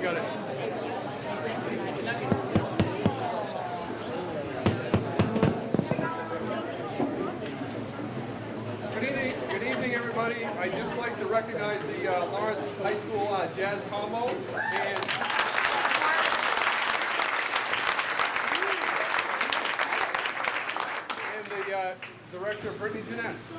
got it. Good evening, everybody. I'd just like to recognize the Lawrence High School Jazz Combo and the director, Brittany Janess.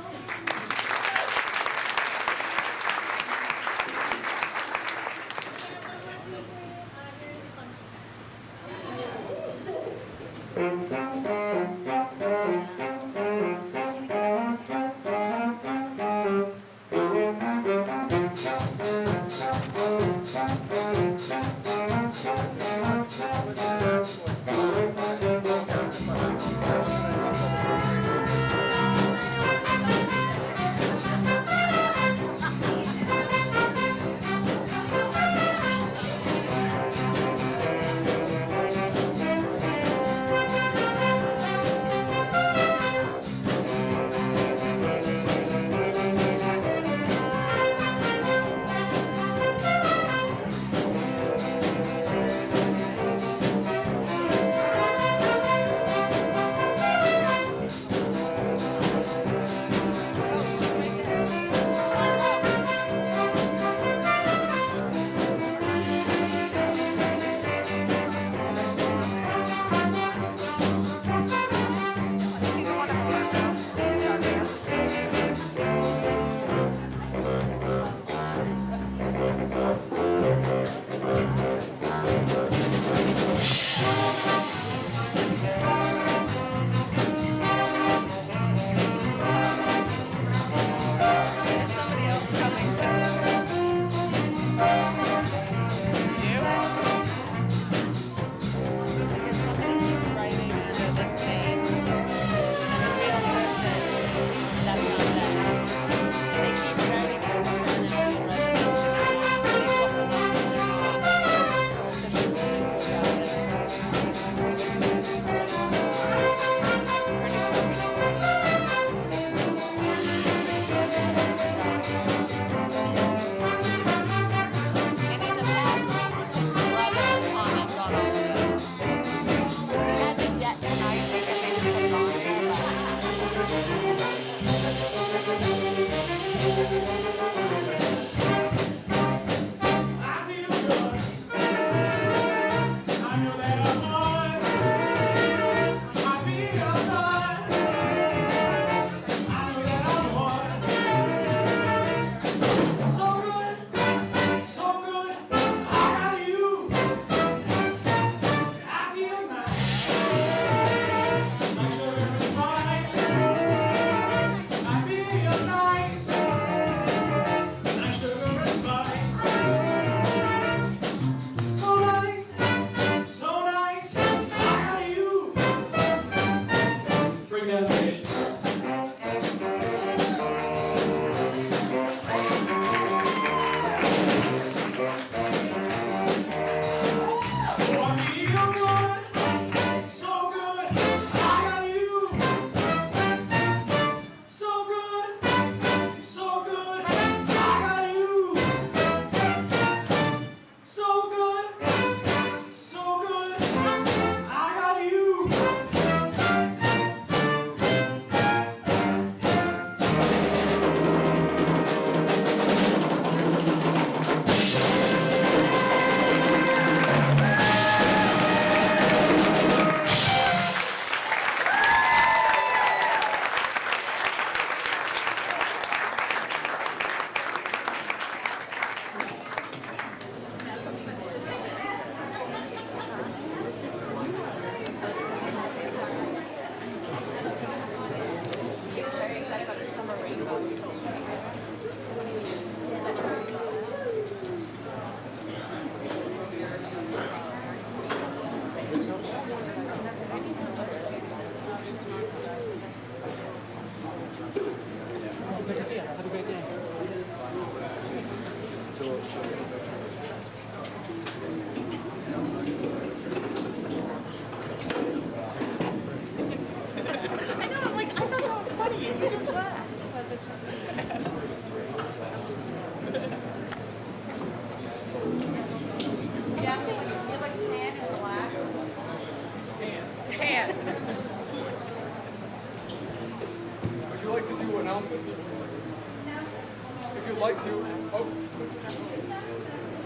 like to, oh,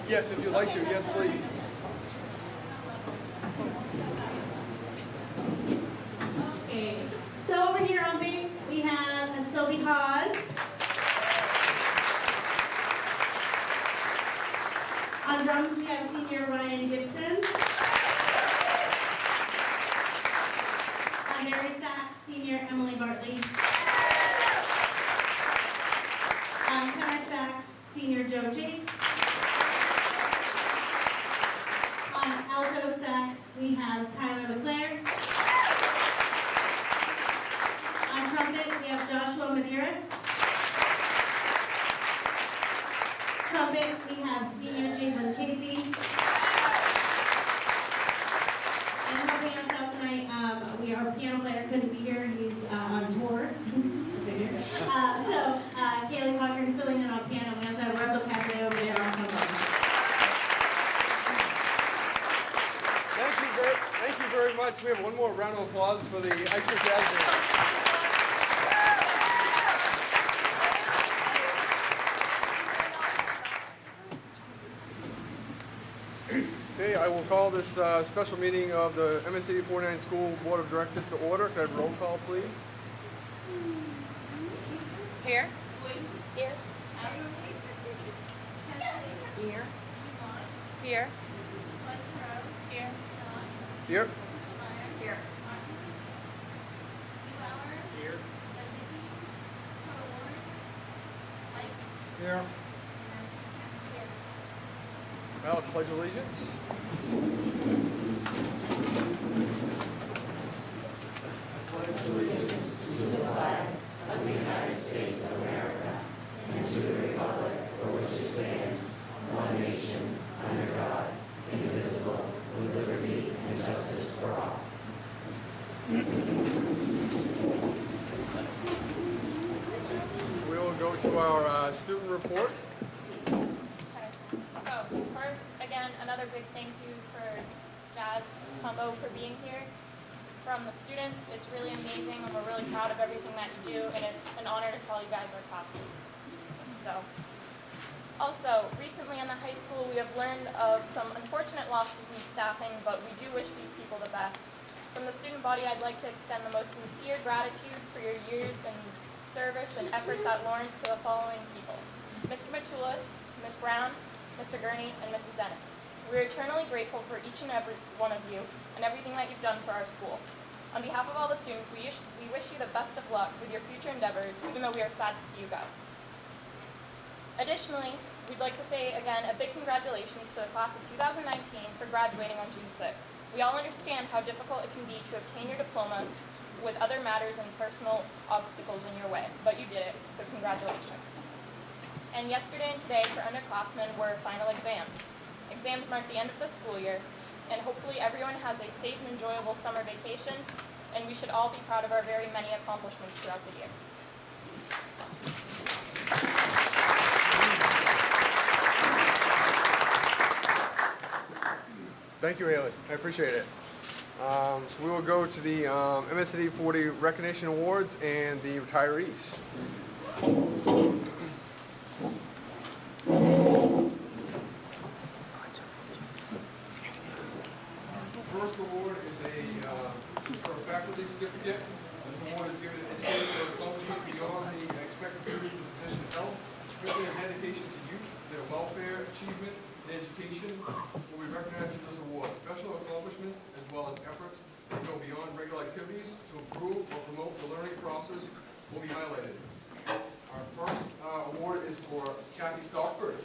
yes, if you'd like to, yes, please. Okay, so over here on bass, we have Sylvie Hawes. On drums, we have senior Ryan Gibson. On bass sax, senior Emily Bartley. On tenor sax, senior Joe Chase. On alto sax, we have Tyler LeClaire. On trumpet, we have Joshua Medeiros. Trumpet, we have senior Jalen Casey. And helping us out tonight, our piano player couldn't be here. He's on tour. So Kaylee Cochran's filling in on piano. We also have Russell Cafe over there on trombone. Thank you very much. We have one more round of applause for the High School Jazz Band. Okay, I will call this special meeting of the M.S.A.D 49 School Board of Directors to order. Could I have a roll call, please? Here. Here. Here. Here. Here. Here. Here. Here. Now, pledge allegiance. We will go to our student report. Okay. So first, again, another big thank you for Jazz Combo for being here. From the students, it's really amazing, and we're really proud of everything that you do, and it's an honor to call you guys our classmates. So, also, recently in the high school, we have learned of some unfortunate losses in staffing, but we do wish these people the best. From the student body, I'd like to extend the most sincere gratitude for your years and service and efforts at Lawrence to the following people: Mr. Matulis, Ms. Brown, Mr. Gurney, and Mrs. Dennett. We are eternally grateful for each and every one of you and everything that you've done for our school. On behalf of all the students, we wish you the best of luck with your future endeavors, even though we are sad to see you go. Additionally, we'd like to say again a big congratulations to the class of 2019 for graduating on June 6th. We all understand how difficult it can be to obtain your diploma with other matters and personal obstacles in your way, but you did it, so congratulations. And yesterday and today for underclassmen were final exams. Exams mark the end of the school year, and hopefully everyone has a safe and enjoyable summer vacation, and we should all be proud of our very many accomplishments throughout the year. Thank you, Haley. I appreciate it. So we will go to the M.S.A.D 40 Recognition Awards and the retirees. First award is for a faculty certificate. This award is given to educators for accomplishments beyond the expected duties of the position held, especially their dedication to youth, their welfare, achievement, and education will be recognized through this award. Professional accomplishments, as well as efforts that go beyond regular activities to improve or promote the learning process, will be highlighted. Our first award is for Kathy Stockford.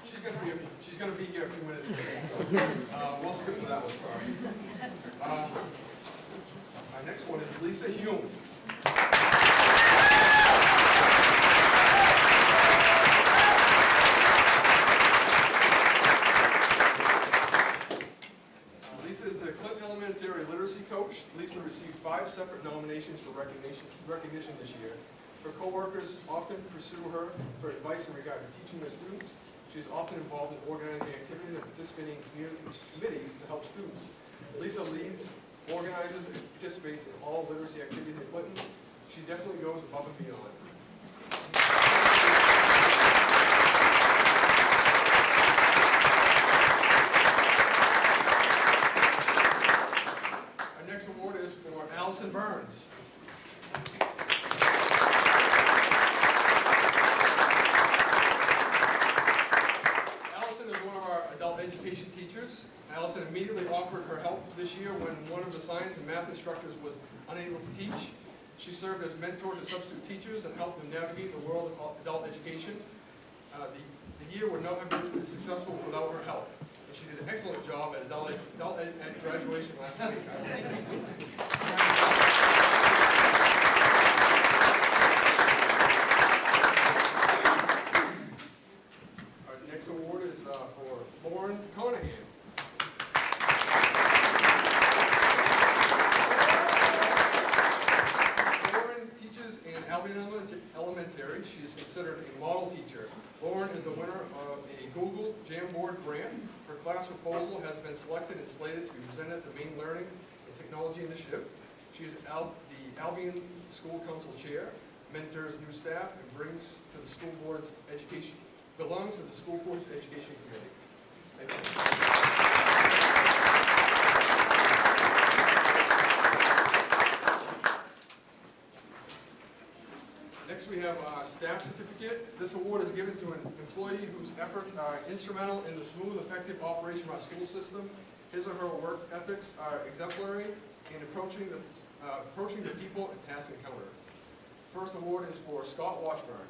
She's going to be here a few minutes later, so we'll skip to that one, sorry. Our next one is Lisa Hume. Lisa is the Clinton Elementary Literacy Coach. Lisa received 5 separate nominations for recognition this year. Her coworkers often pursue her for advice in regard to teaching their students. She is often involved in organizing activities and participating in community committees to help students. Lisa leads, organizes, and participates in all literacy activities in Clinton. She definitely goes above and beyond. Our next award is for Allison Burns. Allison is one of our adult education teachers. Allison immediately offered her help this year when one of the science and math instructors was unable to teach. She served as mentor to substitute teachers and helped them navigate the world of adult education. The year would not have been successful without her help. And she did an excellent job at adult ed graduation last week. Our next award is for Lauren Conahan. Lauren teaches in Albion Elementary. She is considered a model teacher. Lauren is the winner of a Google Jamboard grant. Her class proposal has been selected and slated to be presented at the Maine Learning and Technology Initiative. She is the Albion School Council Chair, mentors new staff, and belongs to the School Board's Education Committee. Thank you. Next, we have a staff certificate. This award is given to an employee whose efforts are instrumental in the smooth, effective operation of our school system. His or her work ethics are exemplary in approaching the people and tasks encountered. First award is for Scott Washburn.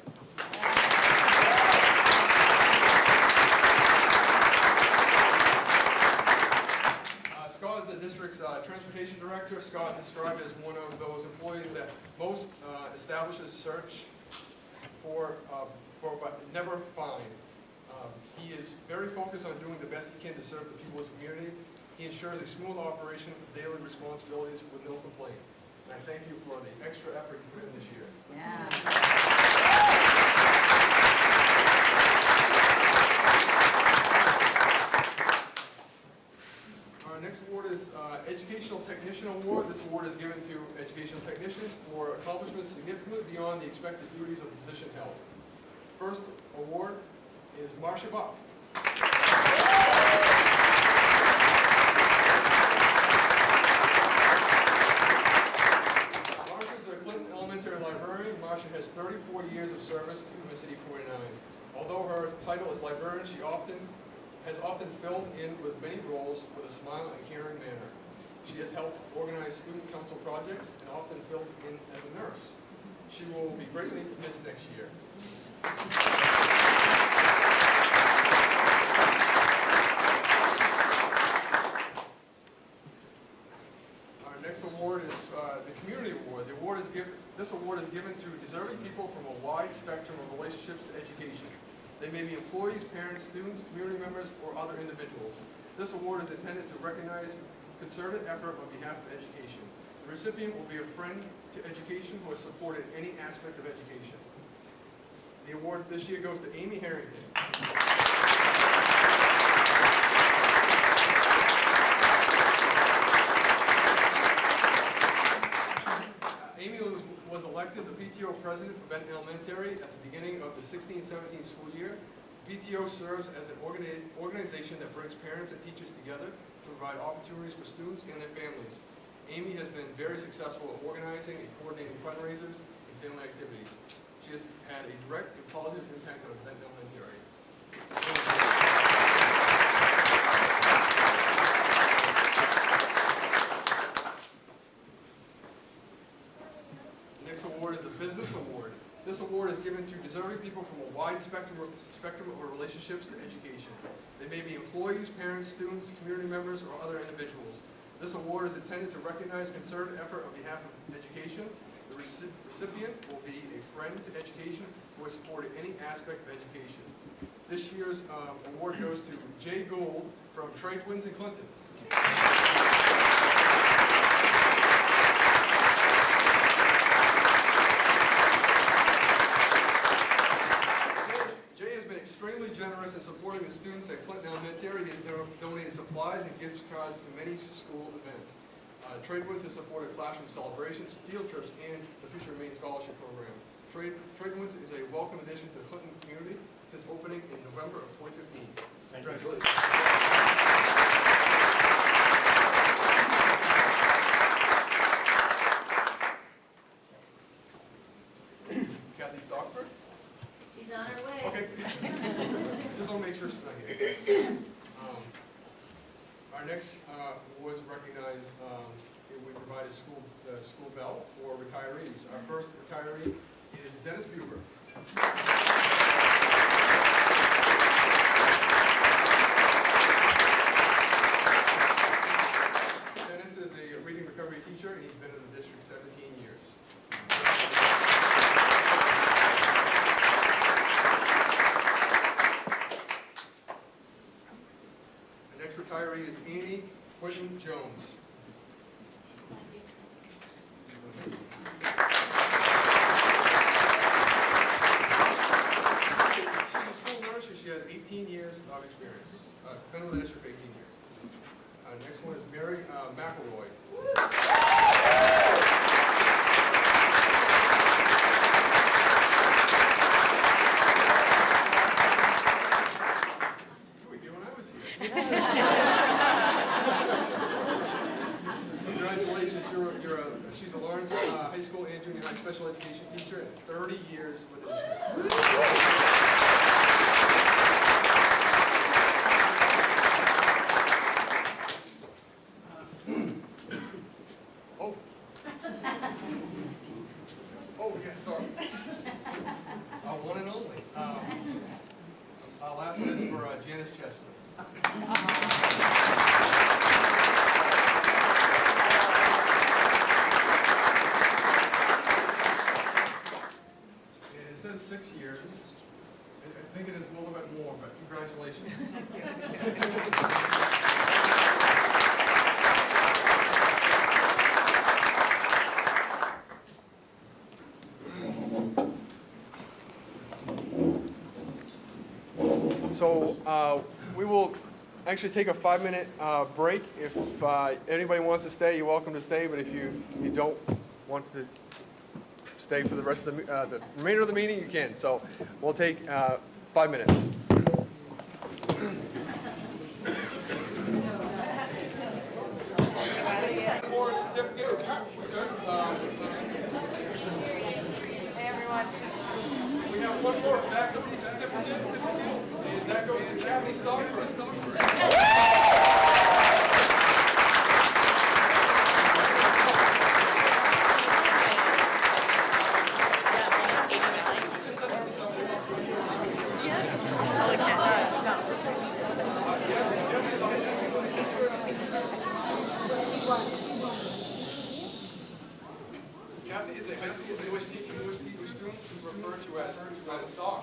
Scott is the district's transportation director. Scott is described as one of those employees that most establishers search for but never find. He is very focused on doing the best he can to serve the people of his community. He ensures a smooth operation of daily responsibilities with no complaint. And I thank you for the extra effort you put in this year. Yeah. Our next award is Educational Technician Award. This award is given to educational technicians for accomplishments significantly beyond the expected duties of the position held. First award is Marcia Buck. Marcia is a Clinton Elementary librarian. Marcia has 34 years of service to M.S.A.D 49. Although her title is librarian, she has often filled in with many roles with a smile and caring manner. She has helped organize student council projects and often filled in as a nurse. She will be greatly missed next year. Our next award is the Community Award. This award is given to deserving people from a wide spectrum of relationships to education. They may be employees, parents, students, community members, or other individuals. This award is intended to recognize concerted effort on behalf of education. The recipient will be a friend to education who has supported any aspect of education. The award this year goes to Amy Harrington. Amy was elected the PTO president for Benton Elementary at the beginning of the 16-17 school year. PTO serves as an organization that brings parents and teachers together to provide opportunities for students and their families. Amy has been very successful at organizing and coordinating fundraisers and family activities. She has had a direct and positive impact on Benton Elementary. The next award is the Business Award. This award is given to deserving people from a wide spectrum of relationships to education. They may be employees, parents, students, community members, or other individuals. This award is intended to recognize concerted effort on behalf of education. The recipient will be a friend to education who has supported any aspect of education. This year's award goes to Jay Gould from Trade Winds in Clinton. Extremely generous in supporting the students at Clinton Elementary. He has donated supplies and gift cards to many schools Tradewinds has supported classroom celebrations, field trips, and the Future Maine Scholarship Program. Tradewinds is a welcome addition to the Clinton community since opening in November of 2015. Congratulations. Kathy Stockford? She's on her way. Okay. Just want to make sure she's not here. Our next awards recognize, we provide the school bell for retirees. Our first retiree is Dennis Buber. Dennis is a reading recovery teacher, and he's been in the district 17 years. The next retiree is Amy Quinton Jones. She's a school nurse, and she has 18 years of experience. Been in the district 18 years. Next one is Mary McElroy. What were you doing when I was here? Congratulations, she's a Lawrence High School and junior high special education teacher and 30 years with the district. Oh, yeah, sorry. One and only. Last one is for Janice Chestnut. And it says 6 years. I think it is a little bit more, but congratulations. So we will actually take a 5-minute break. If anybody wants to stay, you're welcome to stay. But if you don't want to stay for the rest of the remainder of the meeting, you can. So we'll take 5 minutes. More certificate. Hey everyone. We have one more faculty certificate, and that goes to Kathy Stockford. Kathy is a high school English teacher, English student who's referred to as Stock.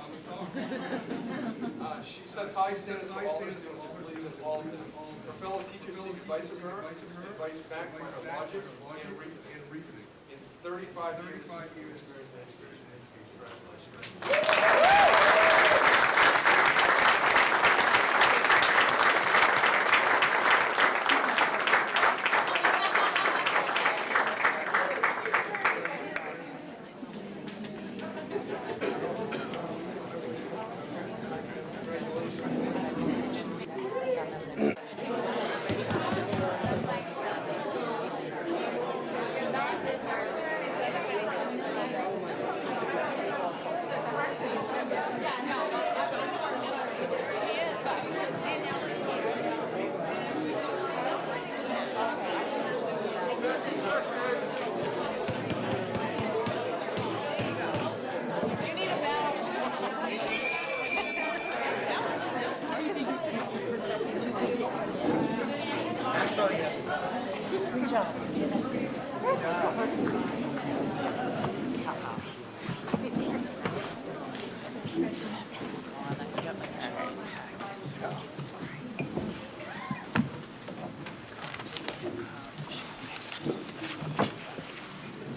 She sets high standards for all her students and believes in all of them. Her fellow teachers seek advice from her, advice backed by her logic and reasoning. In 35 years of experience in education. Congratulations.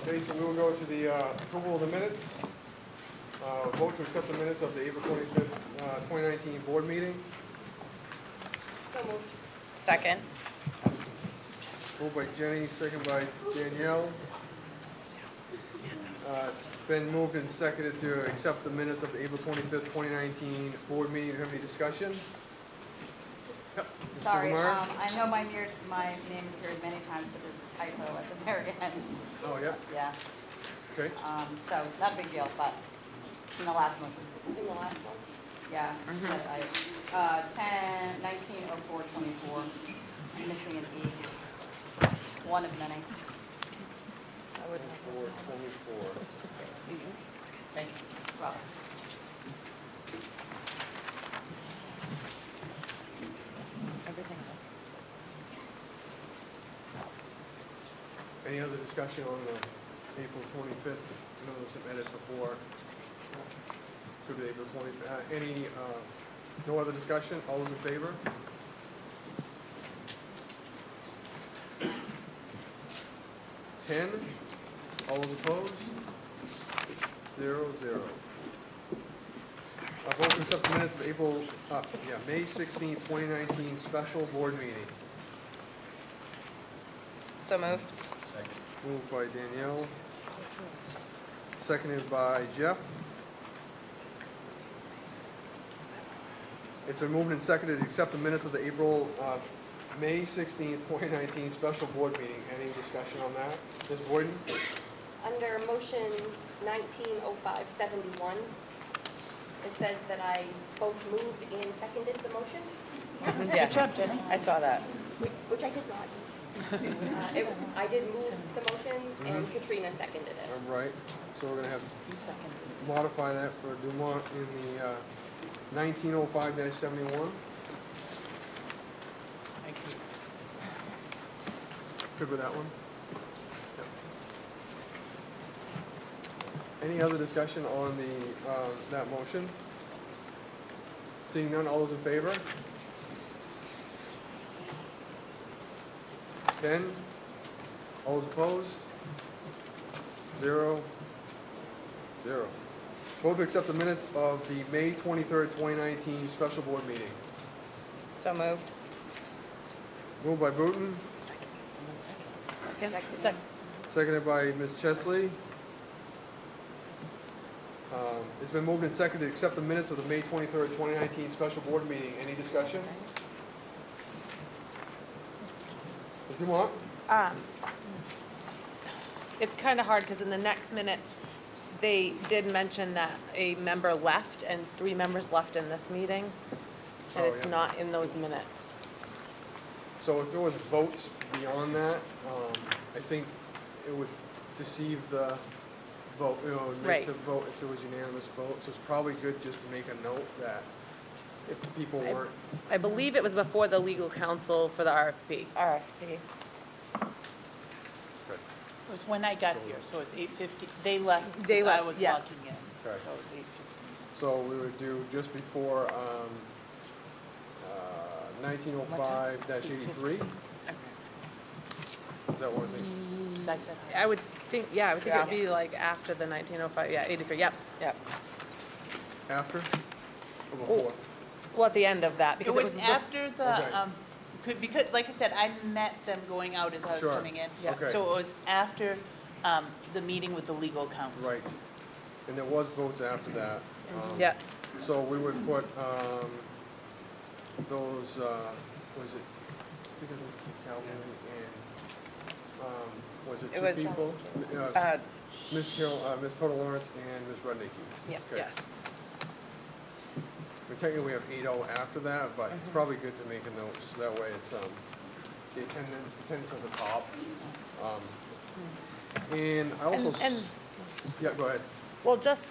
Okay, so we will go to the approval of the minutes. Vote to accept the minutes of the April 25th, 2019 board meeting. Second. Moved by Jenny, second by Danielle. It's been moved and seconded to accept the minutes of the April 25th, 2019 board meeting. Do you have any discussion? Yep. Mr. Sorry, Lamar? I know my name appeared many times, but there's a typo at the very end. Oh, yeah, Yeah, okay. so not a big deal, but in the last one. In the last one. Yeah, but I, 19/04/24, I'm missing an E. One of many. 4/24. Thank you. Well, Any other discussion on the April 25th? I know there's some edits before. Could be April 25th. No other discussion? All those in favor? Ten. All those opposed? 0, 0. Vote to accept the minutes of May 16th, 2019 special board meeting. So moved. Moved by Danielle. Seconded by Jeff. It's been moved and seconded to accept the minutes of the May 16th, 2019 special board meeting. Any discussion on that? Ms. Boyden? Under motion 190571, it says that I both moved and seconded the motion, Yes, I saw that. which I did not. I did move the motion and Katrina seconded it. I'm right. So we're going to have to modify that for Dumont in the 1905-71. Good with that one? Yep. Any other discussion on that motion? Seeing none, all those in favor? 10. All those opposed? 0, 0. Vote to accept the minutes of the May 23rd, 2019 special board meeting. So moved. Moved by Booton, Second. seconded by Ms. Chesley. It's been moved and seconded to accept the minutes of the May 23rd, 2019 special board meeting. Any discussion? Ms. Dumont? It's kind of hard because in the next minutes, they did mention that a member left and 3 members left in this meeting. And Oh, it's yeah. not in those minutes. So if there was votes beyond that, I think it would deceive the vote, make Right. the vote if there was unanimous vote. So it's probably good just to make a note that if people weren't, I believe it was before the legal counsel for the RFP. RFP. It was when I got here, so it was 8:50. They left, They because I left, was yeah. walking in, so Okay. it was 8:50. so we would do just before 1905-83. Is that what I think? Because I said, I would think, yeah, I would think it would Yeah. be like after the 1905, yeah, 83, yep. Yep. After? Or before? Well, at the end of that, it because was after Okay. the, because, like I said, I met them going out as I was Sure. coming in. Yeah. Okay. So it was after the meeting with the legal counsel. Right. And there was votes after that. Yeah, So we would put those, was it, I think it was Calvin and, was it It 2 was, people? Ms. Carol, Ms. Toto Lawrence and Ms. Rudnicki. Yes. Okay. yes. I mean, technically, we have 8-0 after that, but it's probably good to make a note, so that way it's, the attendance at the top. And I also, And- yeah, go ahead. Well, just,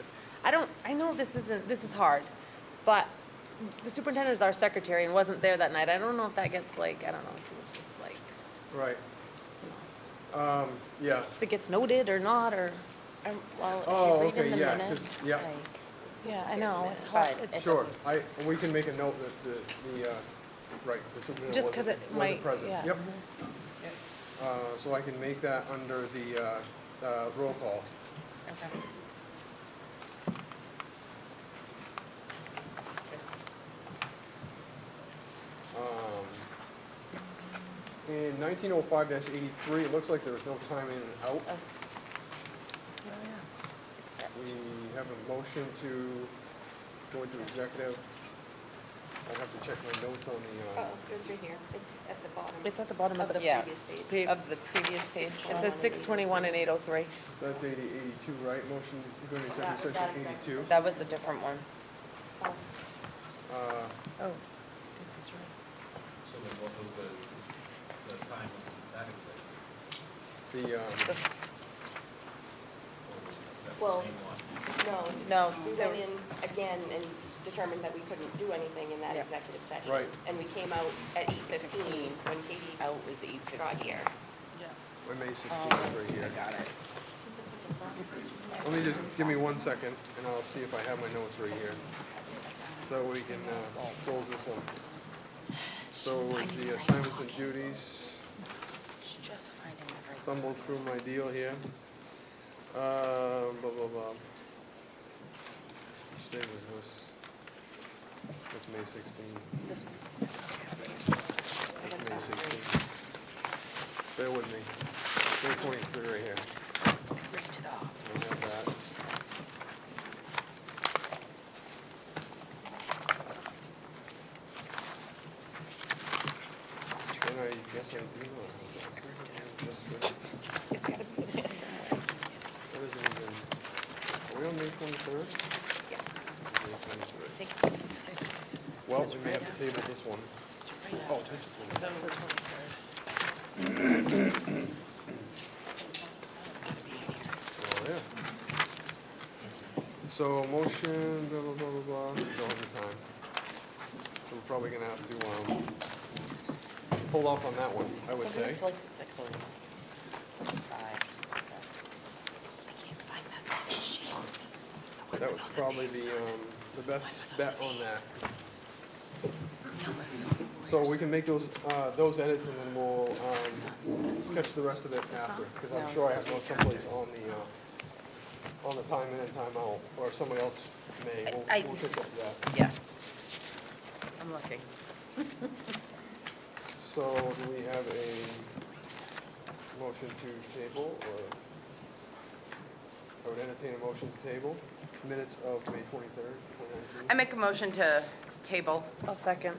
I know this is hard, but the superintendent is our secretary and wasn't there that night. I don't know if that gets like, I don't know, it's just like, Right. Yeah. if it gets noted or not, or, Well, Oh, if you read okay, in the yeah, 'cause- minutes, yeah. like, yeah, I know, it's hard. But It's- Sure, we can make a note that right, the superintendent Just 'cause it wasn't might- present. yeah. Yep. So I can make that under the roll call. okay. And in 1905-83, it looks like there was no time in and out. We have a motion to go into executive. I have to check my notes on the, Oh, it's right here. It's at the bottom It's at the bottom of of the, the Yeah. previous page. Of the previous page. it says 621 and 803. that's 82, right? Motion to go into executive That- session that's 82. That was a different one. Uh, Oh, this is right. So then what was the time of that executive? The, Or was that Well, the same one? No. No, We there- went in again and determined that we couldn't do anything in that Yeah. executive session. Right. And we came out at 8:15 when Katie out was 8:50. got here. my May 16th is right here. Got it. Let me just, give me 1 second, and I'll see if I have my notes right here. So we can close this one. So with the assignments and duties, She's just finding everything. stumbled through my deal here. Blah, blah, blah. Which day was this? That's May 16th. That's May 16th. Bear with me. May 23 right here. Ripped it off. I have that. And I guess I do know. It's gotta be in there somewhere. What is it even? Are we on May 23rd? Yeah. May 23rd. I think it was 6. Well, we may have to table this one. It's right Oh, after. this is That's the 23rd. That's gotta be in here. Oh, yeah. So motion, blah, blah, blah, blah, blah, don't have the time. So we're probably gonna have to, hold off on that one, I would say. It's like 6:05. I can't find that sheet. That was probably the best bet on that. So we can make those edits and then we'll, catch the rest of it after, because I'm sure I have notes someplace on the time in and time out, or somebody else may, we'll catch up to that. Yeah. I'm looking. So do we have a motion to table, or I would entertain a motion to table minutes of May 23rd, 2019? I make a motion to table. I'll second.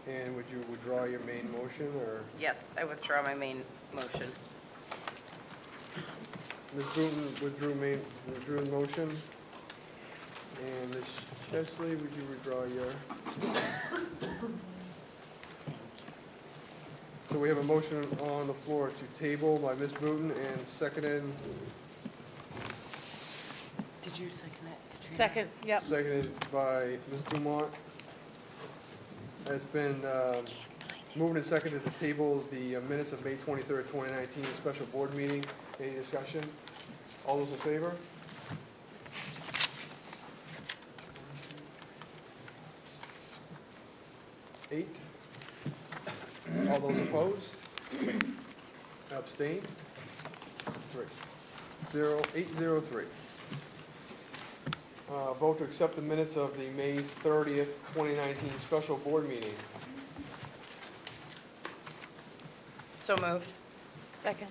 And would you withdraw your main motion, or Yes, I withdraw my main motion. Ms. Booton withdrew the motion? And Ms. Chesley, would you withdraw your? So we have a motion on the floor to table by Ms. Booton and seconded, Did you second it, Katrina? Second, yep. seconded by Ms. Dumont. It's been moved and seconded to table the minutes of May 23rd, 2019, special board meeting. Any discussion? All those in favor? Eight. All those opposed? Abstained? 803. Vote to accept the minutes of the May 30th, 2019 special board meeting. So moved. Second.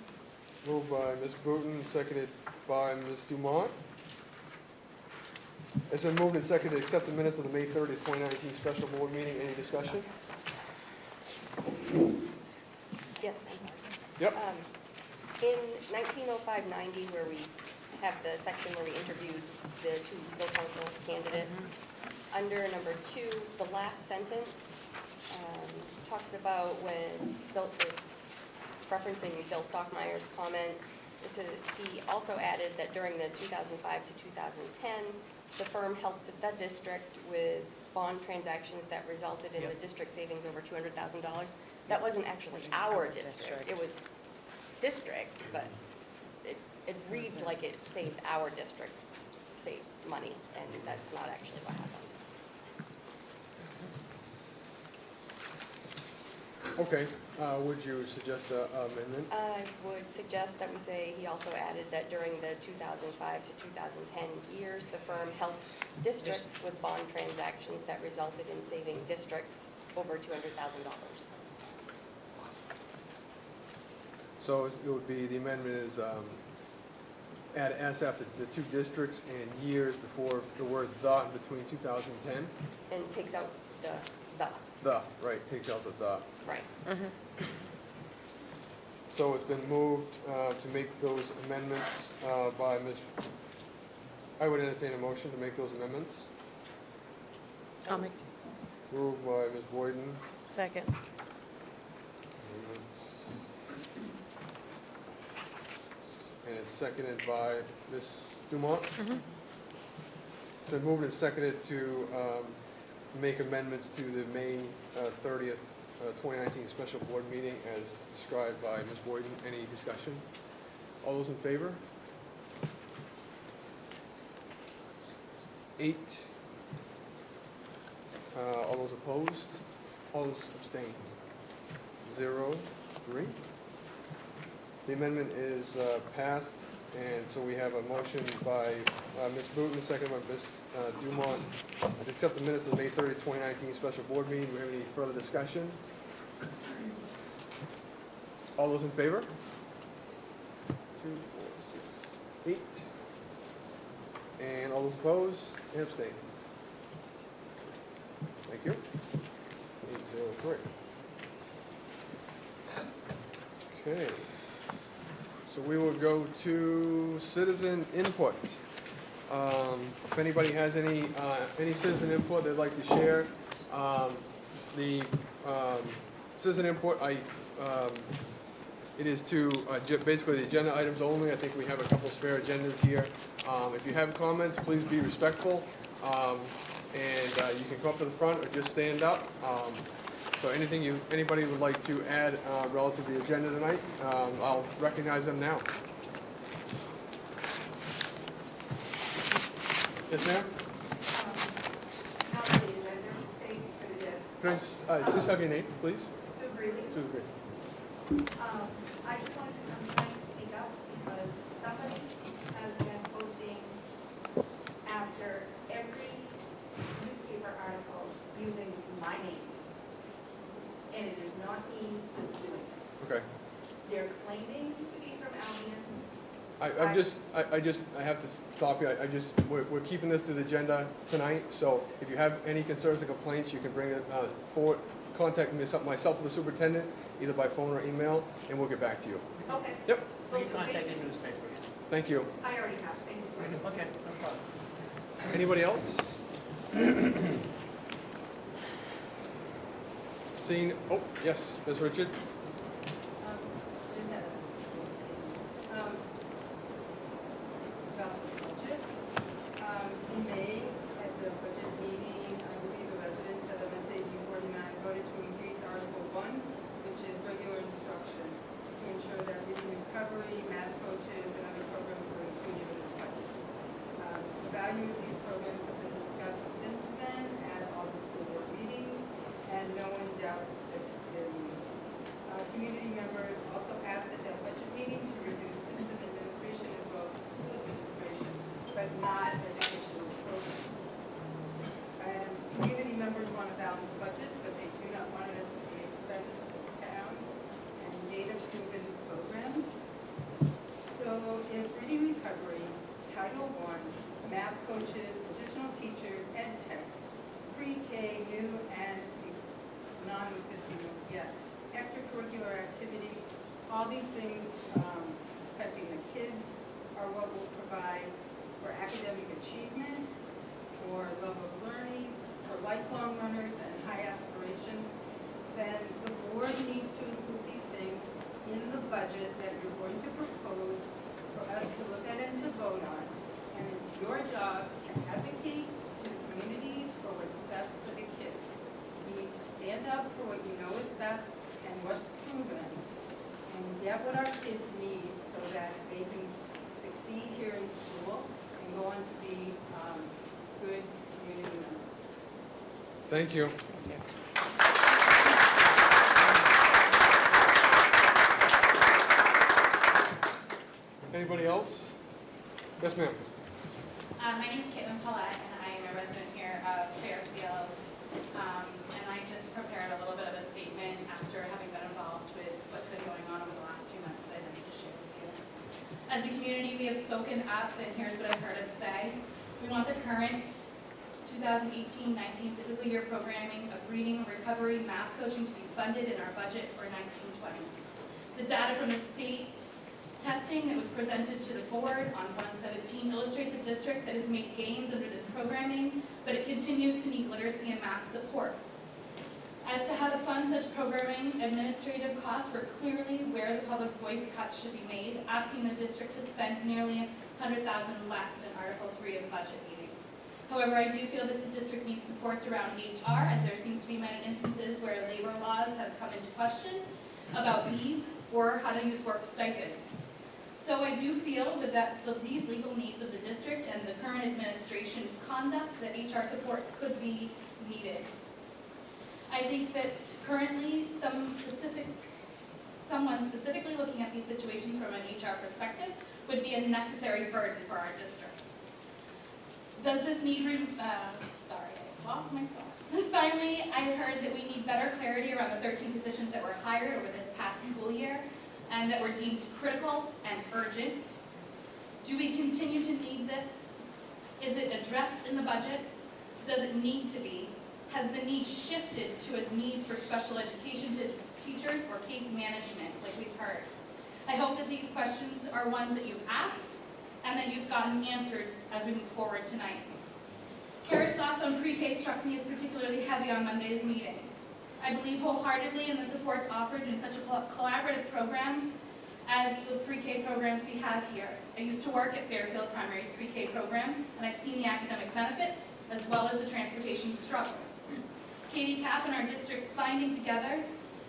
Moved by Ms. Booton, seconded by Ms. Dumont. It's been moved and seconded to accept the minutes of the May 30th, 2019 special board meeting. Any discussion? Yes, I'm sorry. Yep. In 1905-90, where we have the section where we interviewed the two Bill Council candidates, under number 2, the last sentence talks about when Bill was referencing Bill Stockmeyer's comments. It says he also added that during the 2005 to 2010, the firm helped the district with bond transactions that resulted in the district savings over $200,000. That wasn't actually our district. It was districts, but it reads like it saved our district, saved money, and that's not actually what happened. Okay, would you suggest an amendment? I would suggest that we say he also added that during the 2005 to 2010 years, the firm helped districts with bond transactions that resulted in saving districts over $200,000. So it would be, the amendment is, add S after the two districts and years before the word "the" in between 2010. And takes out the, The, right, takes out the "the." right. So it's been moved to make those amendments by Ms., I would entertain a motion to make those amendments. I'll make, Moved by Ms. Boyden. second. And it's seconded by Ms. Dumont. It's been moved and seconded to make amendments to the May 30th, 2019 special board meeting as described by Ms. Boyden. Any discussion? All those in favor? 8. All those opposed? All those abstain? 0, 3. The amendment is passed, and so we have a motion by Ms. Booton, second by Ms. Dumont, to accept the minutes of the May 30th, 2019 special board meeting. Do we have any further discussion? All those in favor? 2, 4, 6, 8. And all those opposed and abstain? Thank you. 803. Okay. So we will go to citizen input. If anybody has any citizen input they'd like to share, the citizen input, it is to basically the agenda items only. I think we have a couple spare agendas here. If you have comments, please be respectful, and you can come up to the front or just stand up. So anything anybody would like to add relative to the agenda tonight, I'll recognize them now. Yes, ma'am? Can I just have your name, please? Sue Greeley. Sue Greeley. I just wanted to come tonight to speak up because somebody has been posting after every newspaper article using my name. And it is not me that's doing it. Okay. They're claiming to be from Albion. I have to stop you. We're keeping this to the agenda tonight, so if you have any concerns or complaints, you can bring it forward, contact myself or the superintendent, either by phone or email, and we'll get back to you. Okay. Yep. We can contact the newspaper. Thank you. I already have, thank you, sir. Okay, no problem. Anybody else? Seeing, oh, yes, Ms. Richard? About the budget. In May, at the budget meeting, I believe the residents of M.S.A.D 49 voted to increase Article 1, which is regular instruction, to ensure that reading recovery, math coaches, and other programs were included in the budget. The value of these programs have been discussed since then at all the school board meetings, and no one doubts their needs. Community members also asked at that budget meeting to reduce system administration as well as school administration, but not educational programs. And community members want a balanced budget, but they do not want it at the expense of sound and data-proven programs. So if reading recovery, Title I, math coaches, additional teachers, ed techs, pre-K, new and non-existing yet, extracurricular activities, all these things affecting the kids are what will provide for academic achievement, for love of learning, for lifelong learners and high aspirations, then the board needs to include these things in the budget that you're going to propose for us to look at and to vote on. And it's your job to advocate to the communities for what's best for the kids. You need to stand up for what you know is best and what's proven, and get what our kids need so that they can succeed here in school and go on to be good community members. Thank you. Anybody else? Yes, ma'am. My name is Caitlin Paulette, and I am a resident here of Fairfield. And I just prepared a little bit of a statement after having been involved with what's been going on over the last few months that As a community, we have spoken up, and here's what I've heard us say. We want the current 2018-19 fiscal year programming of reading, recovery, math coaching to be funded in our budget for 1920. The data from the state testing that was presented to the board on 117 illustrates a district that has made gains under this programming, but it continues to need literacy and math supports. As to how to fund such programming, administrative costs were clearly where the public voice cuts should be made, asking the district to spend nearly $100,000 less in Article 3 of the budget meeting. However, I do feel that the district needs supports around HR, as there seems to be many instances where labor laws have come into question about leave or how to use work stipends. So I do feel that these legal needs of the district and the current administration's conduct, that HR supports could be needed. I think that currently someone specifically looking at these situations from an HR perspective would be a necessary burden for our district. Does this need, sorry, I lost my thought. Finally, I heard that we need better clarity around the 13 positions that were hired over this past school year and that were deemed critical and urgent. Do we continue to need this? Is it addressed in the budget? Does it need to be? Has the need shifted to a need for special education to teachers or case management, like we've heard? I hope that these questions are ones that you've asked and that you've gotten answered as we move forward tonight. Kara's thoughts on pre-K struck me as particularly heavy on Monday's meeting. I believe wholeheartedly in the supports offered in such a collaborative program as the pre-K programs we have here. I used to work at Fairfield Primary's pre-K program, and I've seen the academic benefits as well as the transportation struggles. Katie Kapp and our district's binding together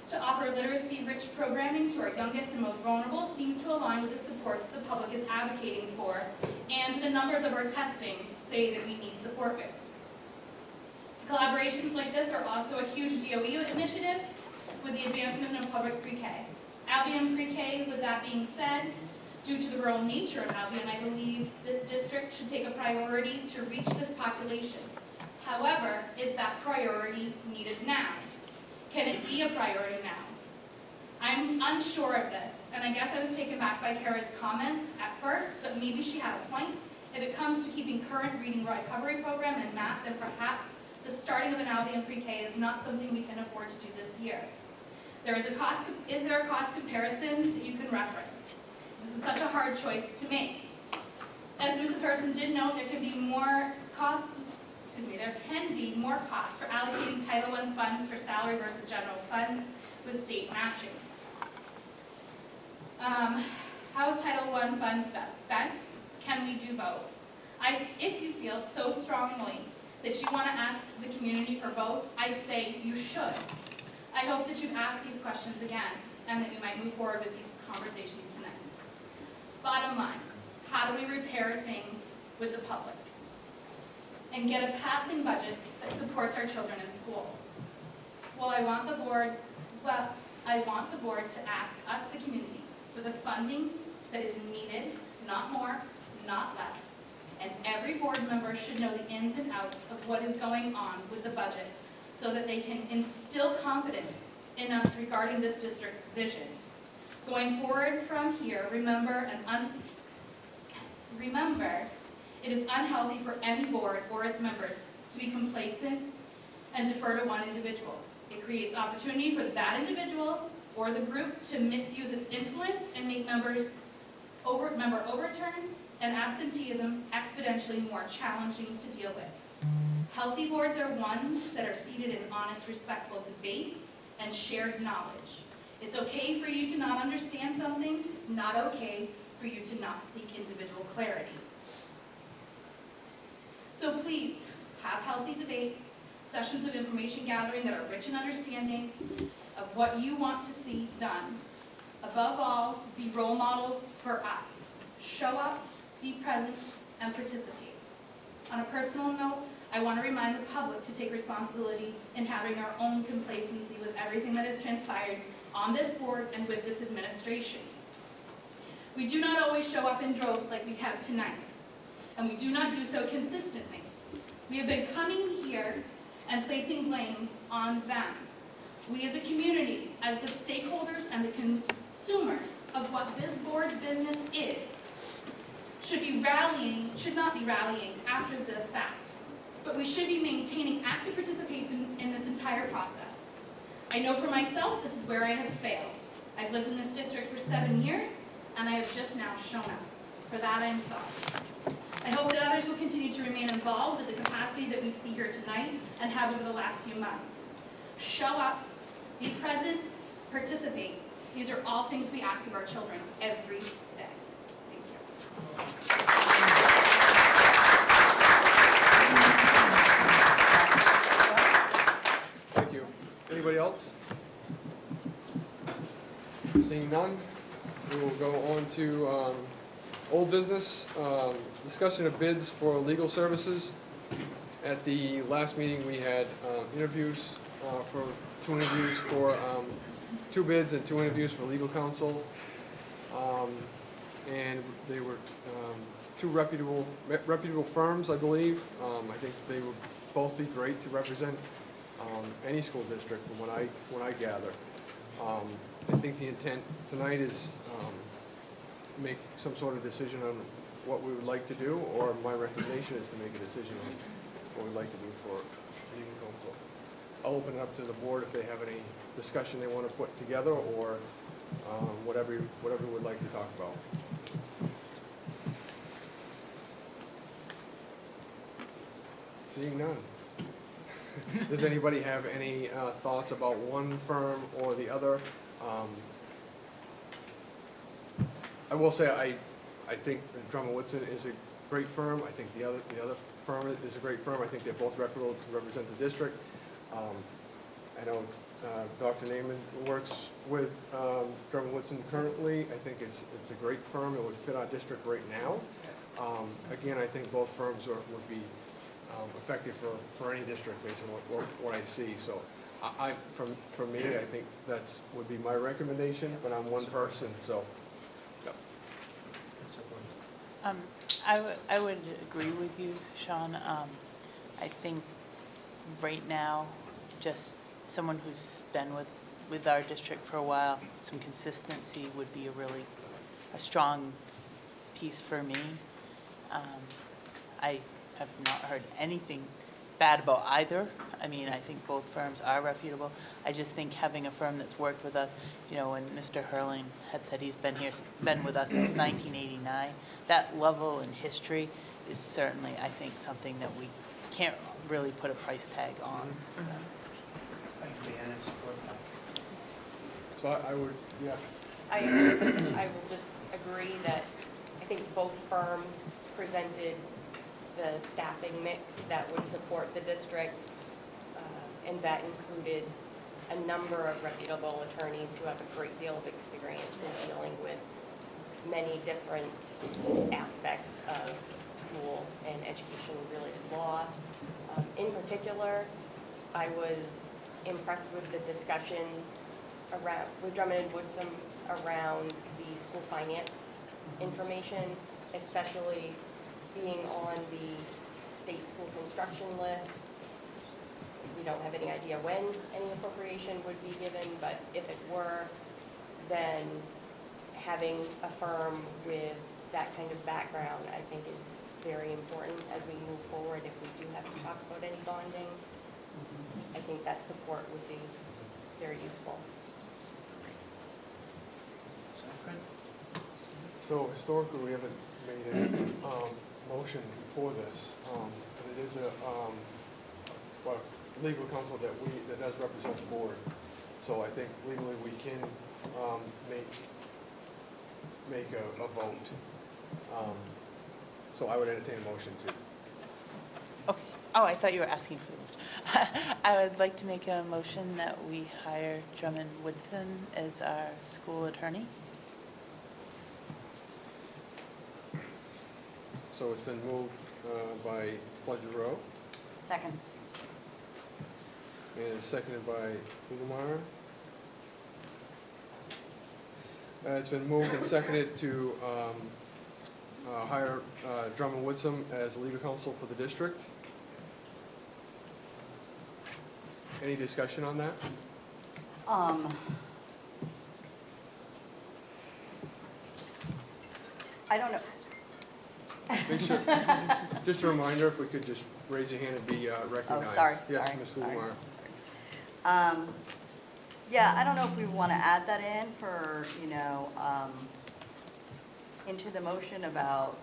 to offer literacy-rich programming to our youngest and most vulnerable seems to align with the supports the public is advocating for, and the numbers of our testing say that we need support with. Collaborations like this are also a huge DOE initiative with the advancement of public pre-K. Albion pre-K, with that being said, due to the rural nature of Albion, I believe this district should take a priority to reach this population. However, is that priority needed now? Can it be a priority now? I'm unsure of this, and I guess I was taken back by Kara's comments at first, but maybe she had a point. If it comes to keeping current reading recovery program and math, then perhaps the starting of an Albion pre-K is not something we can afford to do this year. Is there a cost comparison that you can reference? This is such a hard choice to make. As Mrs. Herson did note, there can be more costs for allocating Title I funds for salary versus general funds with state matching. How is Title I funds best spent? Can we do both? If you feel so strongly that you want to ask the community for both, I say you should. I hope that you've asked these questions again and that we might move forward with these conversations tonight. Bottom line, how do we repair things with the public and get a passing budget that supports our children in schools? Well, I want the board to ask us, the community, for the funding that is needed, not more, not less. And every board member should know the ins and outs of what is going on with the budget so that they can instill confidence in us regarding this district's vision. Going forward from here, remember, it is unhealthy for any board or its members to be complacent and defer to one individual. It creates opportunity for that individual or the group to misuse its influence and make member overturn and absenteeism exponentially more challenging to deal with. Healthy boards are ones that are seated in honest, respectful debate and shared knowledge. It's okay for you to not understand something. It's not okay for you to not seek individual clarity. So please, have healthy debates, sessions of information gathering that are rich in understanding of what you want to see done. Above all, be role models for us. Show up, be present, and participate. On a personal note, I want to remind the public to take responsibility in having our own complacency with everything that has transpired on this board and with this administration. We do not always show up in droves like we have tonight, and we do not do so consistently. We have been coming here and placing blame on them. We as a community, as the stakeholders and the consumers of what this board's business is, should not be rallying after the fact, but we should be maintaining active participation in this entire process. I know for myself, this is where I have failed. I've lived in this district for 7 years, and I have just now shown up. For that, I'm sorry. I hope that others will continue to remain involved in the capacity that we see here tonight and have over the last few months. Show up, be present, participate. These are all things we ask of our children every day. Thank you. Thank you. Anybody else? Seeing none, we will go on to old business, discussion of bids for legal services. At the last meeting, we had interviews for 2 interviews for 2 bids and 2 interviews for legal counsel. And they were 2 reputable firms, I believe. I think they would both be great to represent any school district from what I gather. I think the intent tonight is make some sort of decision on what we would like to do, or my recommendation is to make a decision on what we'd like to do for legal counsel. I'll open it up to the board if they have any discussion they want to put together, or whatever you would like to talk about. Seeing none. Does anybody have any thoughts about one firm or the other? I will say I think Drummond Woodson is a great firm. I think the other firm is a great firm. I think they're both reputable to represent the district. I know Dr. Naaman works with Drummond Woodson currently. I think it's a great firm. It would fit our district right now. Again, I think both firms would be effective for any district based on what I see. So for me, I think that's would be my recommendation, but I'm one person, so. Yep. I would agree with you, Sean. I think right now, just someone who's been with our district for a while, some consistency would be a strong piece for me. I have not heard anything bad about either. I mean, I think both firms are reputable. I just think having a firm that's worked with us, when Mr. Hurling had said he's been with us since 1989, that level and history is certainly, I think, something that we can't really put a price tag on. So. So I would, yeah. I will just agree that I think both firms presented the staffing mix that would support the district, and that included a number of reputable attorneys who have a great deal of experience in dealing with many different aspects of school and education-related law. In particular, I was impressed with the discussion with Drummond and Woodson around the school finance information, especially being on the state school construction list. We don't have any idea when any appropriation would be given, but if it were, then having a firm with that kind of background, I think, is very important as we move forward. If we do have to talk about any bonding, I think that support would be very useful. So historically, we haven't made any motion for this, and it is a legal counsel that does represent the board. So I think legally we can make a vote. So I would entertain a motion to. Okay. Oh, I thought you were asking for the motion. I would like to make a motion that we hire Drummond Woodson as our school attorney. So it's been moved by Pleasure Row. Second. And seconded by Ugelmeyer. It's been moved and seconded to hire Drummond Woodson as legal counsel for the district. Any discussion on that? I don't know. Make sure, just a reminder, if we could just raise your hand and be recognized. Oh, sorry, Yes, sorry, Ms. sorry. Hubmaier. Yeah, I don't know if we want to add that in for, into the motion about,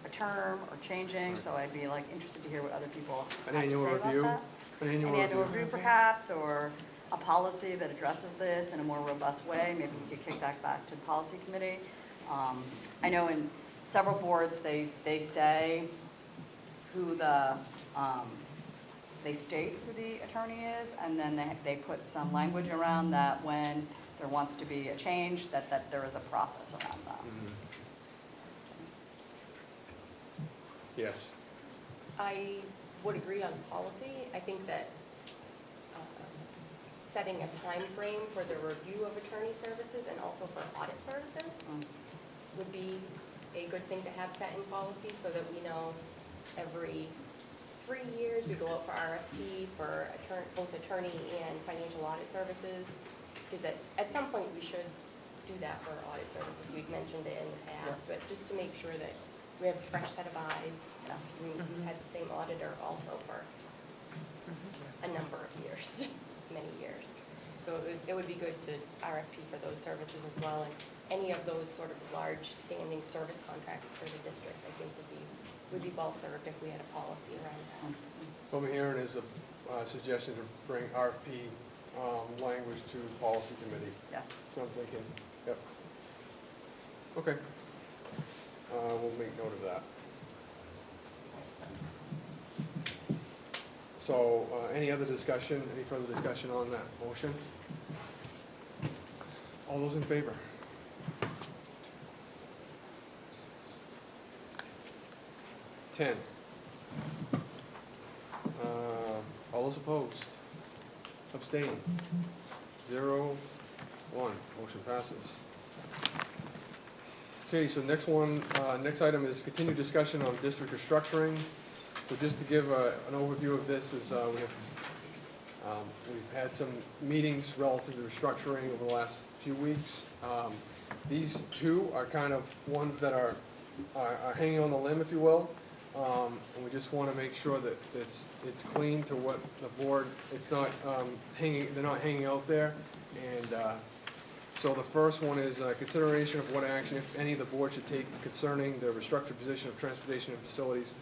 a term or changing, so I'd be like interested to hear what other people An have to annual say about review? that. An An annual review perhaps, or a policy that addresses this in a more robust way. Maybe we could kick that back to the policy committee. I know in several boards, they say who they state who the attorney is, and then they put some language around that when there wants to be a change, that there is a process around that. Mhm. Yes. I would agree on policy. I think that setting a time frame for the review of attorney services and also for audit services would be a good thing to have set in policy so that we know every 3 years we go out for RFP for both attorney and financial audit services. Because at some point we should do that for audit services. We've mentioned it in the past, but just to make sure that we have a fresh set of eyes. We've had the same auditor also for a number of years, many years. So it would be good to RFP for those services as well. And any of those sort of large standing service contracts for the district, I think would be well served if we had a policy around that. What I'm hearing is a suggestion to bring RFP language to policy committee. Yeah. So I'm thinking, yep. Okay. We'll make note of that. So, any other discussion, any further discussion on that motion? All those in favor? Ten. All those opposed? Abstain? 0, 1, motion passes. Okay, so next item is continued discussion on district restructuring. So just to give an overview of this is we've had some meetings relative to restructuring over the last few weeks. These two are kind of ones that are hanging on the limb, if you will. And we just want to make sure that it's clean to what the board, it's not they're not hanging out there. And so the first one is consideration of what action, if any, the board should take concerning the restructured position of transportation and facilities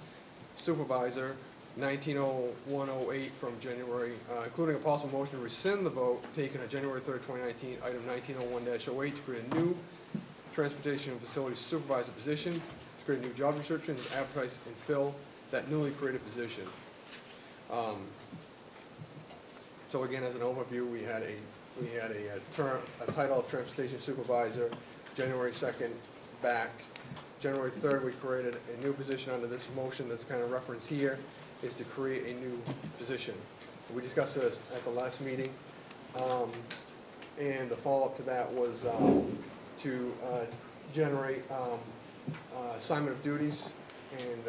supervisor, 190108 from January, including a possible motion to rescind the vote taken on January 3rd, 2019, item 1901-08 to create a new transportation and facilities supervisor position, to create a new job description, advertise and fill that newly created position. So again, as an overview, we had a title of transportation supervisor, January 2nd back. January 3rd, we created a new position under this motion that's kind of referenced here, is to create a new position. We discussed this at the last meeting, and the follow-up to that was to generate assignment of duties, and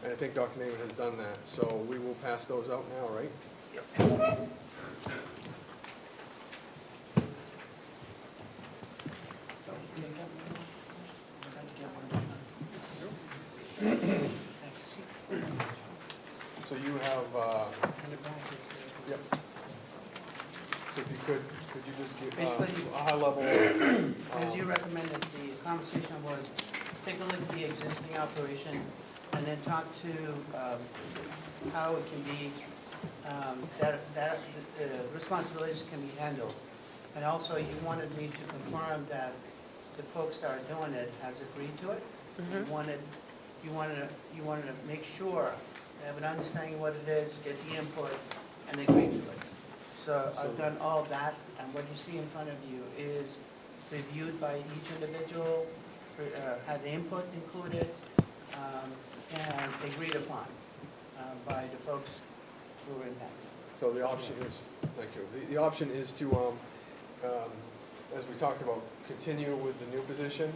I think Dr. Naaman has done that, so we will pass those out now, right? Yep. So you have, yep. So if you could you just give Basically, a high level? as you recommended, the conversation was take a look at the existing operation and then talk to how it can be, that the responsibilities can be handled. And also, you wanted me to confirm that the folks that are doing it has agreed to it. You wanted to make sure they have an understanding of what it is, get the input, and agree to it. So I've done all that, and what you see in front of you is reviewed by each individual, had the input included, and agreed upon by the folks who were impacted. So the option is, thank you, the option is to, as we talked about, continue with the new position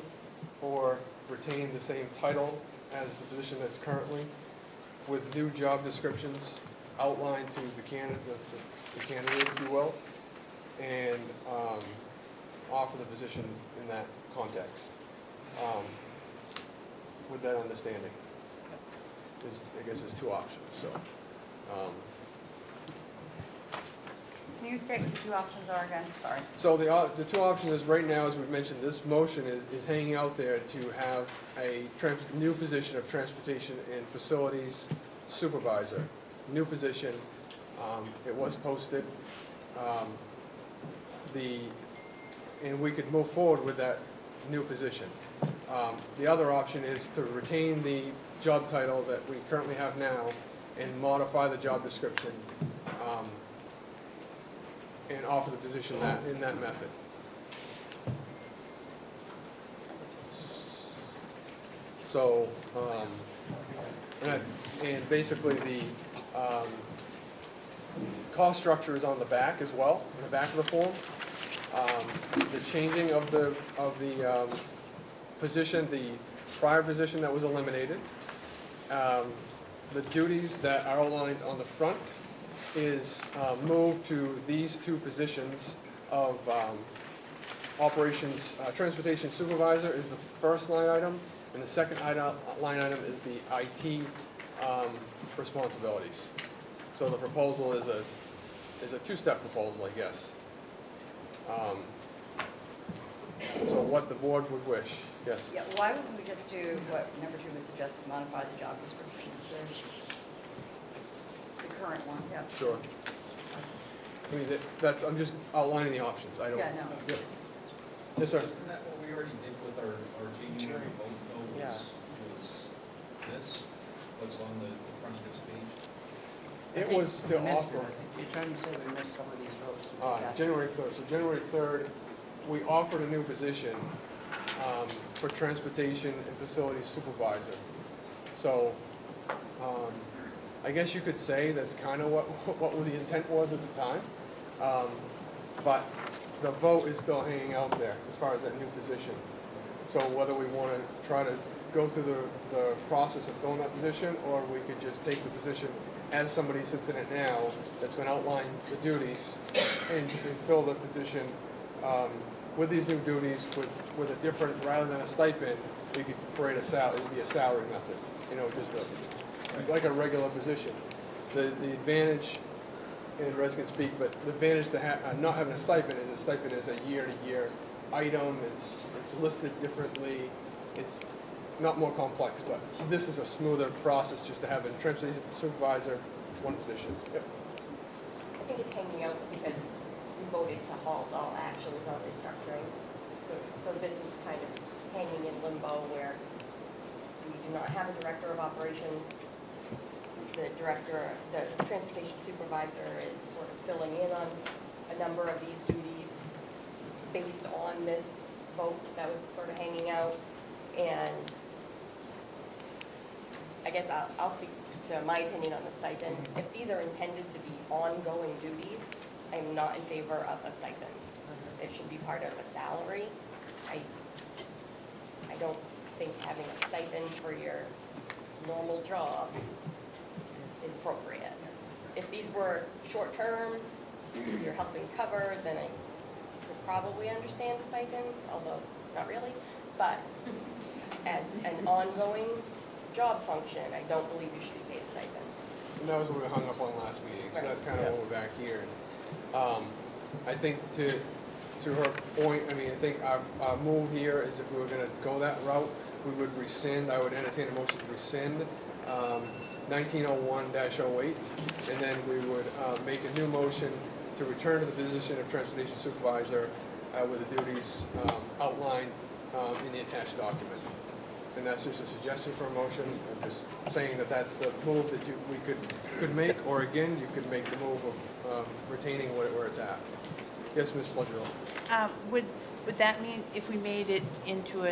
or retain the same title as the position that's currently, with new job descriptions outlined to the candidate, if you will, and offer the position in that context. with that understanding. I guess there's two options, so. Can you state what the two options are again? Sorry. So the two options is, right now, as we've mentioned, this motion is hanging out there to have a new position of transportation and facilities supervisor. New position, it was posted. And we could move forward with that new position. The other option is to retain the job title that we currently have now and modify the job description, and offer the position in that method. So, and basically the cost structure is on the back as well, in the back of the form. The changing of the position, the prior position that was eliminated. The duties that are outlined on the front is moved to these two positions of operations, transportation supervisor is the first line item, and the second line item is the IT responsibilities. So the proposal is a two-step proposal, I guess. So what the board would wish, yes? Yeah, why wouldn't we just do what number 2 was suggesting, modify the job description? The current one, yeah. Sure. I mean, I'm just outlining the options, I don't. Yeah, no. Yep. Yes, sir. Isn't that what we already did with our January vote, though, was this, what's on the front of this page? It was to offer, You're trying to say we missed some of these votes. January 3rd. So January 3rd, we offered a new position for transportation and facilities supervisor. So I guess you could say that's kind of what the intent was at the time. But the vote is still hanging out there as far as that new position. So whether we want to try to go through the process of filling that position, or we could just take the position as somebody sits in it now, that's been outlined the duties, and fill the position with these new duties with a different, rather than a stipend, we could create it would be a salary method, just like a regular position. The advantage, and the rest can speak, but the advantage to not having a stipend is a year-to-year item, it's listed differently, it's not more complex, but this is a smoother process just to have a transportation supervisor, one position. Yep. I think it's hanging out because we voted to halt all actions on restructuring. So this is kind of hanging in limbo where we do not have a director of operations. The transportation supervisor is sort of filling in on a number of these duties based on this vote that was sort of hanging out. And I guess I'll speak to my opinion on the stipend. If these are intended to be ongoing duties, I am not in favor of a stipend. It should be part of a salary. I don't think having a stipend for your normal job is appropriate. If these were short-term, you're helping cover, then I could probably understand the stipend, although not really. But as an ongoing job function, I don't believe you should be paid a stipend. And that was what we hung up on last meeting, so that's kind of what we're back here. I think to her point, I mean, I think our move here is if we were gonna go that route, we would rescind, I would entertain a motion to rescind 1901-08, and then we would make a new motion to return to the position of transportation supervisor with the duties outlined in the attached document. And that's just a suggestion for a motion. I'm just saying that that's the move that we could make, or again, you could make the move of retaining where it's at. Yes, Ms. Fledgerell. Would that mean if we made it into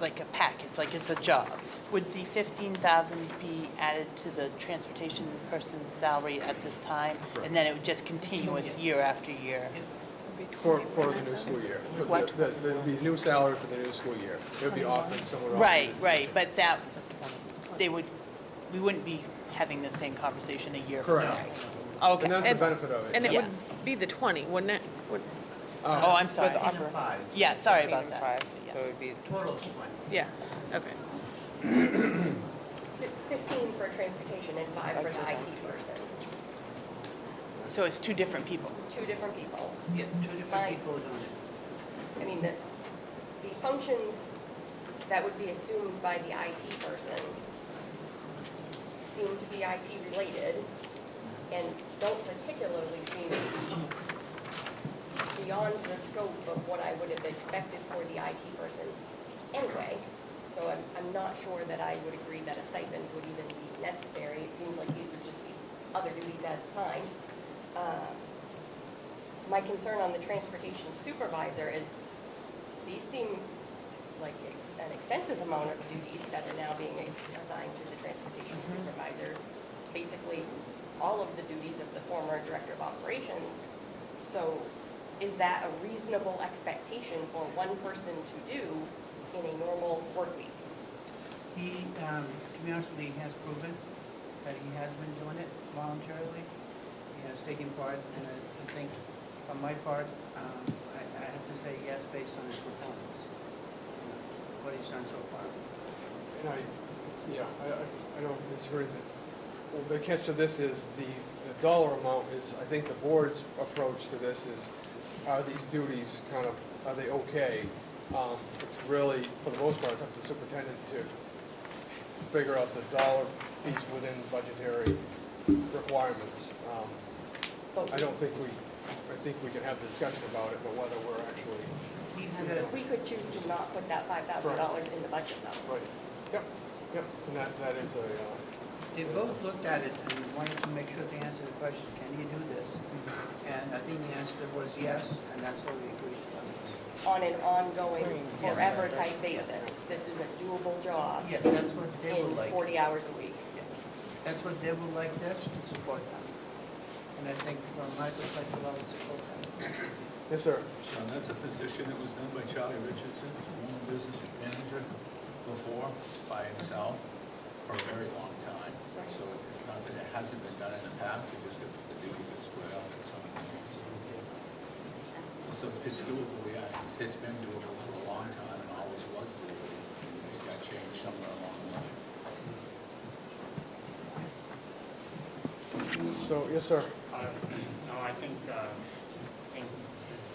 like a package, like it's a job, would the 15,000 be added to the transportation person's salary at this time? Correct. And then it would just continuous year after year? For the new school year. What? There'd be new salary for the new school year. It would be offered somewhere else. Right, but we wouldn't be having the same conversation a year from now? Correct. Okay. And that's the benefit of it. And it Yeah. would be the 20, wouldn't it? Oh, I'm sorry. 15 and 5. Yeah, sorry about 15 and that. 5, so it would be Total of 20. Yeah, okay. 15 for transportation and 5 for the IT person. So it's two different people. Two different people. Yeah, two different people doing it. I mean, the functions that would be assumed by the IT person seem to be IT related and don't particularly seem beyond the scope of what I would have expected for the IT person anyway. So I'm not sure that I would agree that a stipend would even be necessary. It seems like these would just be other duties as assigned. My concern on the transportation supervisor is these seem like an extensive amount of duties that are now being assigned to the transportation supervisor. Basically, all of the duties of the former director of operations. So is that a reasonable expectation for one person to do in a normal work week? He, to be honest with you, he has proven that he has been doing it voluntarily. He has taken part, and I think on my part, I have to say yes, based on his performance, what he's done so far. And I don't disagree that, well, the catch of this is the dollar amount is, I think the board's approach to this is, are these duties kind of, are they okay? It's really, for the most part, it's up to the superintendent to figure out the dollar piece within budgetary requirements. I think we can have the discussion about it, but whether we're actually. We could choose to not put that $5,000 in the budget though. Right. Yep, and that is a, They both looked at it and wanted to make sure they answered the question, can you do this? And I think the answer was yes, and that's what we agreed on. On an ongoing, forever type basis. This is a doable job. Yes, that's what they in would like. 40 hours a week. That's what they would like this, and support them. And I think from my perspective, I would support them. yes, sir. Sean, that's a position that was done by Charlie Richardson, former business manager before, by himself for a very long time. Right. So it's not that it hasn't been done in the past, it just gets the duties are spread out to someone else. So if it's doable, yeah, it's been doable for a long time and always was doable. It got changed somewhere along the line. So, yes, sir. No, I think the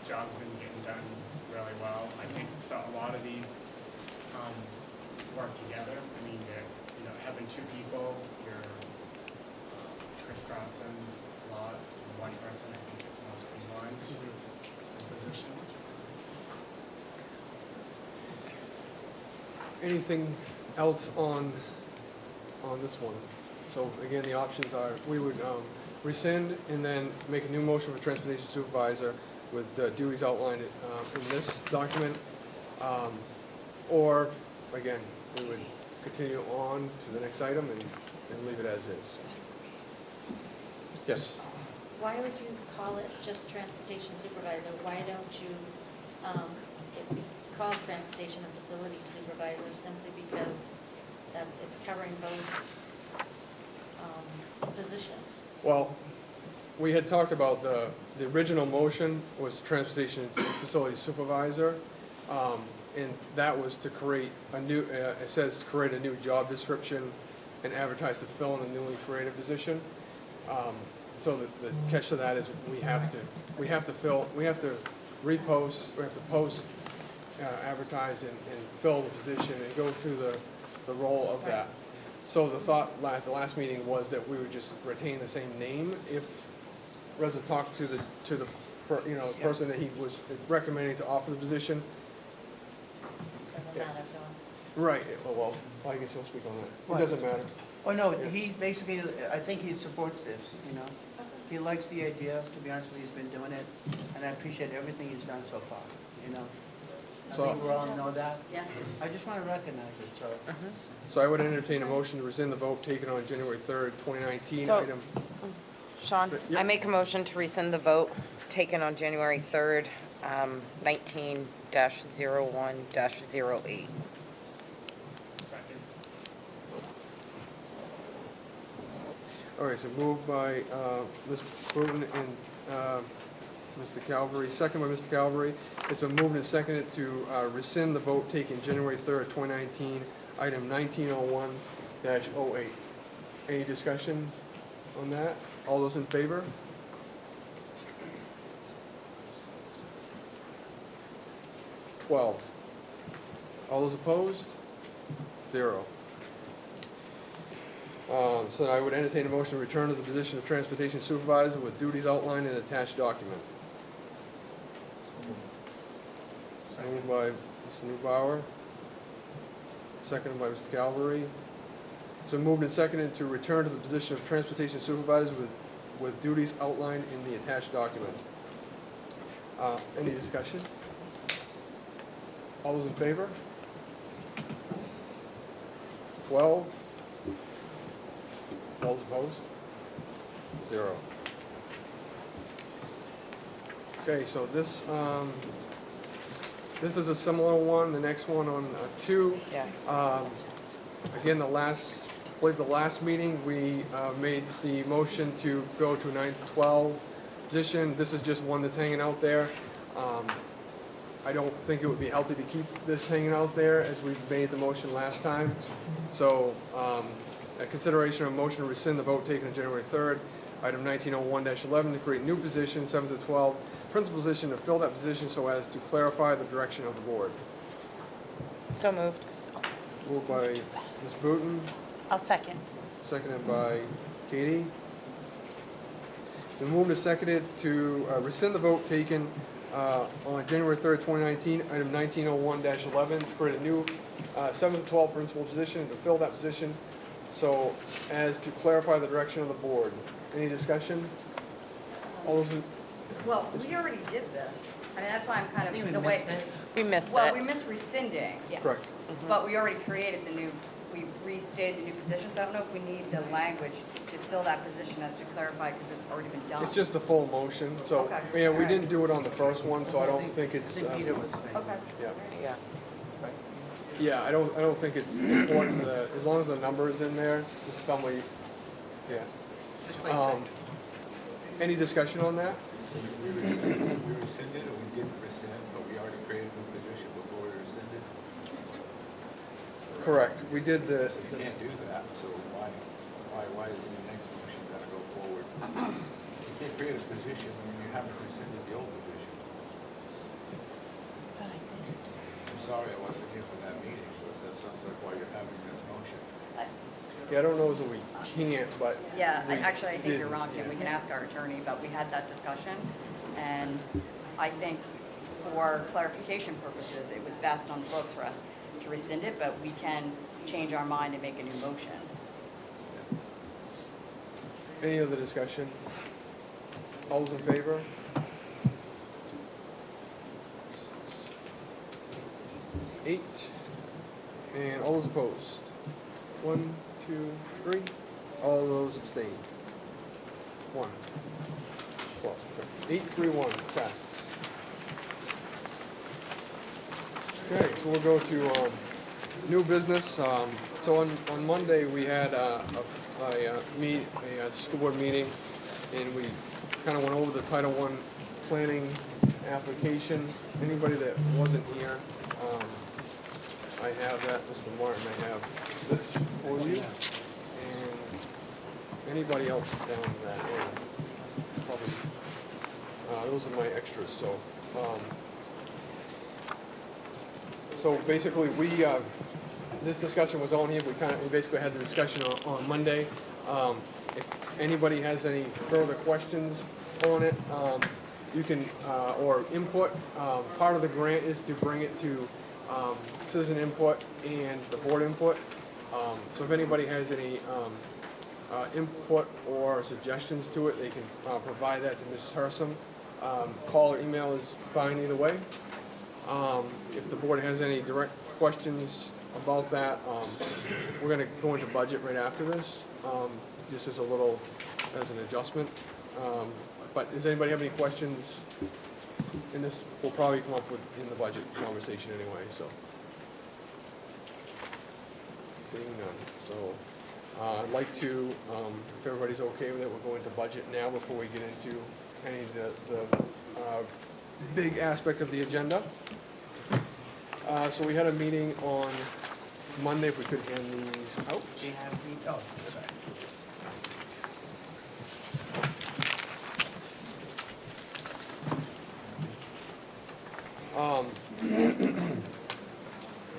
job's been getting done really well. I think a lot of these work together. I mean, having two people, you're crisscrossing a lot. One person, I think it's most streamlined position. Anything else on this one? So again, the options are, we would rescind and then make a new motion for transportation supervisor with duties outlined in this document. Or, again, we would continue on to the next item and leave it as is. Yes? Why would you call it just transportation supervisor? Why don't you it be called transportation and facilities supervisor simply because that it's covering both positions? Well, we had talked about the original motion was transportation and facilities supervisor. And that was to create a new, it says create a new job description and advertise to fill in a newly created position. So the catch to that is we have to repost, we have to post, advertise and fill the position and go through the role of that. So the thought at the last meeting was that we would just retain the same name if Reza talked to the person that he was recommending to offer the position. Doesn't matter to him. Right, well, I guess he'll speak on that. It What? doesn't matter. Oh, no, he basically, I think he supports this, He likes the idea, to be honest with you, he's been doing it, and I appreciate everything he's done so far, I So- think we all know that. Yeah. I just want to recognize it, so. So I would entertain a motion to rescind the vote taken on January 3rd, 2019, So- item. Sean, Yep. I make a motion to rescind the vote taken on January 3rd, 19-01-08. Second. All right, so moved by Ms. Bruton and Mr. Calvary, second by Mr. Calvary. It's been moved and seconded to rescind the vote taken January 3rd, 2019, item 1901-08. Any discussion on that? All those in favor? All those opposed? 0. So I would entertain a motion to return to the position of transportation supervisor with duties outlined in attached document. Moved by Mr. Newbauer, seconded by Mr. Calvary. So moved and seconded to return to the position of transportation supervisor with duties outlined in the attached document. Any discussion? All those in favor? 12. All those opposed? 0. Okay, so this is a similar one. The next one on 2. Yeah. Again, I believe the last meeting, we made the motion to go to a 9-12 position. This is just one that's hanging out there. I don't think it would be healthy to keep this hanging out there as we made the motion last time. So, a consideration of a motion to rescind the vote taken on January 3rd, item 1901-11, to create a new position, 7-12, principal position, to fill that position so as to clarify the direction of the board. So moved. Moved by Ms. Booton, I'll second. seconded by Katie. So moved and seconded to rescind the vote taken on January 3rd, 2019, item 1901-11, to create a new 7-12 principal position, to fill that position so as to clarify the direction of the board. Any discussion? All those in, Well, we already did this. I mean, that's why I'm kind I think of, we the way. missed it. We missed Well, it. we missed rescinding, correct. but we already created the new, we restated the new position, so I don't know if we need the language to fill that position as to clarify, because it's already been done. It's just a full motion, so, Okay. yeah, we Alright. didn't do it on the first one, so I don't think it's, I think Peter was saying. Okay. yeah. Yeah. Yeah, I don't think it's important, as long as the number is in there, just tell me, yeah. Just play safe. Any discussion on that? We rescinded, or we didn't rescind, but we already created a new position before we rescinded. Correct, we did the, So you can't do that, so why isn't the next motion gonna go forward? You can't create a position when you haven't rescinded the old position. I'm sorry I wasn't here for that meeting, but that sounds like why you're having this motion. yeah, I don't know that we can't, but. Yeah, we actually, I think you're did, wrong, Jim. yeah. We can ask our attorney, but we had that discussion. And I think for clarification purposes, it was best on the books for us to rescind it, but we can change our mind and make a new motion. Any other discussion? All those in favor? 8. And all those opposed? 1, 2, 3. All those abstained? 1. 12. 8-3-1 passes. Okay, so we'll go to new business. So on Monday, we had a school board meeting, and we kind of went over the Title I planning application. Anybody that wasn't here, I have that, Mr. Martin, I have this for you. And anybody else down that area? Probably, those are my extras, so. So basically, this discussion was on here, we basically had the discussion on Monday. If anybody has any further questions on it, you can, or input, part of the grant is to bring it to citizen input and the board input. So if anybody has any input or suggestions to it, they can provide that to Mrs. Hersom. Call or email is fine either way. If the board has any direct questions about that, we're going to go into budget right after this, just as an adjustment. But does anybody have any questions? And this will probably come up in the budget conversation anyway, so. Seeing none. So I'd like to, if everybody's okay with it, we'll go into budget now before we get into any of the big aspect of the agenda. So we had a meeting on Monday, if we could hand these out. Do you have the, oh, sorry.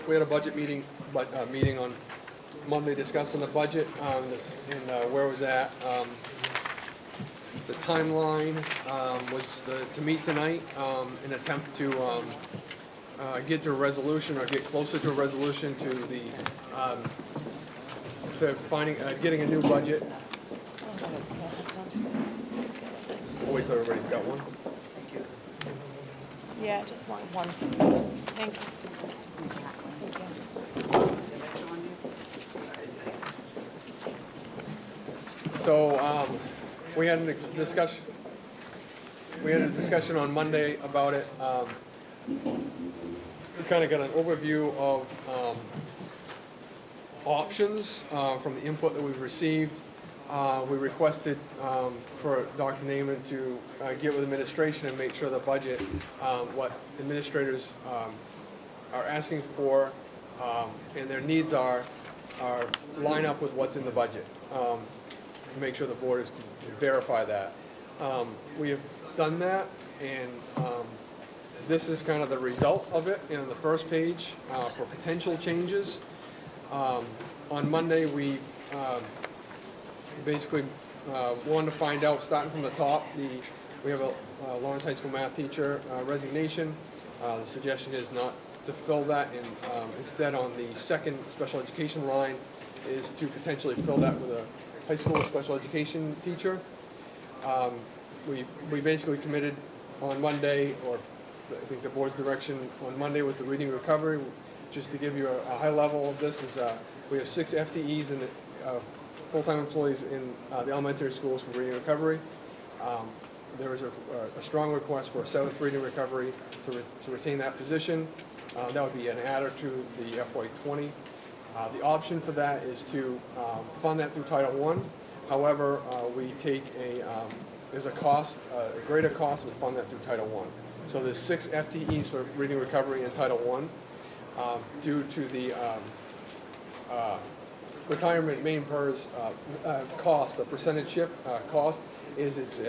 We had a budget meeting, meeting on Monday discussing the budget, and where it was at. The timeline was to meet tonight, in an attempt to get to a resolution or get closer to a resolution to the, to finding, getting a new budget. I'll wait till everybody's got one. Yeah, just one. Thank you. So, we had a discussion, on Monday about it. We kind of got an overview of, options, from the input that we've received. We requested, for Dr. Naaman to, get with administration and make sure the budget, what administrators, are asking for, and their needs are line up with what's in the budget. Make sure the board can verify that. We have done that, and this is kind of the result of it in the first page for potential changes. On Monday, we basically wanted to find out, starting from the top, we have a Lawrence High School math teacher resignation. The suggestion is not to fill that, and instead on the second special education line is to potentially fill that with a high school special education teacher. We basically committed on Monday, or I think the board's direction on Monday was the reading recovery. Just to give you a high level of this is we have 6 FTEs and full-time employees in the elementary schools for reading recovery. There is a strong request for a 7th reading recovery to retain that position. That would be an adder to the FY20. The option for that is to fund that through Title I. However, we take there's a cost, a greater cost to fund that through Title I. So there's 6 FTEs for reading recovery in Title I. Due to the retirement main PERS cost, the percentage shift cost is it's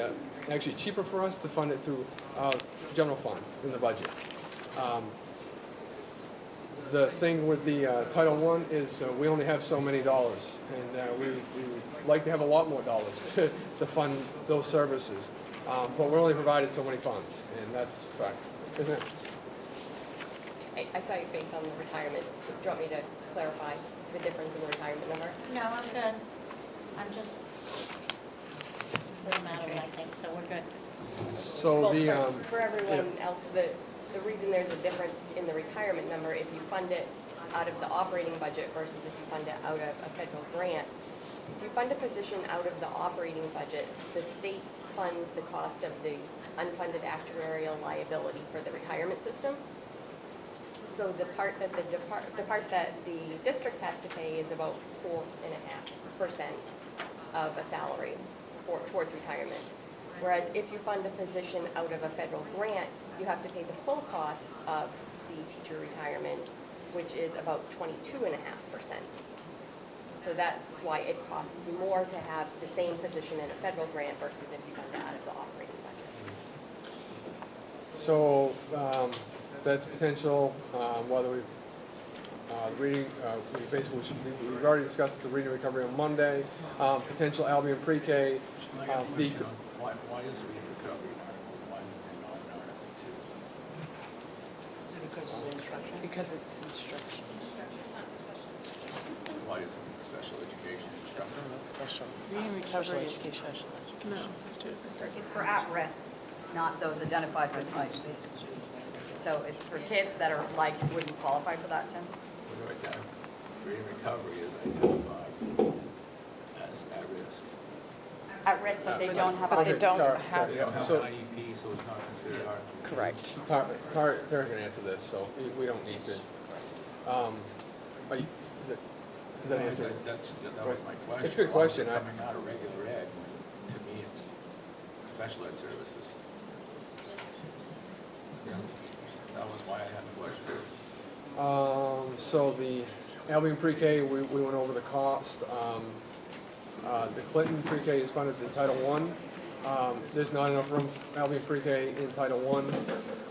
actually cheaper for us to fund it through general fund in the budget. The thing with the Title I is we only have so many dollars, and we would like to have a lot more dollars to fund those services. But we're only provided so many funds, and that's a fact, isn't it? I saw your face on the retirement. Do you want me to clarify the difference in the retirement number? No, I'm good. I'm just, doesn't matter, I think, so we're good. So Well, for everyone else, the reason there's a difference in the retirement number, if you fund it out of the operating budget versus if you fund it out of a federal grant, if you fund a position out of the operating budget, the state funds the cost of the unfunded actuarial liability for the retirement system. So the part that the district has to pay is about 4.5% of a salary towards retirement. Whereas if you fund a position out of a federal grant, you have to pay the full cost of the teacher retirement, which is about 22.5%. So that's why it costs more to have the same position in a federal grant versus if you fund it out of the operating budget. So that's potential, whether we've already discussed the reading recovery on Monday, potential Albion pre-K. Why is reading recovery in Article 1 and not in Article 2? Because it's instruction. Why is it special education It's instruction? in the special. Reading recovery is education. No, it's two. It's for at-risk, not those identified with like. So it's for kids that are like, wouldn't qualify for that, Tim? Reading recovery is identified as at risk. At risk, but they don't have. But they don't have. They don't have So- an IEP, so it's not considered Article 2. Correct. Tara can answer this, so we don't need to. Is that answer? That was my question. It's a good question. Coming out of regular ed, when to me it's special ed services. Yeah, that was why I had the question. So Albion Pre-K, we went over the cost. The Clinton Pre-K is funded in Title I. There's not enough room for Albion Pre-K in Title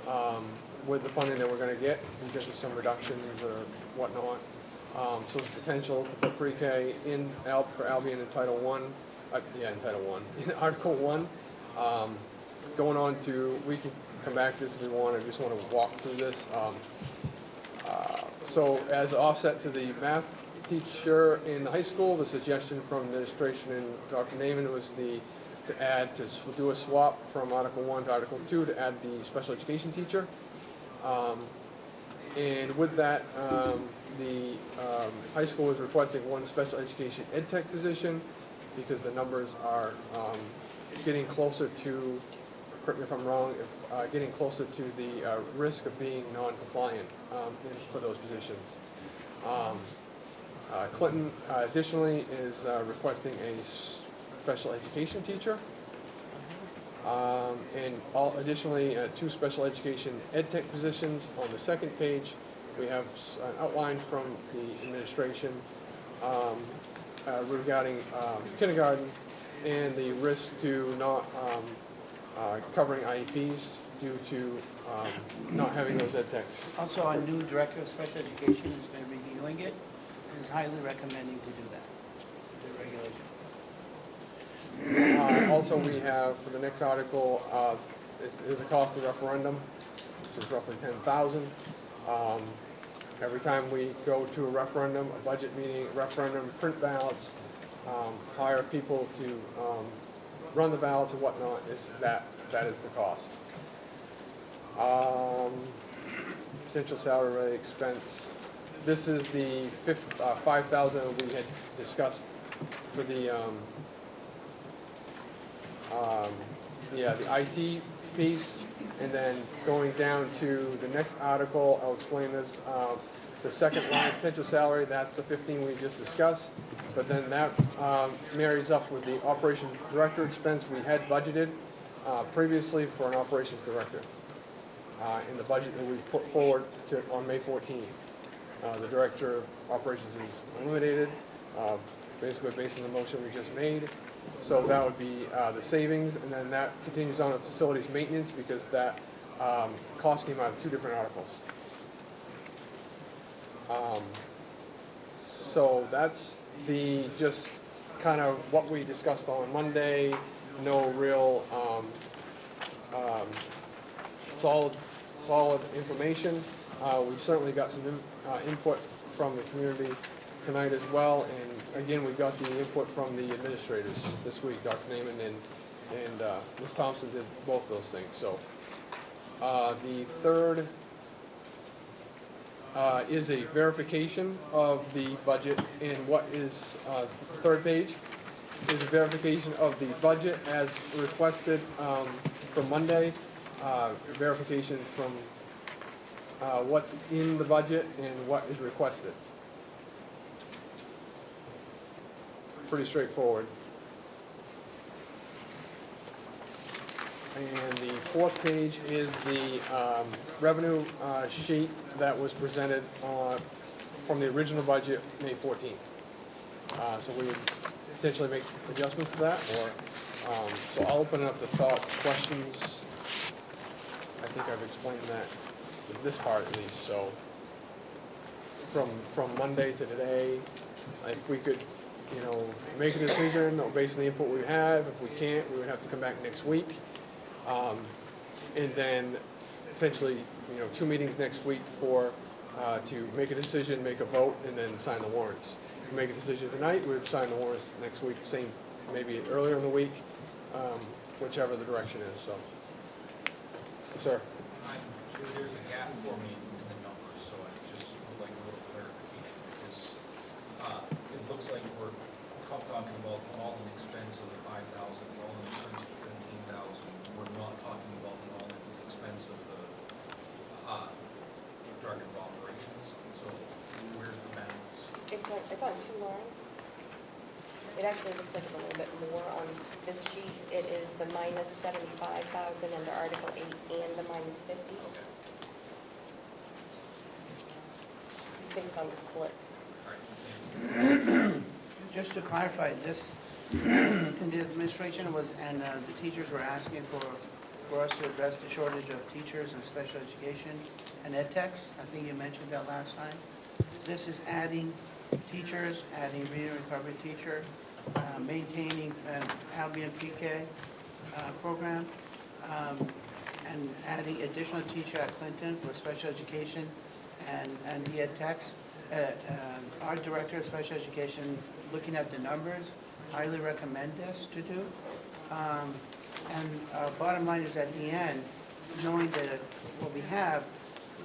I with the funding that we're going to get because of some reductions or whatnot. So there's potential to put Pre-K for Albion in Title I. In Title I. In Article 1. Going on to, we can come back to this if we want. I just want to walk through this. So as an offset to the math teacher in high school, the suggestion from administration and Dr. Naiman was to do a swap from Article 1 to Article 2 to add the special education teacher. And with that, the high school is requesting one special education ed tech position because the numbers are getting closer to, correct me if I'm wrong, getting closer to the risk of being non-compliant for those positions. Clinton additionally is requesting a special education teacher. And additionally, 2 special education ed tech positions. On the second page, we have an outline from the administration regarding kindergarten and the risk to not covering IEPs due to not having those ed techs. Also, our new director of special education is going to be reviewing it and is highly recommending to do that, the regulation. Also, we have, for the next article, is a cost of referendum, which is roughly $10,000. Every time we go to a referendum, a budget meeting, referendum, print ballots, hire people to run the ballots and whatnot, that is the cost. Potential salary rate expense. This is the $5,000 we had discussed for the IT piece, and then going down to the next article, I'll explain this. The second line, potential salary, that's the 15 we just discussed, but then that marries up with the operations director expense we had budgeted previously for an operations director in the budget that we put forward on May 14th. The director of operations is eliminated, basically based on the motion we just made. So that would be the savings, and then that continues on to facilities maintenance because that cost came out of 2 different articles. So that's just kind of what we discussed on Monday. No real solid information. We've certainly got some input from the community tonight as well, and again, we got the input from the administrators this week. Dr. Naiman and Ms. Thompson did both those things. So the third is a verification of the budget, and what is the third page is a verification of the budget as requested for Monday, verification from what's in the budget and what is requested. Pretty straightforward. And the fourth page is the revenue sheet that was presented from the original budget, May 14th. So we would potentially make adjustments to that, or so I'll open up the thoughts, questions. I think I've explained that, this part at least. So from Monday to today, if we could, make a decision based on the input we have. If we can't, we would have to come back next week. And then potentially, 2 meetings next week to make a decision, make a vote, and then sign the warrants. If we make a decision tonight, we would sign the warrants next week, same, maybe earlier in the week, whichever the direction is, so. Yes, sir. There's a gap for me in the numbers, so I just would like a little clarification, because it looks like we're talking about all-in expense of the $5,000, all-in expense of the $15,000. We're not talking about the all-in expense of the director of operations. So where's the balance? It's on 2 lines. It actually looks like it's a little bit more on this sheet. It is the minus 75,000 under Article 8 and the minus 50. Okay. Based on the split. All Just to clarify, this, in the administration was, and the teachers were asking for us to address the shortage of teachers in special education and ed techs. I think you mentioned that last time. This is adding teachers, adding reading recovery teacher, maintaining Albion PK program, and adding additional teacher at Clinton for special education and the ed techs. Our director of special education, looking at the numbers, highly recommend this to do. And bottom line is at the end, knowing that what we have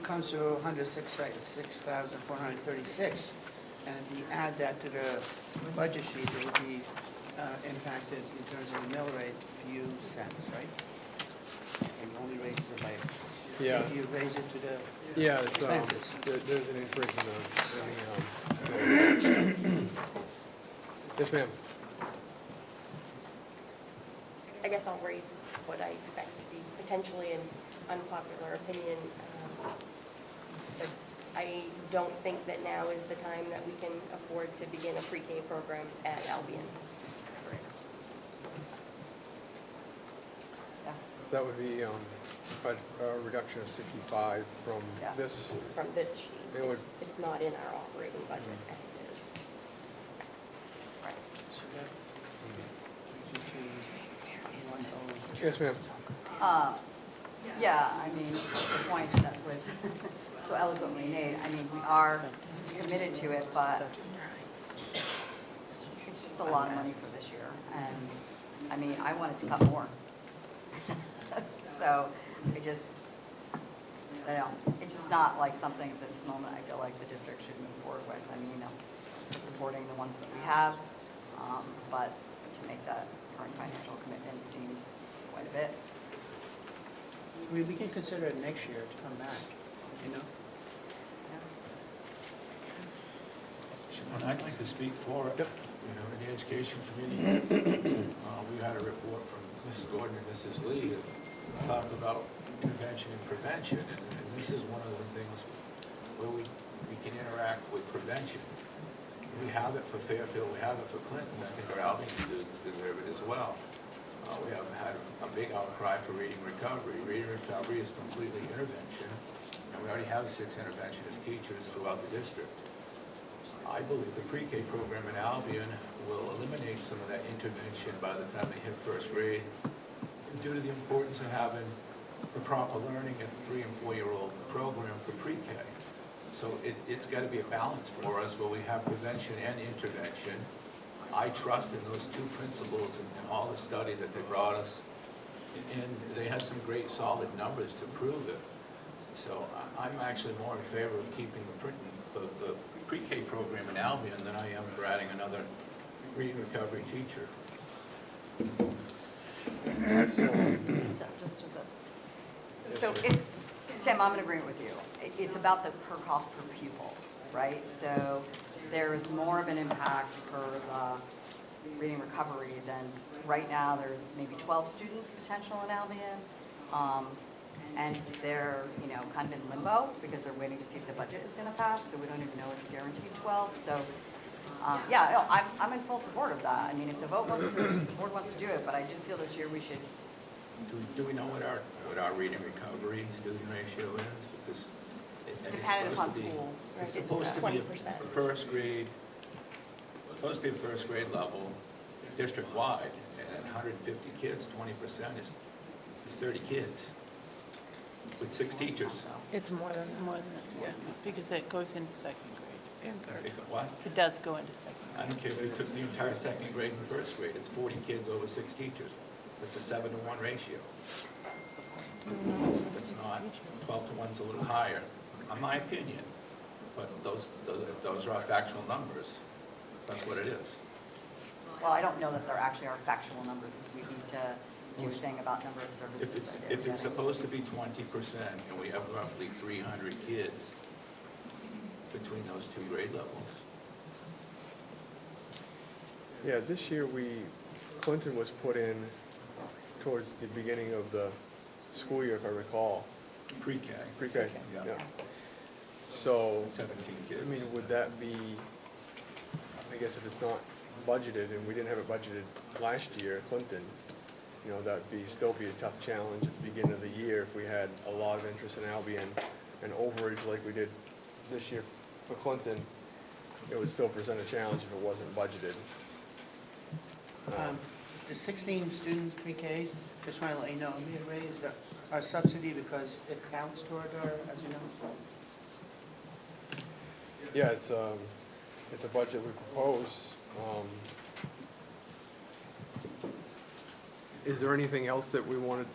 comes to 106,436. And if you add that to the budget sheet, it would be impacted in terms of the mill rate, a few cents, right? It only raises it by, Yeah. if you raise it to the Yeah, it's, expenses. there's an increase in the, yes, ma'am. I guess I'll raise what I expect to be potentially an unpopular opinion. But I don't think that now is the time that we can afford to begin a pre-K program at Albion. Yeah. So that would be a reduction of 65 from Yeah. this. From this sheet. It would- It's not in our operating budget as it is. Right. So that brings you to 1,000. Yes, ma'am. Yeah, I mean, the point that was so eloquently made, I mean, we are committed to it, but it's just a lot of money for this year. And, I mean, I wanted to cut more. So, I just, I don't know, it's just not like something at this moment I feel like the district should move forward with. I mean, we're supporting the ones that we have, but to make that current financial commitment seems quite a bit. We can consider it next year to come back, you know? And I'd like to speak for it. Yep. You know, in the education committee, we had a report from Mrs. Gordon and Mrs. Lee that talked about intervention and prevention, and this is one of the things where we can interact with prevention. We have it for Fairfield, we have it for Clinton, I think our Albion students deserve it as well. We have had a big outcry for reading recovery. Reading recovery is completely intervention, and we already have 6 interventionist teachers throughout the district. I believe the pre-K program in Albion will eliminate some of that intervention by the time they hit first grade, due to the importance of having the proper learning at the 3- and 4-year-old program for pre-K. So it's got to be a balance for us where we have prevention and intervention. I trust in those 2 principles and all the study that they brought us, and they had some great solid numbers to prove it. So I'm actually more in favor of keeping the pre-K program in Albion than I am for adding another reading recovery teacher. So it's, Tim, I'm in agreement with you. It's about the per cost per pupil, right? So there is more of an impact for the reading recovery than, right now, there's maybe 12 students potential in Albion. And they're, you know, kind of in limbo because they're waiting to see if the budget is going to pass, so we don't even know it's guaranteed 12. So, yeah, no, I'm in full support of that. I mean, if the board wants to do it, but I do feel this year we should. Do we know what our reading recovery student ratio is? Because it's Dependent upon supposed to be- school. It's supposed to be 20%. a first grade, supposed to be a first grade level, district-wide, and 150 kids, 20% is 30 kids with 6 teachers. It's more than that. More than that, yeah, because it goes into second grade. And third. What? It does go into second I grade. don't care if you took the entire second grade and first grade, it's 40 kids over 6 teachers. It's a 7-to-1 ratio. That's the point. It's not, 12 to 1's a little higher, in my opinion, but if those are our factual numbers, that's what it is. Well, I don't know that there actually are factual numbers because we need to do a thing about number of services. If it's supposed to be 20% and we have roughly 300 kids between those 2 grade levels. Yeah, this year Clinton was put in towards the beginning of the school year, if I recall. Pre-K. Pre-K, Yeah. yeah. So, 17 I kids. mean, would that be I guess if it's not budgeted, and we didn't have it budgeted last year at Clinton, you know, that'd still be a tough challenge at the beginning of the year if we had a lot of interest in Albion and overage like we did this year for Clinton. It would still present a challenge if it wasn't budgeted. The 16 students pre-K, just want to let you know, we had raised our subsidy because it counts toward our, as you know. Yeah, it's a budget we propose. Is there anything else that we wanted?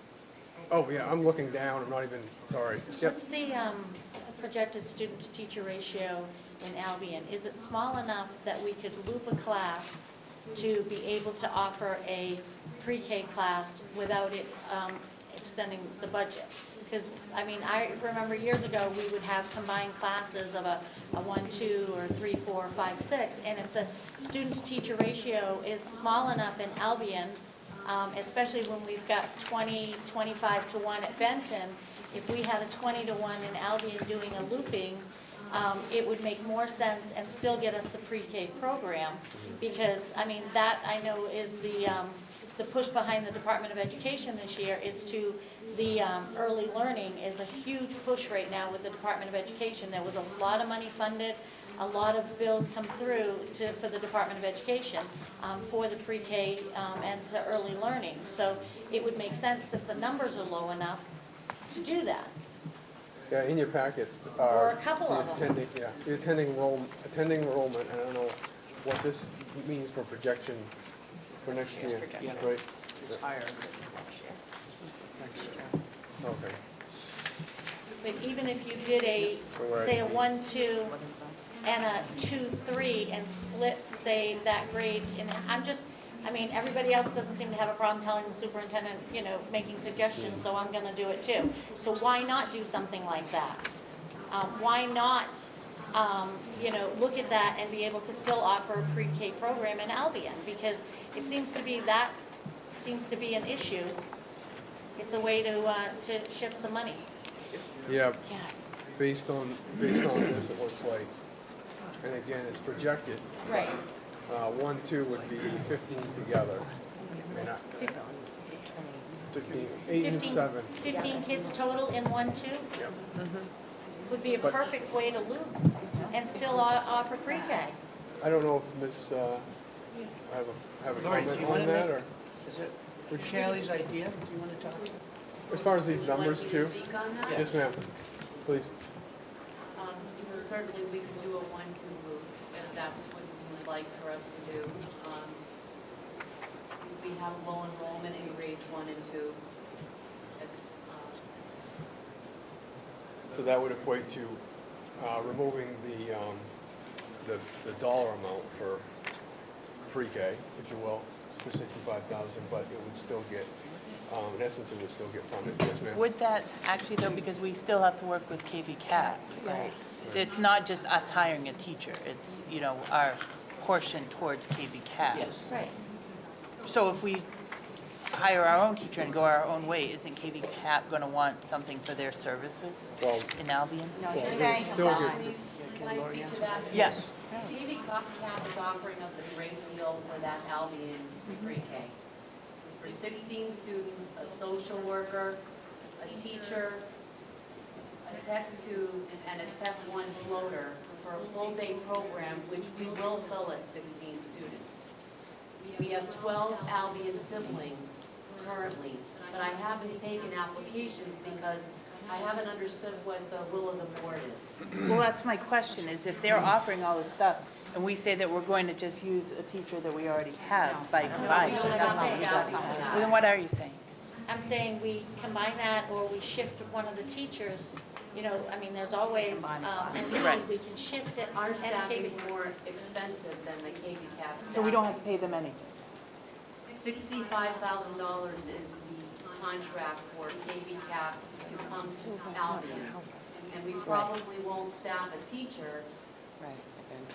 Oh, yeah, I'm looking down, I'm not even, sorry. Yep. What's the projected student-to-teacher ratio in Albion? Is it small enough that we could loop a class to be able to offer a pre-K class without it extending the budget? Because, I mean, I remember years ago, we would have combined classes of a 1, 2, or 3, 4, 5, 6, and if the student-to-teacher ratio is small enough in Albion, especially when we've got 20, 25 to 1 at Benton, if we had a 20 to 1 in Albion doing a looping, it would make more sense and still get us the pre-K program, because, I mean, that I know is the push behind the Department of Education this year is to the early learning is a huge push right now with the Department of Education. There was a lot of money funded, a lot of bills come through for the Department of Education for the pre-K and the early learning. So it would make sense if the numbers are low enough to do that. Yeah, in your packet. Or a couple of them. The attending enrollment, I don't know what this means for projection for next year, Yeah. right? It's higher. Okay. But even if you did say a 1, 2, and a 2, 3, and split, say, that grade, and I mean, everybody else doesn't seem to have a problem telling the superintendent, you know, making suggestions, so I'm gonna do it too. So why not do something like that? Why not, you know, look at that and be able to still offer a pre-K program in Albion? Because it seems to be an issue. It's a way to shift some money. Yeah, based on this, it looks like, and again, it's projected. Right. 1, 2 would be 15 together. And 15, 8 and 7. 15 kids total in 1, 2? Yep. Would be a But- perfect way to loop and still offer pre-K. I don't know if Ms., have a Lori, do comment you on want to that, make, or is it Shelley's idea? Do you want to talk? as far as these numbers too? Speak on that? Yes, ma'am, please. Certainly, we could do a 1-2 loop, if that's what you would like for us to do. We have low enrollment in grades 1 and 2. So that would equate to removing the dollar amount for pre-K, if you will, for 65,000, but it would still get, in essence, it would still get funded. Yes, ma'am? Would that actually though, because we still have to work with KV Cap. Right. It's not just us hiring a teacher, it's, you know, our portion towards KV Cap. Yes. Right. So if we hire our own teacher and go our own way, isn't KV Cap going to want something for their services Well, in Albion? No, well, you're it saying would still get, Can I speak to that? Yes. KV Cap is offering us a great deal for that Albion pre-K. For 16 students, a social worker, a teacher, a Tech 2, and a Tech 1 floater for a full-day program, which we will fill at 16 students. We have 12 Albion siblings currently, but I haven't taken applications because I haven't understood what the will of the board is. Well, that's my question, is if they're offering all this stuff, and we say that we're going to just use a teacher that we already have by design. So then what are you saying? I'm saying we combine that, or we shift one of the teachers, you know, I mean, there's always, and Right. we can shift it. Our and staff KV is more expensive than the KV Cap staff. So we don't have to pay them anything? $65,000 is the contract for KV Cap to come to Albion. And we probably won't staff a teacher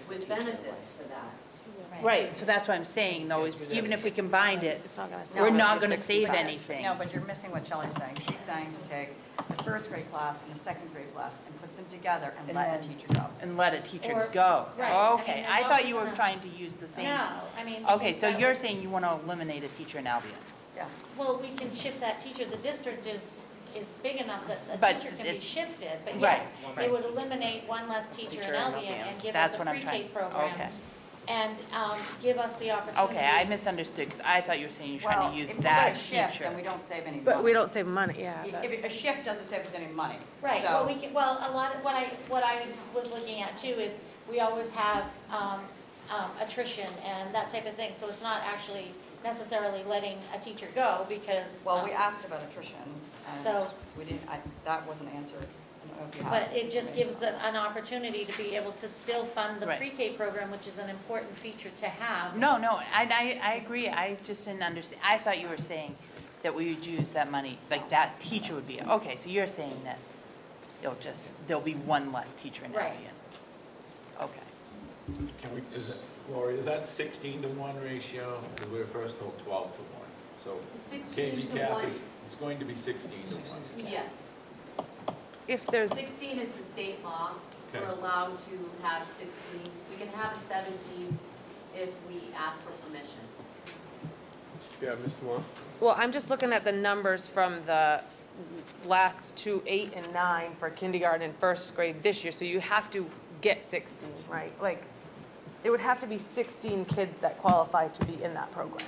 with the benefits for that. Right, so that's what I'm saying, though, is even if we combined it, It's not gonna save. we're us not the gonna save 65. anything. No, but you're missing what Shelley's saying. She's saying to take the first grade class and the second grade class and put them together and And let a then- teacher go. And let a teacher Or- go. right, I mean, Okay, there's I thought always you were enough. trying to use the same. No, I mean. Okay, because so that you're would- saying you want to eliminate a teacher in Albion? Yeah. Well, we can shift that teacher, the district is big enough that a But teacher can be it- shifted, but Right. yes, it would eliminate one less teacher in Albion and give us That's a what I'm pre-K trying- program. okay. And give us the opportunity. Okay, I misunderstood, because I thought you were saying you're trying to use Well, that if we put a shift, teacher. then we don't save any money. But we don't save money, yeah. If a shift doesn't save us any money. Right, So- well, we can, well, a lot of, what I was looking at too is, we always have, attrition and that type of thing, so it's not actually necessarily letting a teacher go, because. Well, we asked about attrition, and So- we didn't, that wasn't answered. I don't know if you have. But it just gives an opportunity to be able to still fund the Right. pre-K program, which is an important feature to have. No, I agree, I just didn't understand, I thought you were saying that we would use that money, like that teacher would be, okay, so you're saying that there'll be one less teacher in Right. Albion. Okay. Can we, Lori, is that 16-to-1 ratio? Because we were first told 12-to-1. So 16 KB to cap 1. is going to be 16-to-1. Yes. If there's, 16 is the state law. We're Okay. allowed to have 16. We can have a 17 if we ask for permission. Yeah, Mr. Moore? well, I'm just looking at the numbers from the last two, 8 and 9 for kindergarten and first grade this year, so you have to get 16, right? Like, there would have to be 16 kids that qualify to be in that program.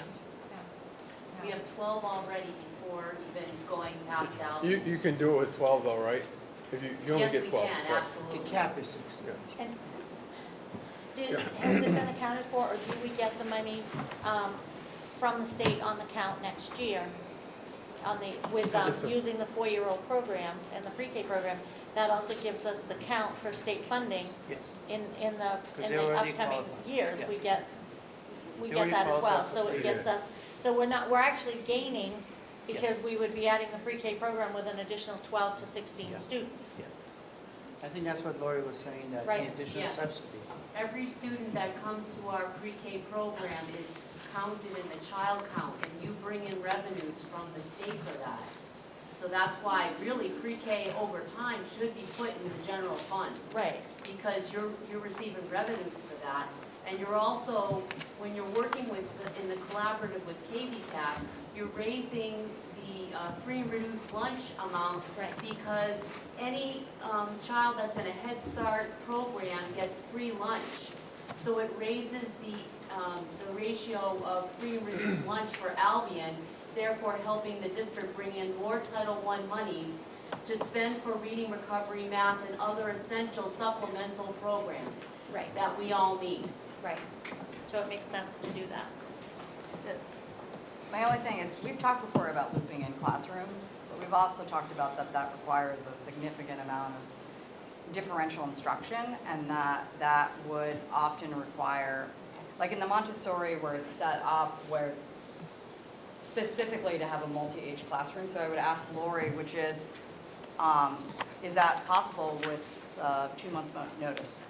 We have 12 already before even going past Albion. You can do it with 12 though, right? If you only Yes, get we 12. can, right. absolutely. The cap is 60. And has it been accounted for, or do we get the money from the state on the count next year? With It's a- using the 4-year-old program and the pre-K program, that also gives us the count for state funding Yes. in they the already upcoming qualify. years. Yeah. We get They already that as well, qualify so for it pre-K. gets us, so we're actually gaining, because we would be adding the pre-K program with an additional 12 to 16 Yeah. students. I think that's what Lori was saying, that Right. the additional Yes. subsidy. Every student that comes to our pre-K program is counted in the child count, and you bring in revenues from the state for that. So that's why really pre-K over time should be put in the general fund, Right, because you're receiving revenues for that. And you're also, when you're working in the collaborative with KVCAP, you're raising the free and reduced lunch amounts. Right. Because any child that's in a Head Start program gets free lunch. So it raises the ratio of free and reduced lunch for Albion, therefore helping the district bring in more Title I monies to spend for reading recovery, math, and other essential supplemental programs right, that we all need. right. So it makes sense to do that. My only thing is, we've talked before about looping in classrooms, but we've also talked about that requires a significant amount of differential instruction, and that would often require, like in the Montessori where it's set up where specifically to have a multi-age classroom, so I would ask Lori, which is that possible with 2 months' notice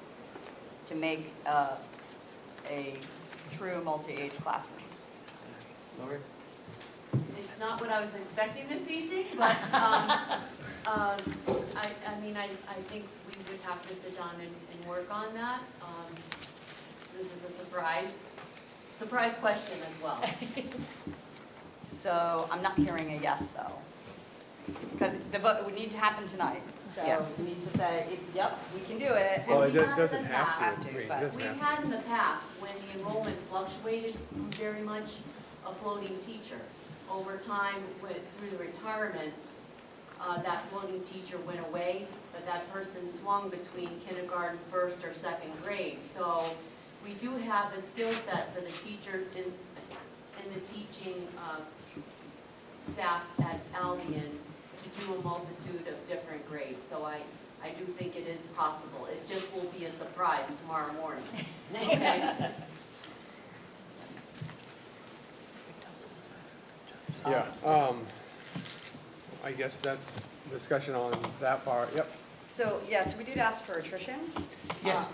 to make a true multi-age classroom? Lori? It's not what I was expecting this evening, but I mean, I think we would have to sit down and work on that. This is a surprise question as well. So I'm not hearing a yes, though. Because the vote would need to happen tonight. So Yeah. we need to say, yep, we can do it. Well, And it we have doesn't in the have past- to. I mean, it but doesn't We've have to. had in the past, when the enrollment fluctuated very much, a floating teacher. Over time, through the retirements, that floating teacher went away, but that person swung between kindergarten, first or second grade. So we do have the skill set for the teacher in the teaching staff at Albion to do a multitude of different grades. So I do think it is possible. It just will be a surprise tomorrow morning. Okay? Yeah, I guess that's discussion on that part, yep. So, yes, we did ask for attrition. Yes,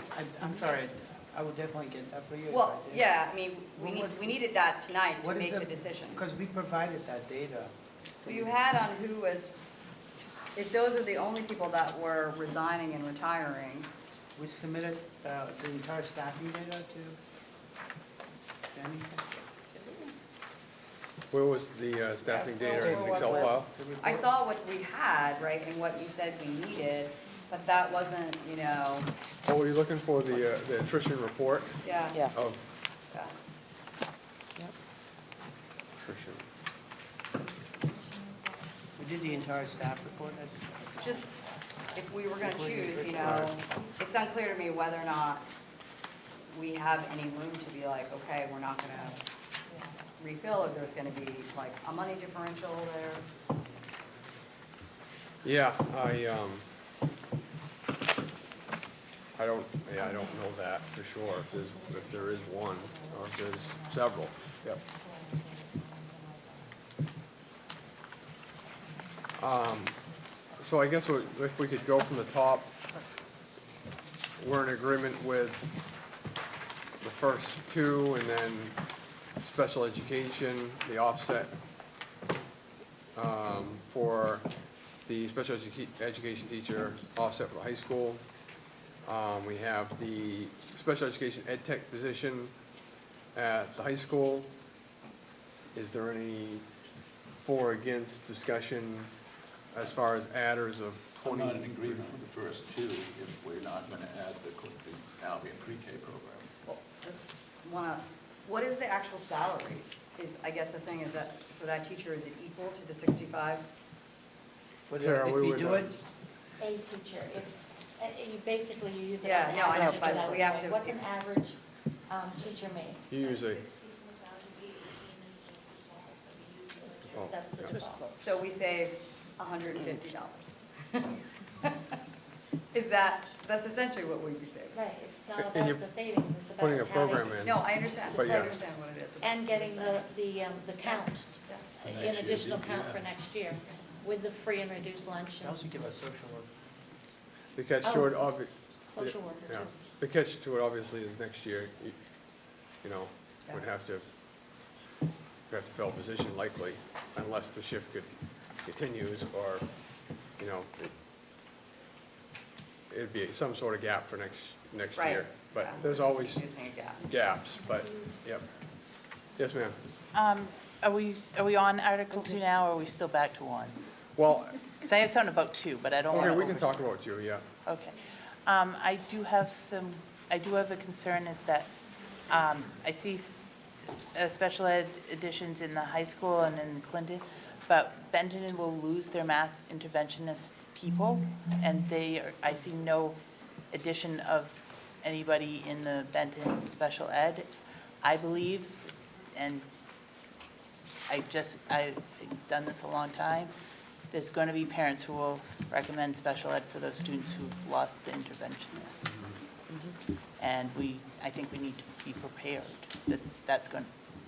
I'm sorry. I would definitely get that for you. if Well, I did. yeah, I mean, What- we needed that tonight to what is make the decision. Because we provided that data. Well, you had on who was, if those are the only people that were resigning and retiring, We submitted the entire staffing data to Danny. Where was the staffing data in Excel file? I saw what we had, right, and what you said we needed, but that wasn't, you know, Oh, you're looking for the attrition report yeah. Yeah. of Yeah. attrition. We did the entire staff report. Just, if we were gonna Including choose, you attrition. know, it's unclear to me whether or not we have any room to be like, okay, we're not gonna refill, if there's gonna be like a money differential there. Yeah, I don't know that for sure, if there is one, or if there's several, yep. So I guess if we could go from the top, we're in agreement with the first two, and then special education, the offset for the special education teacher, offset for high school. We have the special education ed tech position at the high school. Is there any for or against discussion as far as adders of I'm 20? not in agreement with the first two if we're not going to add the Albion pre-K program. Well, just wanna, what is the actual salary? I guess the thing is that, for that teacher, is it equal to the 65? Tara, If we we would, do it, A teacher, you basically, you use it Yeah, as an no, I know, average. but we have to- What's an average teacher make? you use a, oh, That's the yeah. default. So we save $150. Is that's essentially what we'd be saving? Right, it's not And you're about the savings, it's about putting a having- program in. No, I understand, But I yeah. understand what it is. And getting the count, For an next year's additional count for EPS. next year, with the free and reduced lunch they and also give us social work. The catch to it, social worker yeah, too. the catch to it obviously is next year, you know, would have to fill a position likely, unless the shift continues, or, you know, it'd be some sort of gap for next Right. year. But Yeah. there's always Using a gap. gaps, but, yep. Yes, ma'am. Are we on Article 2 now, or are we still back to 1? Well, Because I have something about 2, but I don't want okay, to we can talk about you, yeah. Okay. I do have a concern is that I see special ed additions in the high school and in Clinton, but Benton will lose their math interventionist people, and I see no addition of anybody in the Benton special ed. I believe, and I've done this a long time, there's going to be parents who will recommend special ed for those students who've lost the interventionists. And I think we need to be prepared that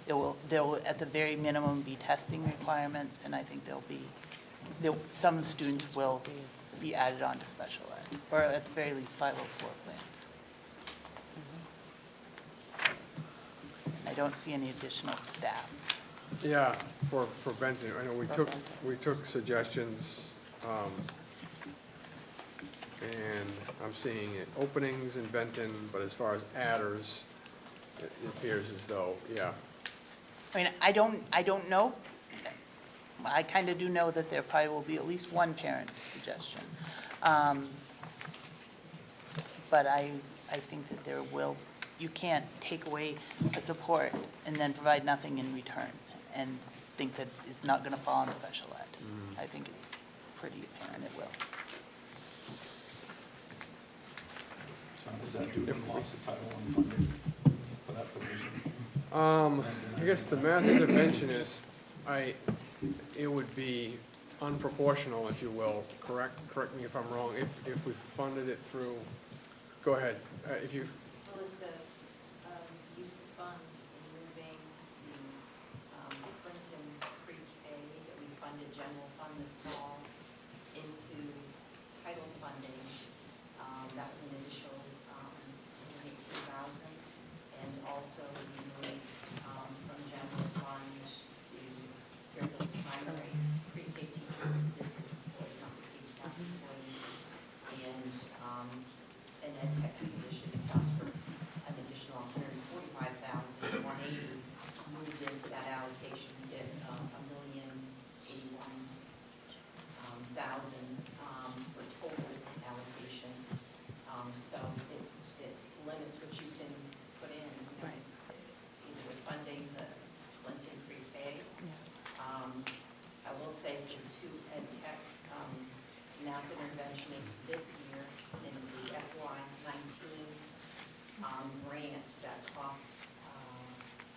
there will at the very minimum be testing requirements, and I think some students will be added on to special ed, or at the very least 504 plans. I don't see any additional staff. Yeah, for Benton, I know we took suggestions, and I'm seeing openings in Benton, but as far as adders, it appears as though, yeah. I mean, I don't know. I kind of do know that there probably will be at least one parent suggestion. But I think that you can't take away a support and then provide nothing in return and think that it's not going to fall on special ed. I think it's pretty apparent it will. So does that do the loss of Title I funding for that position? I guess the math interventionist, it would be unproportional, if you will, correct me if I'm wrong, if we funded it through, go ahead, if you, Well, it's a use of funds in moving the Clinton pre-K that we funded general fund this fall into title funding. That was an additional, $2,000. And also we moved from general fund to Fairfield primary pre-K teacher district employees, not pre-K employees, and an ed tech position accounts for an additional $145,180 moved into that allocation. We did $1,081,000 for total allocation. So it limits what you can put in, you know, either with funding the Clinton pre-K. I will say the two ed tech math interventionists this year in the FY19 grant that costs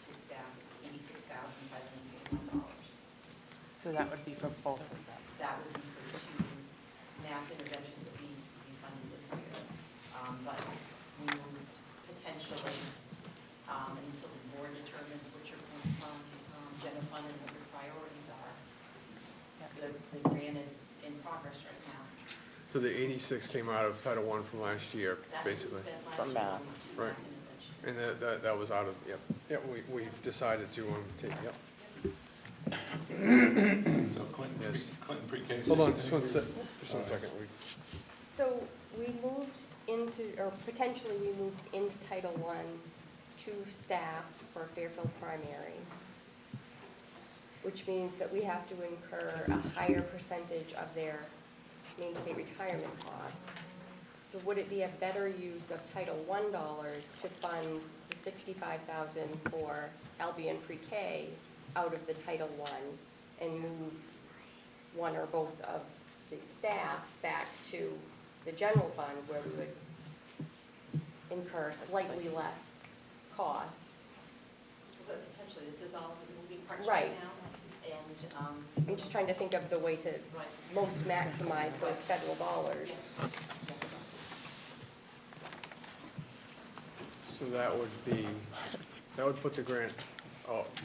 to staff is $86,541. So that would be for both of them. That would be for two math interventions that we funded this year. But we moved potentially, until the board determines what your general fund and what your priorities are. The grant is in progress right now. So the 86 came out of Title I from last year, basically. From math. Right. And that was out of, yep, we decided to take, yep. So Clinton, Clinton pre-K. Hold on, just one second. So we moved into, or potentially we moved into Title I to staff for Fairfield Primary, which means that we have to incur a higher percentage of their main state retirement costs. So would it be a better use of Title I dollars to fund the $65,000 for Albion Pre-K out of the Title I and move one or both of the staff back to the general fund where we would incur slightly less cost? But potentially, this is all moving parts Right. right now. And I'm just trying to think of the way to most maximize those federal dollars. So that would put the grant,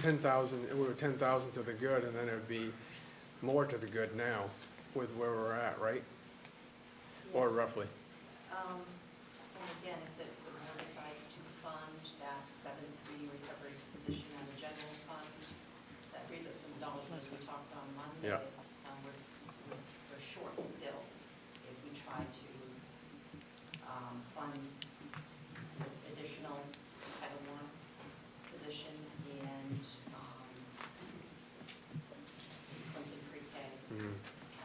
10,000, it would be 10,000 to the good, and then it would be more to the good now with where we're at, right? Or Yes. roughly? And again, if the board decides to fund that 7-3 recovery position in the general fund, that frees up some dollars, as we talked on Monday. Yeah. We're short still if we try to fund the additional Title I position and Clinton Pre-K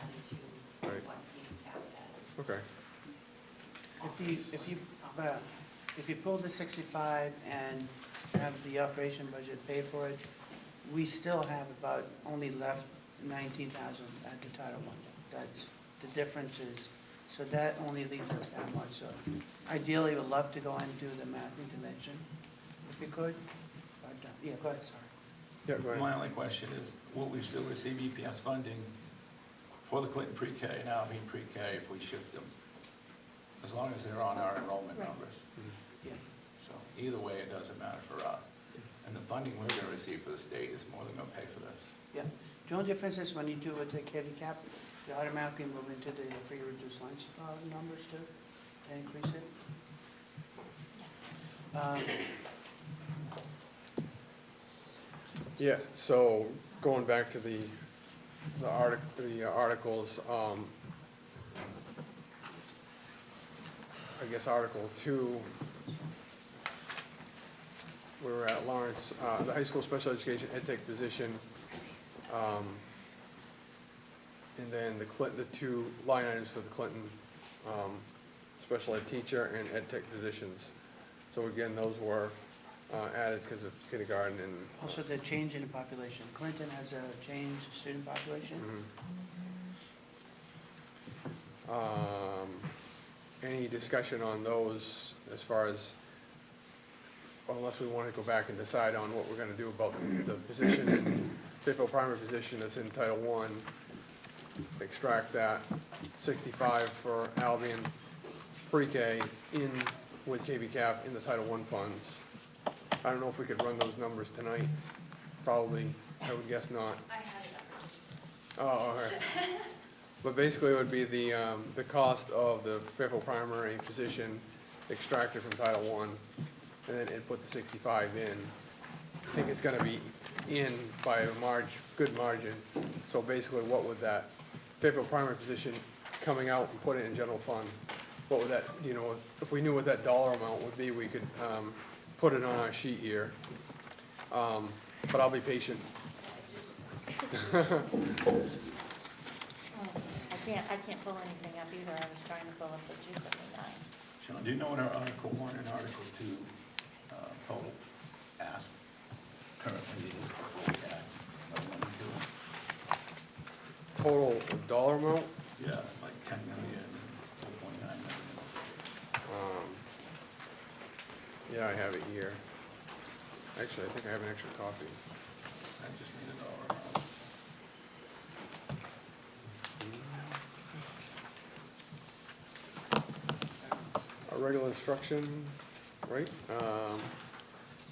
added to Right. what we have as. Okay. If you pull the 65 and have the operation budget pay for it, we still have about only left 19,000 at the Title I. That's the difference is, so that only leaves us that much. So ideally, we'd love to go and do the math intervention, if we could. But, yeah, go ahead, sorry. Yeah, go ahead. My only question is, will we still receive EPS funding for the Clinton pre-K and Albion pre-K if we shift them? As long as they're on our enrollment numbers. Yeah. So either way, it doesn't matter for us. And the funding we're going to receive for the state is more than going to pay for this. Yeah. The only difference is when you do with the heavy cap, you automatically move into the free reduced lunch numbers too, to increase it. Yeah, so going back to the articles, I guess Article 2, we were at Lawrence, the high school special education ed tech position, and then the two line items for the Clinton special ed teacher and ed tech positions. So again, those were added because of kindergarten and. Also the change in the population. Clinton has a change in student population. Any discussion on those as far as, unless we want to go back and decide on what we're going to do about the position in Fairfield primary position that's in Title I, extract that 65 for Albion pre-K in with KB cap in the Title I funds. I don't know if we could run those numbers tonight. Probably, I would guess not. I had it up. Oh, all right. But basically, it would be the cost of the Fairfield primary position extracted from Title I and then put the 65 in. I think it's gonna be in by a good margin. So basically, what would that Fayetteville primary position coming out and put it in general fund? What would that, you know, if we knew what that dollar amount would be, we could put it on our sheet here. But I'll be patient. I can't pull anything up either. I was trying to pull up the 279. Sean, do you know what our Article 1 and Article 2 total ask currently is before we add 1 and 2? Total dollar amount? Yeah, like 10 million, 2.9 million. Yeah, I have it here. Actually, I think I have an extra copy. I just need a dollar amount. Our regular instruction, right?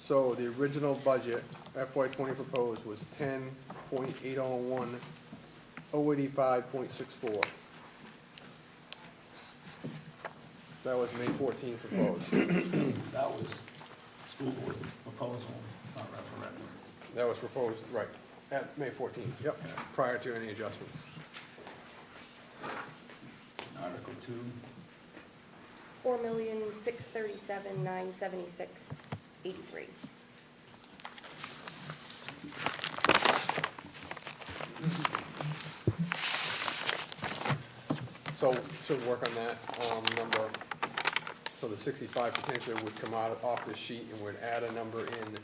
So the original budget, FY20 proposed was 10.801, 085.64. That was May 14th proposed. That was school board proposal, not referendum. That was proposed, right, at May 14th, yep, prior to any adjustments. Article 2, 4,637,976.83. So should work on that number. So the 65 potentially would come out off the sheet and would add a number in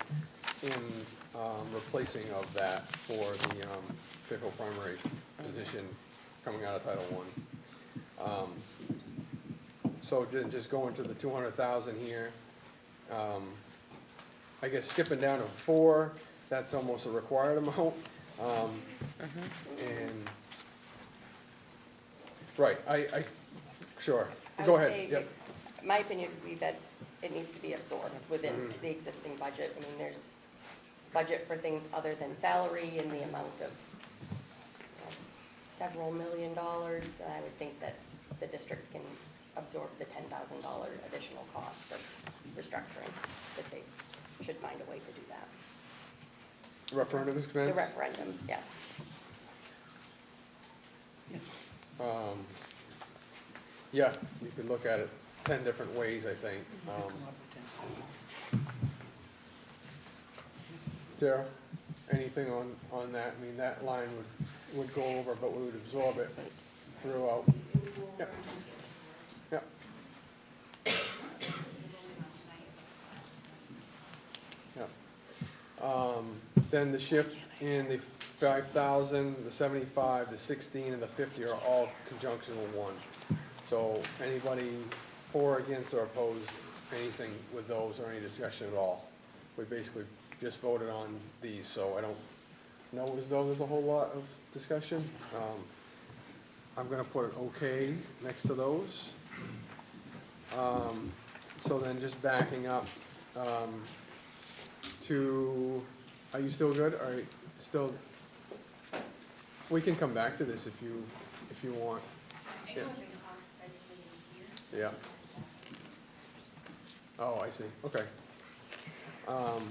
replacing of that for the Fayetteville primary position coming out of Title I. So then just going to the 200,000 here, I guess skipping down to 4, that's almost a required amount. And, right, sure, go ahead, yep. My opinion would be that it needs to be absorbed within the existing budget. I mean, there's budget for things other than salary in the amount of several $1 million. And I would think that the district can absorb the $10,000 additional cost of restructuring, that they should find a way to do that. Referendum expense? The referendum, yeah. Yeah, you could look at it 10 different ways, I think. Sarah, anything on that? I mean, that line would go over, but we would absorb it throughout. Yep. Yep. Yep. Then the shift in the 5,000, the 75, the 16, and the 50 are all conjunctional one. So anybody for, against, or opposed anything with those or any discussion at all? We basically just voted on these, so I don't know as though there's a whole lot of discussion. I'm gonna put an okay next to those. So then just backing up to, are you still good? Are you still, we can come back to this if you want. Yeah. Yeah. Oh, I see, okay.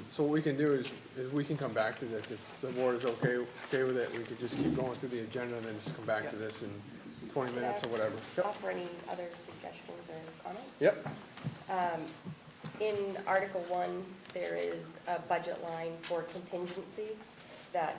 So what we can do is we can come back to this. If the board is okay with it, we could just keep going through the agenda and then just come back to this in 20 minutes or whatever. Yep. Offer any other suggestions or comments? Yep. In Article 1, there is a budget line for contingency that,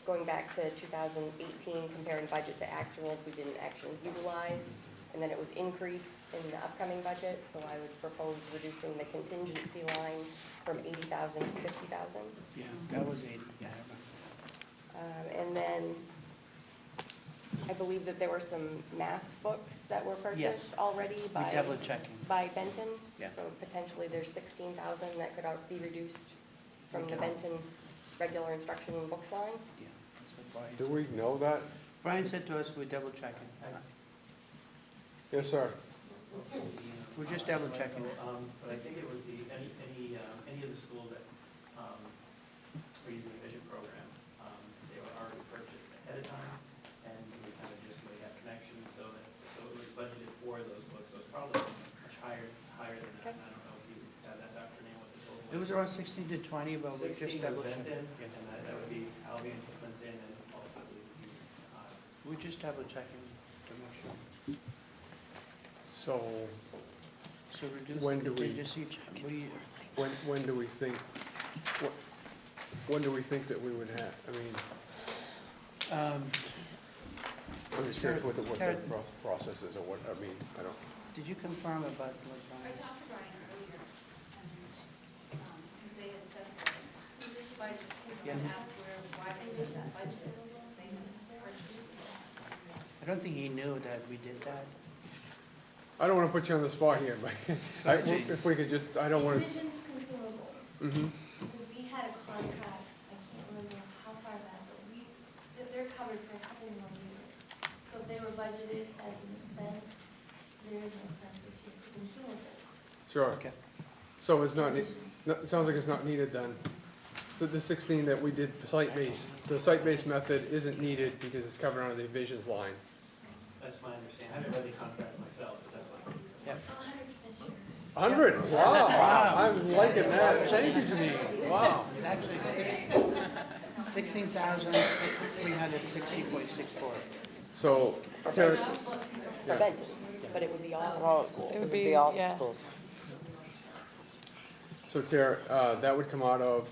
going back to 2018, comparing budget to actuals, we didn't actually utilize, and then it was increased in the upcoming budget, so I would propose reducing the contingency line from 80,000 to 50,000. Yeah, that was 80, yeah, I remember. And then I believe that there were some math books that were Yes. purchased already by double checking. by Benton. Yeah. So potentially there's 16,000 that could be reduced from the Okay. Benton regular instruction books line. Yeah, that's what Brian Do we know that? Brian said to us, we're double checking. Yes, sir. We're just double checking. But I think it was any of the schools that were using the vision program, they were already purchased ahead of time, and we kind of just made that connection so it was budgeted for those books, so it's probably much higher than that. I don't know if you have that It was around 16 to 20, but we just 16 double to checked. Clinton, and that would be Albion to Clinton, and also I believe We just double checking to make sure. So So reduce When do we- contingency, when do we think, when do we think that we would have, I mean, I'm just curious what the process is, or what, I mean, I don't. did you confirm about what I Brian? talked to Brian earlier, because they had said, budget, so I asked why they said that budget. They purchased it. I don't think he knew that we did that. I don't want to put you on the spot here, but if we could just, I don't want to. Vision's consumables. Mhm. We had a contract, I can't remember how far back, but they're covered for a couple more years. So they were budgeted as an expense. There is no expense this year for consumables. Sure. Okay. So it's not, it sounds like it's not needed then. So the 16 that we did the site-based method isn't needed because it's covered under the Visions line. that's my understanding. I haven't read the contract myself, but that's my. Yep. 100% sure. 100, wow, I'm liking that, change to me, wow. It's actually 16,360.64. So, Terry, Prevented, but it would be all Well, schools. it would be all the schools. so Terry, that would come out of,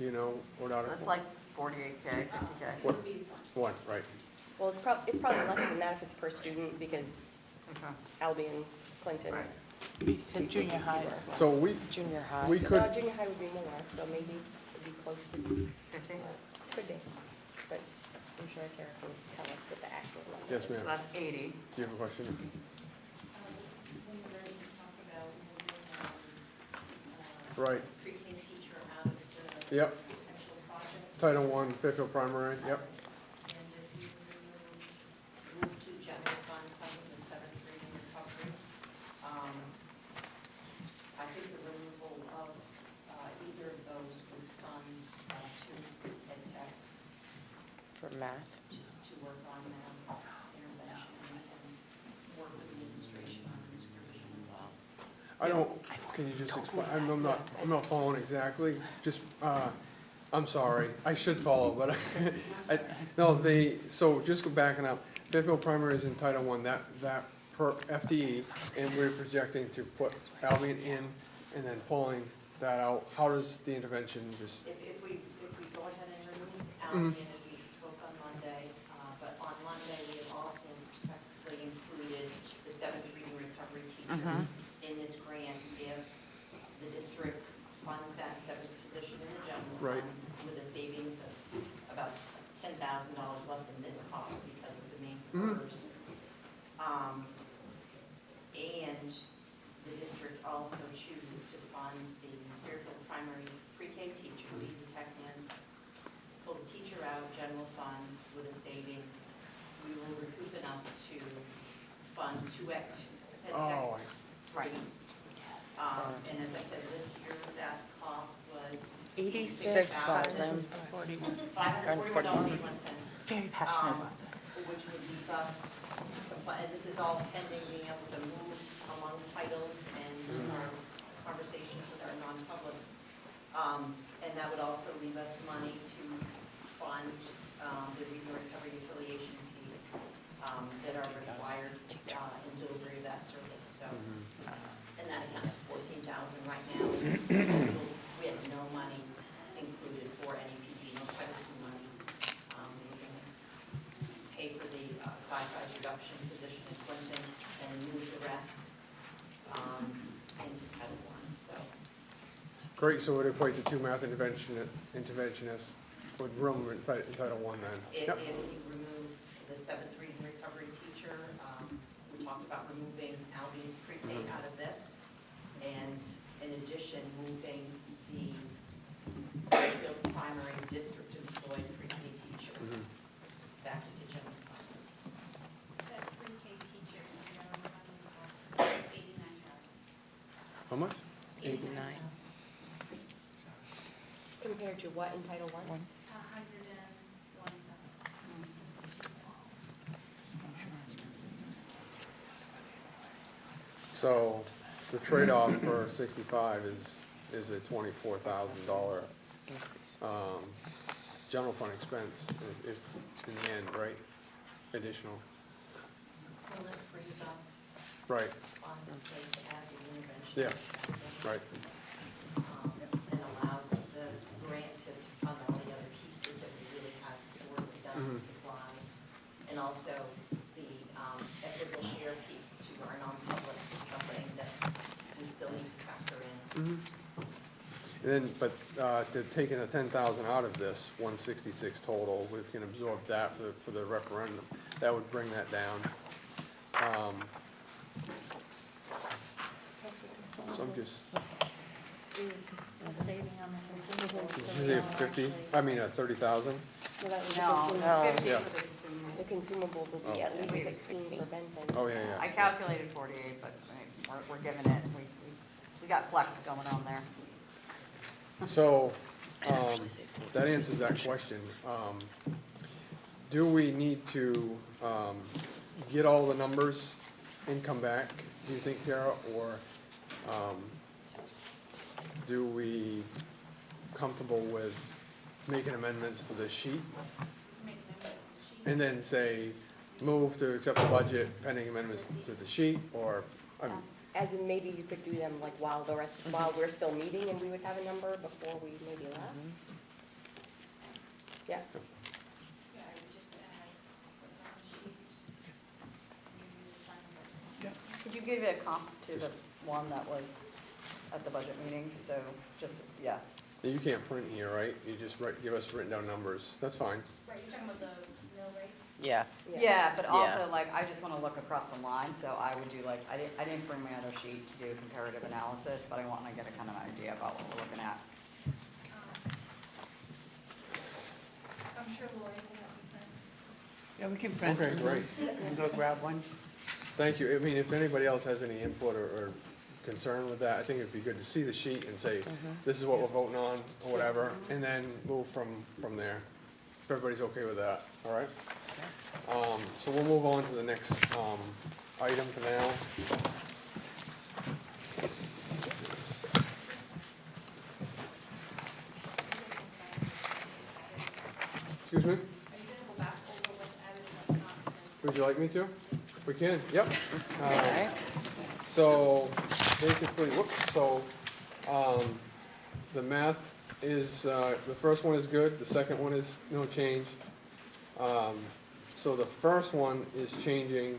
you know, what out of? That's like 48K, 50K. What, one, right. Well, it's probably less than that if it's per student, because Okay. Albion, Clinton. Right. We said junior high as well. So we Junior high. could, Junior high would be more, so maybe it'd be close to, 50? could be. But I'm sure Kara can tell us what the actual number is. yes, So ma'am, that's 80. do you have a question? When we're ready to talk about moving, Right, pre-K teacher out of the yep, potential project. Title I, Fairfield Primary, yep. And if you move to general fund some of the seventh grade recovery, I think the removal of either of those would fund two ed techs For math. to work on intervention and work with the administration on supervision as well. I don't, can you just explain, I'm not following exactly, just, I'm sorry, I should follow, but no, so just go backing up, Fairfield Primary is in Title I, that per FTE, and we're projecting to put Albion in, and then pulling that out, how does the intervention just, If we go ahead and remove Albion as we spoke on Monday, but on Monday, we have also respectively included the seventh reading recovery teacher in this grant if the district funds that seventh position in the general Right. fund with a savings of about $10,000 less than this cost because of the main PERS. And the district also chooses to fund the Fairfield primary pre-K teacher, leave the tech in, pull the teacher out, general fund with a savings. We will recoup enough to fund two ed tech oh, rates. And as I said, this year, that cost was $86,000. $541.81. Very passionate about this. Which would leave us some, and this is all pending being able to move among titles and our conversations with our non-publics. And that would also leave us money to fund the reading recovery affiliation fees that are required in delivery of that service, so. And that accounts for 14,000 right now. So we have no money included for any PD, no Title II money. We're going to pay for the class size reduction position in Clinton and move the rest into Title I, so. great, so it would equate to two math interventionists with room in Title I then. If Yep. you remove the seventh reading recovery teacher, we talked about removing Albion pre-K out of this, and in addition, moving the Fairfield primary district employed pre-K teacher back into general fund. That pre-K teacher, cost $89,000. How much? 89. Compared to what in Title I? 101,000. So the trade-off for 65 is is a $24,000 Increase. general fund expense, if, in the end, right? Additional, Well, it frees up right, funds to add the intervention. yeah, right. And allows the grant to fund all the other pieces that we really have historically done, the supplies. And also the equitable share piece to our non-publics is something that we still need to factor in. And then, but to taking the 10,000 out of this 166 total, we can absorb that for the referendum. That would bring that down. So I'm just, A saving on the consumables. did so you say we're 50? actually- I mean, 30,000? Well, that was No, the No. 50 Yeah. for the consumables. The consumables would be Oh. at least 16 for Benton. Oh, yeah, I yeah. calculated 48, but I mean, we're giving it, we got flex going on there. So, that answers that question. Do we need to get all the numbers and come back, do you think, Tara? Or do we comfortable with making amendments to the sheet? And then say, move to accept the budget pending amendments to the sheet, or, I mean, As in, maybe you could do them like while we're still meeting and we would have a number before we maybe left? Yeah. Yeah, I would just add what's on the sheet. Maybe the final budget. Could you give it a comp to the one that was at the budget meeting? So just, yeah. you can't print here, right? You just give us written down numbers. That's fine. Right, you're talking about the mill rate? Yeah. Yeah, but also like, I just want to look across the line, so I would do like, I didn't bring my other sheet to do comparative analysis, but I want to get a kind of idea about what we're looking at. I'm sure Lori can help you print. Yeah, we can print. Okay, great. And go grab one. Thank you. I mean, if anybody else has any input or concern with that, I think it'd be good to see the sheet and say, this is what we're voting on, or whatever, and then move from there. If everybody's okay with that, all right? So we'll move on to the next item for now. Excuse me? Are you gonna go back over what's added and what's not? Because Would you like me to? We can, yep. Okay. So basically, the math is, the first one is good, the second one is no change. So the first one is changing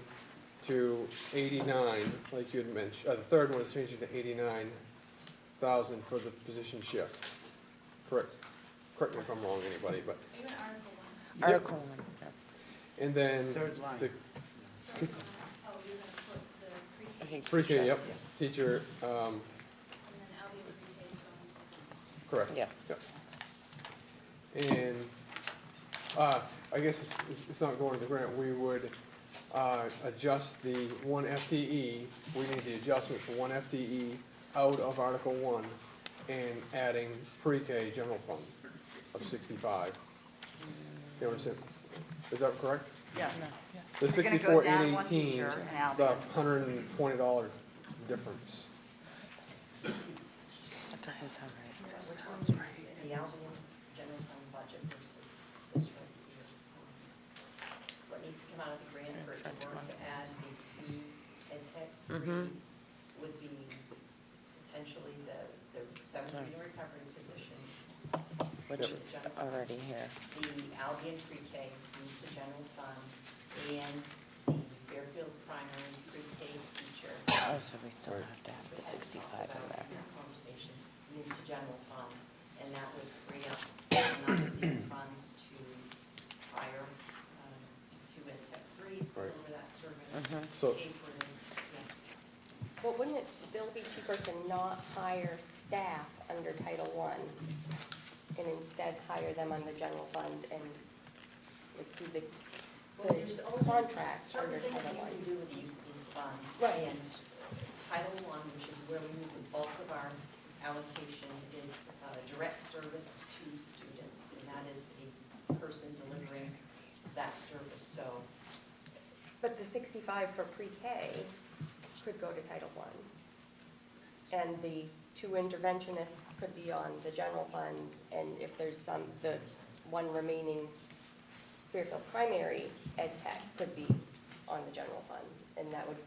to 89, like you had mentioned, the third one is changing to 89,000 for the position shift. Correct me if I'm wrong, anybody, but. are you in Article 1? Article 1. And then Third line. the Oh, you're gonna put the pre-K, Okay, pre-K, yep, teacher, and then Albion pre-K is going to. correct. Yes. Yep. And, I guess it's not going to the grant, we would, adjust the one FTE, we need the adjustment for one FTE out of Article 1 and adding pre-K general fund of 65. You understand? Is that correct? Yeah. The You're gonna go 64, down one 818, teacher and out the the- $120 difference. That doesn't sound right. Which one's right? The Albion general fund budget versus this right here. What needs to come out of the grant for it to work to add the two ed tech threes would be potentially the seventh Sorry. reading recovery position. Which is already here. The Albion pre-K moved to general fund, and the Fairfield primary pre-K teacher. Oh, so we still have to have the 65 in there. Conversation, moved to general fund, and that would free up enough of these funds to hire two ed tech threes to Right. deliver that service. So- Pay for it, yes. But wouldn't it still be cheaper to not hire staff under Title I and instead hire them on the general fund and like do the Well, there's only contract certain under things that Title you I? can do with the use of these funds. Right. And Title I, which is where we move the bulk of our allocation, is direct service to students, and that is a person delivering that service, so. But the 65 for pre-K could go to Title I. And the two interventionists could be on the general fund, and if there's the one remaining Fairfield primary ed tech could be on the general fund, and that would,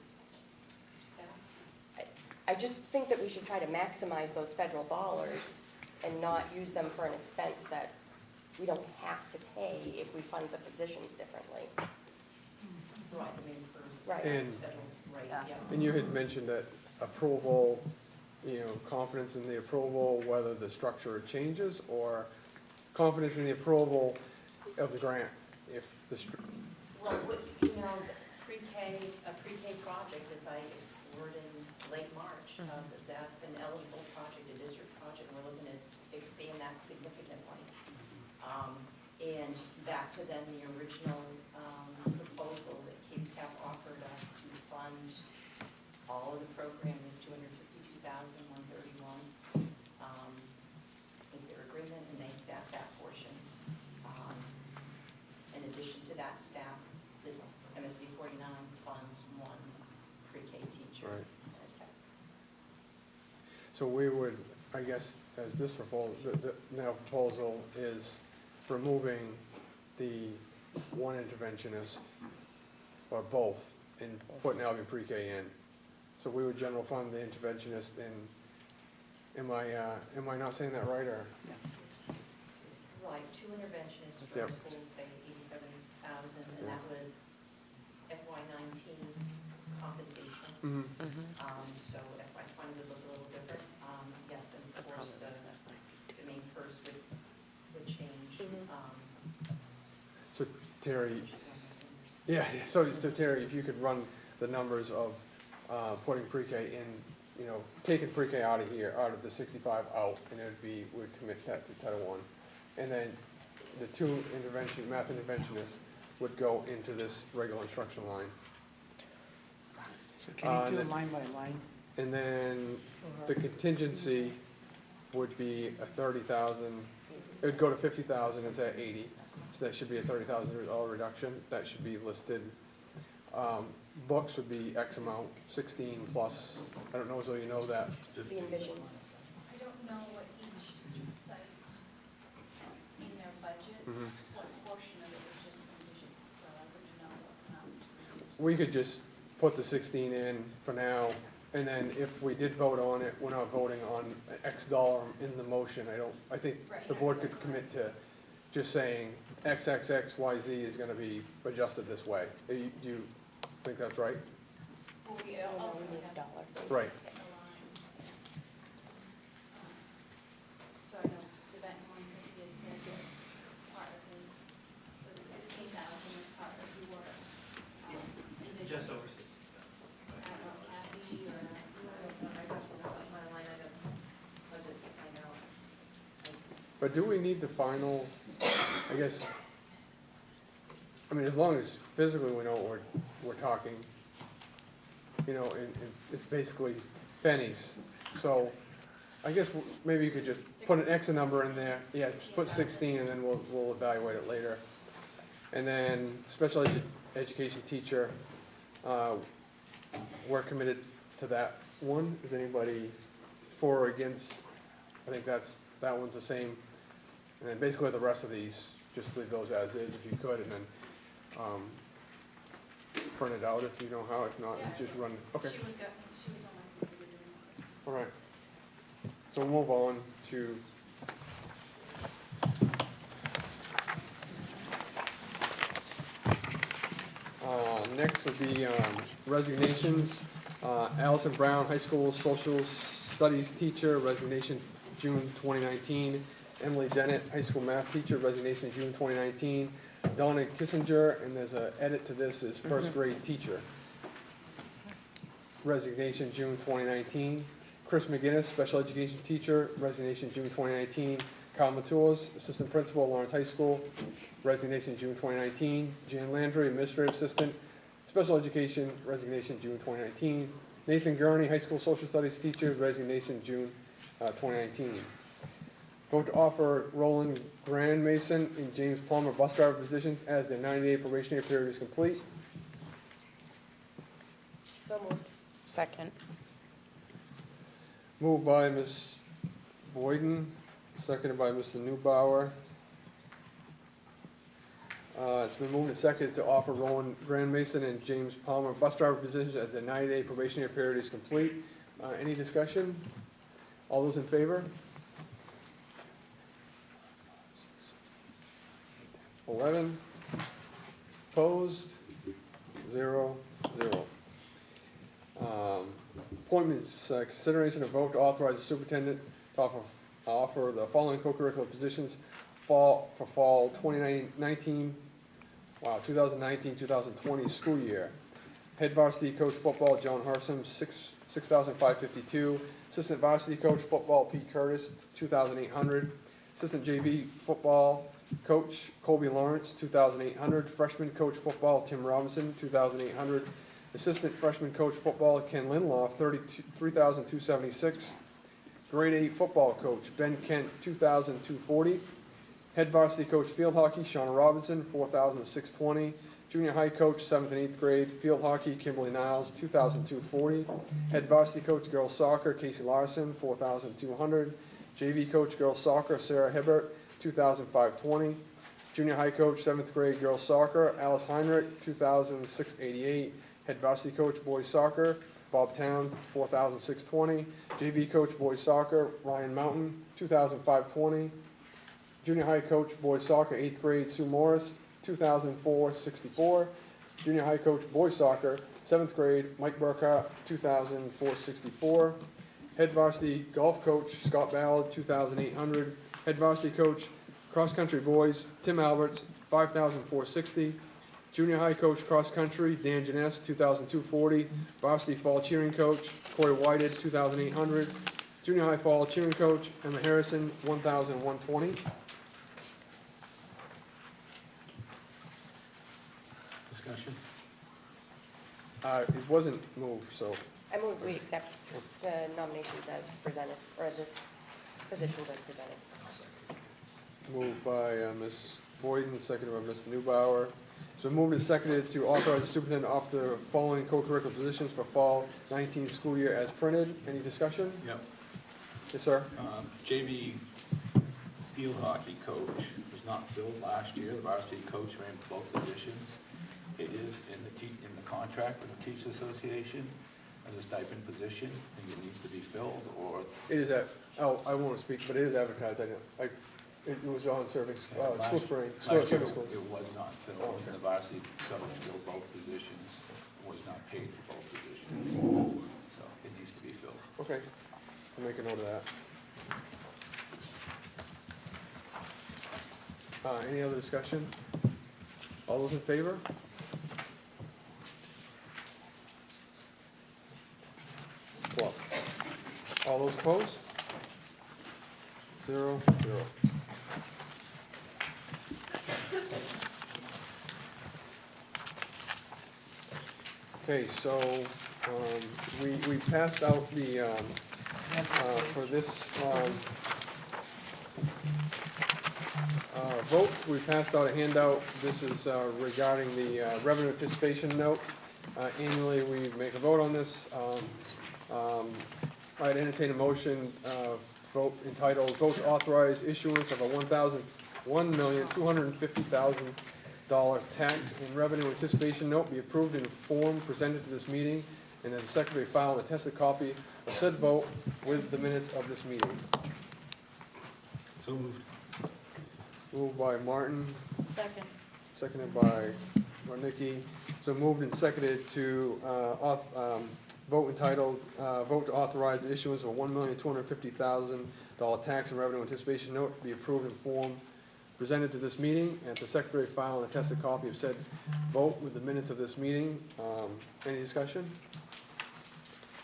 I just think that we should try to maximize those federal dollars and not use them for an expense that we don't have to pay if we fund the positions differently. Right, I mean, first, Right. And- federal, right, Yeah. yeah. And you had mentioned that approval, confidence in the approval, whether the structure changes, or confidence in the approval of the grant, if the, Well, a pre-K project, as I explored in late March, that's an eligible project, a district project, and we're looking to expand that significantly. And back to then the original proposal that KCAP offered us to fund all of the program is $252,131. Is their agreement, and they staff that portion. In addition to that staff, the M.S.A.D 49 funds one pre-K teacher. Right. and a tech. so we would, I guess, as this proposal, the now proposal is removing the one interventionist, or both, and putting Albion pre-K in. So we would general fund the interventionist, and am I not saying that right, or? Right, two interventionists Yep. for schools, say 87,000, and that was FY19's compensation. So FY20 would look a little different. Yes, and of course, the main purse would change. So Terry, so Terry, if you could run the numbers of putting pre-K in, taking pre-K out of here, out of the 65 out, and it would be, we'd commit that to Title I. And then the two math interventionists would go into this regular instruction line. So can you do line by line? And then the contingency would be a 30,000, it would go to 50,000, it's at 80. So that should be a $30,000 reduction, that should be listed. Books would be X amount, 16 plus, I don't know, so you know that. The envisions. I don't know what each site in their budget, Mhm. what portion of it is just conditions, so I wouldn't know what amount to reduce. We could just put the 16 in for now, and then if we did vote on it, we're not voting on X dollar in the motion. I think the board could commit to just saying X, X, X, Y, Z is gonna be adjusted this way. Do you think that's right? Well, we ultimately have to Right. get the line, so. So I know the Benton 150 is the part of his, was it 16,000 as part of your, envision? Just over 60. I don't know, Kathy or But do we need the final, I guess, as long as physically we know what we're talking, and it's basically pennies. So I guess maybe you could just put an X number in there, just put 16, and then we'll evaluate it later. And then special education teacher, we're committed to that one. Is anybody for or against? I think that one's the same. And then basically the rest of these, just leave those as is if you could, and then print it out if you know how. If not, just run. Okay. she was on my computer doing it. All right. So we'll move on to next would be resignations. Allison Brown, high school social studies teacher, resignation June 2019. Emily Dennett, high school math teacher, resignation June 2019. Donna Kissinger, and there's an edit to this, is first grade teacher. Resignation June 2019. Chris McGinnis, special education teacher, resignation June 2019. Kyle Matulas, assistant principal, Lawrence High School, resignation June 2019. Jan Landry, administrative assistant, special education, resignation June 2019. Nathan Gurney, high school social studies teacher, resignation June 2019. Vote to offer Roland Grand Mason and James Palmer bus driver positions as the 90-day probationary period is complete. So moved. Second. Moved by Ms. Boyden, seconded by Mr. Newbauer. It's been moved and seconded to offer Roland Grand Mason and James Palmer bus driver positions as their 90-day probationary period is complete. Any discussion? All those in favor? 11. Opposed? 0. Appointments, consideration of vote to authorize the superintendent to offer the following co-curricular positions for fall 2019, 2019-2020 school year. Head varsity coach football, John Hersom, 6,552. Assistant varsity coach football, Pete Curtis, 2,800. Assistant JV football coach, Colby Lawrence, 2,800. Freshman coach football, Tim Robinson, 2,800. Assistant freshman coach football, Ken Linloff, 3,276. Grade 8 football coach, Ben Kent, 2,240. Head varsity coach field hockey, Sean Robinson, 4,620. Junior high coach, 7th and 8th grade, field hockey, Kimberly Niles, 2,240. Head varsity coach girls soccer, Casey Larson, 4,200. JV coach girls soccer, Sarah Hibbert, 2,520. Junior high coach, 7th grade girls soccer, Alice Heinrich, 2,688. Head varsity coach boys soccer, Bob Town, 4,620. JV coach boys soccer, Ryan Mountain, 2,520. Junior high coach boys soccer, 8th grade, Sue Morris, 2,464. Junior high coach boys soccer, 7th grade, Mike Burkhart, 2,464. Head varsity golf coach, Scott Ballard, 2,800. Head varsity coach cross country boys, Tim Alberts, 5,460. Junior high coach cross country, Dan Janess, 2,240. Varsity fall cheering coach, Corey Whited, 2,800. Junior high fall cheering coach, Emma Harrison, 1,120. Discussion? It wasn't moved, so. I move we accept the nominations as presented, or the positions as presented. Moved by Ms. Boyden, seconded by Mr. Newbauer. It's been moved and seconded to authorize the superintendent to offer the following co-curricular positions for fall 19 school year as printed. Any discussion? Yep. Yes, sir. JV field hockey coach was not filled last year. The varsity coach ran both positions. It is in the contract with the Teachers Association as a stipend position. I think it needs to be filled, or It is I won't speak, but it is advertised. It was on serving, school spring, last year serving school. it was not filled. Oh, okay. The varsity coach filled both positions, was not paid for both positions. So it needs to be filled. Okay, I'll make a note of that. Any other discussion? All those in favor? Well, all those opposed? 0. Okay, so, we passed out the, for this, vote, we passed out a handout. This is, regarding the, revenue anticipation note. Annually, we make a vote on this. I'd entertain a motion, vote entitled, vote to authorize issuance of a $1,250,000 tax and revenue anticipation note be approved in form presented to this meeting, and that the secretary file an attested copy of said vote with the minutes of this meeting. So moved. Moved by Martin, Second. seconded by Warnicki. So moved and seconded to, vote entitled, vote to authorize the issuance of a $1,250,000 tax and revenue anticipation note be approved in form presented to this meeting, and the secretary file an attested copy of said vote with the minutes of this meeting. Any discussion?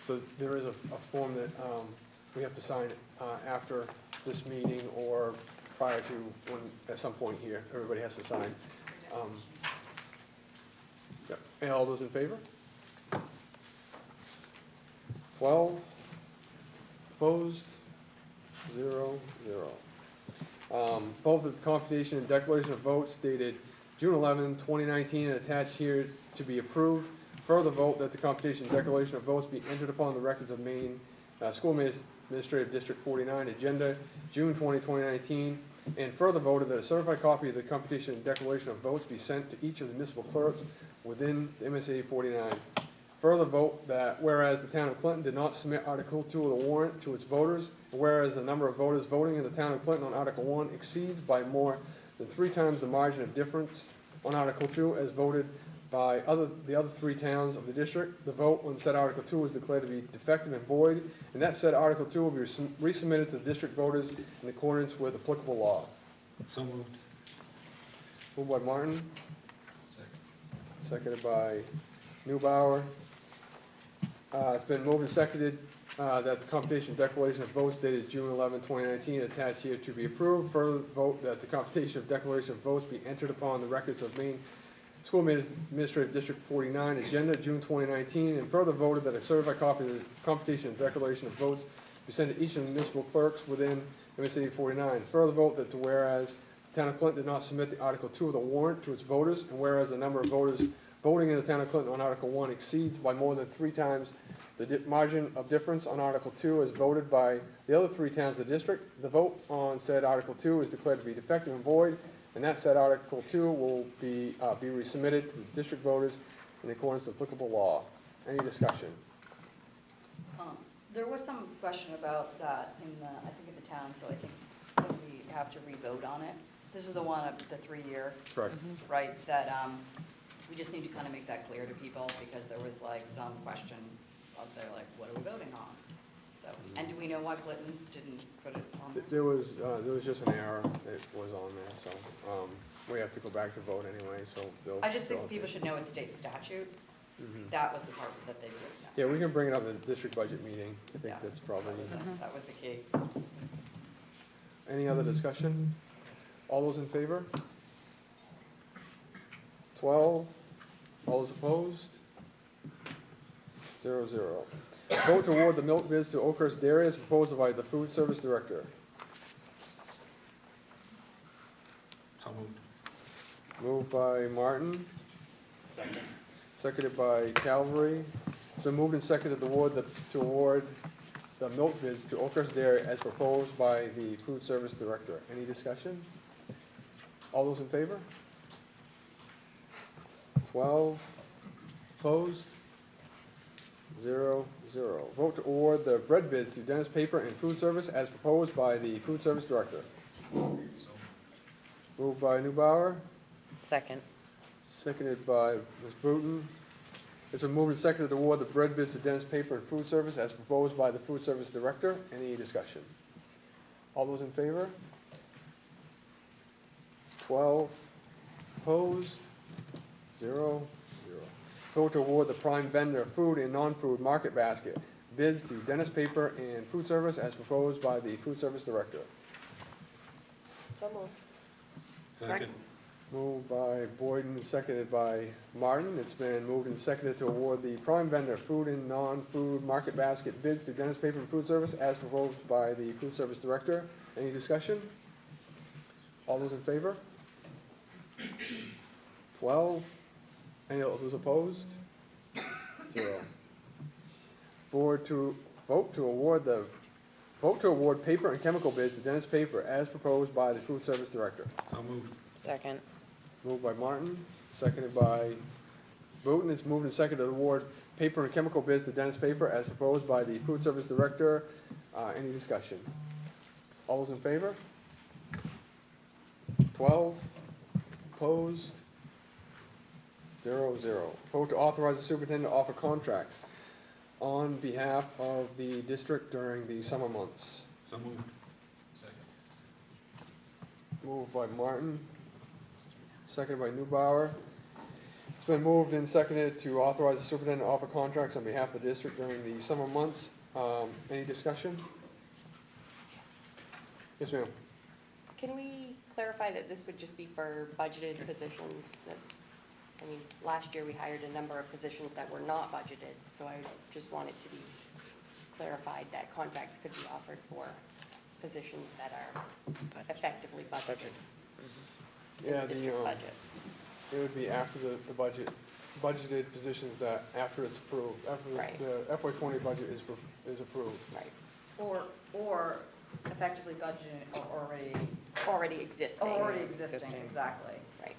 So there is a form that, we have to sign, after this meeting or prior to when, at some point here, everybody has to sign. Yep. And all those in favor? 12, opposed, 0. Both of the computation and declaration of votes dated June 11, 2019, and attached here to be approved. Further vote that the computation and declaration of votes be entered upon the records of Maine School Administrative District 49 agenda, June 20, 2019, and further voted that a certified copy of the computation and declaration of votes be sent to each of the municipal clerks within the M.S.A.D 49. Further vote that whereas the town of Clinton did not submit Article 2 of the warrant to its voters, and whereas the number of voters voting in the town of Clinton on Article 1 exceeds by more than 3 times the margin of difference on Article 2 as voted by the other 3 towns of the district, the vote on said Article 2 is declared to be defective and void, and that said Article 2 will be resubmitted to the district voters in accordance with applicable law. So moved. Moved by Martin, Second. seconded by Newbauer. It's been moved and seconded that the computation declaration of votes dated June 11, 2019, attached here to be approved. Further vote that the computation of declaration of votes be entered upon the records of Maine School Administrative District 49 agenda, June 2019, and further voted that a certified copy of the computation and declaration of votes be sent to each of the municipal clerks within M.S.A.D 49. Further vote that whereas the town of Clinton did not submit the Article 2 of the warrant to its voters, and whereas the number of voters voting in the town of Clinton on Article 1 exceeds by more than 3 times the margin of difference on Article 2 as voted by the other 3 towns of the district, the vote on said Article 2 is declared to be defective and void, and that said Article 2 will be resubmitted to the district voters in accordance with applicable law. Any discussion? There was some question about that in the, I think in the town, so I think we have to re-vote on it. This is the one of the 3-year, Correct. right, that we just need to kind of make that clear to people because there was like some question out there, like, what are we voting on? So, and do we know why Clinton didn't put it on there? There was just an error that was on there, so we have to go back to vote anyway, so they'll. I just think people should know it's state statute. Mhm. That was the part that they did know. Yeah, we can bring it up at the district budget meeting. I think Yeah. that's probably. That was the key. Any other discussion? All those in favor? 12. All those opposed? 0-0. Vote to award the milk bids to Oakhurst Dairy as proposed by the Food Service Director. So moved. Moved by Martin, Second. seconded by Calvary. It's been moved and seconded to award the milk bids to Oakhurst Dairy as proposed by the Food Service Director. Any discussion? All those in favor? 12. Opposed? 0-0. Vote to award the bread bids to Dennis Paper and Food Service as proposed by the Food Service Director. Moved by Newbauer, Second. seconded by Ms. Bruton. It's been moved and seconded to award the bread bids to Dennis Paper and Food Service as proposed by the Food Service Director. Any discussion? All those in favor? 12. Opposed? 0-0. Vote to award the prime vendor food and non-food market basket bids to Dennis Paper and Food Service as proposed by the Food Service Director. So moved. Second. Moved by Boyden, seconded by Martin. It's been moved and seconded to award the prime vendor food and non-food market basket bids to Dennis Paper and Food Service as proposed by the Food Service Director. Any discussion? All those in favor? 12. Any of those opposed? 0. Vote to award paper and chemical bids to Dennis Paper as proposed by the Food Service Director. So moved. Second. Moved by Martin, seconded by Booton. It's moved and seconded to award paper and chemical bids to Dennis Paper as proposed by the Food Service Director. Any discussion? All those in favor? 12. Opposed? 0-0. Vote to authorize the superintendent to offer contracts on behalf of the district during the summer months. So moved. Second. Moved by Martin, seconded by Newbauer. It's been moved and seconded to authorize the superintendent to offer contracts on behalf of the district during the summer months. Any discussion? Yes, ma'am. Can we clarify that this would just be for budgeted positions that, I mean, last year we hired a number of positions that were not budgeted, so I just want it to be clarified that contracts could be offered for positions that are effectively budgeted in Yeah, the district budget. it would be after the budgeted positions that after it's approved, after Right. the FY20 budget is approved. Right. Or effectively budgeting already. Already existing. Already existing, exactly. Right.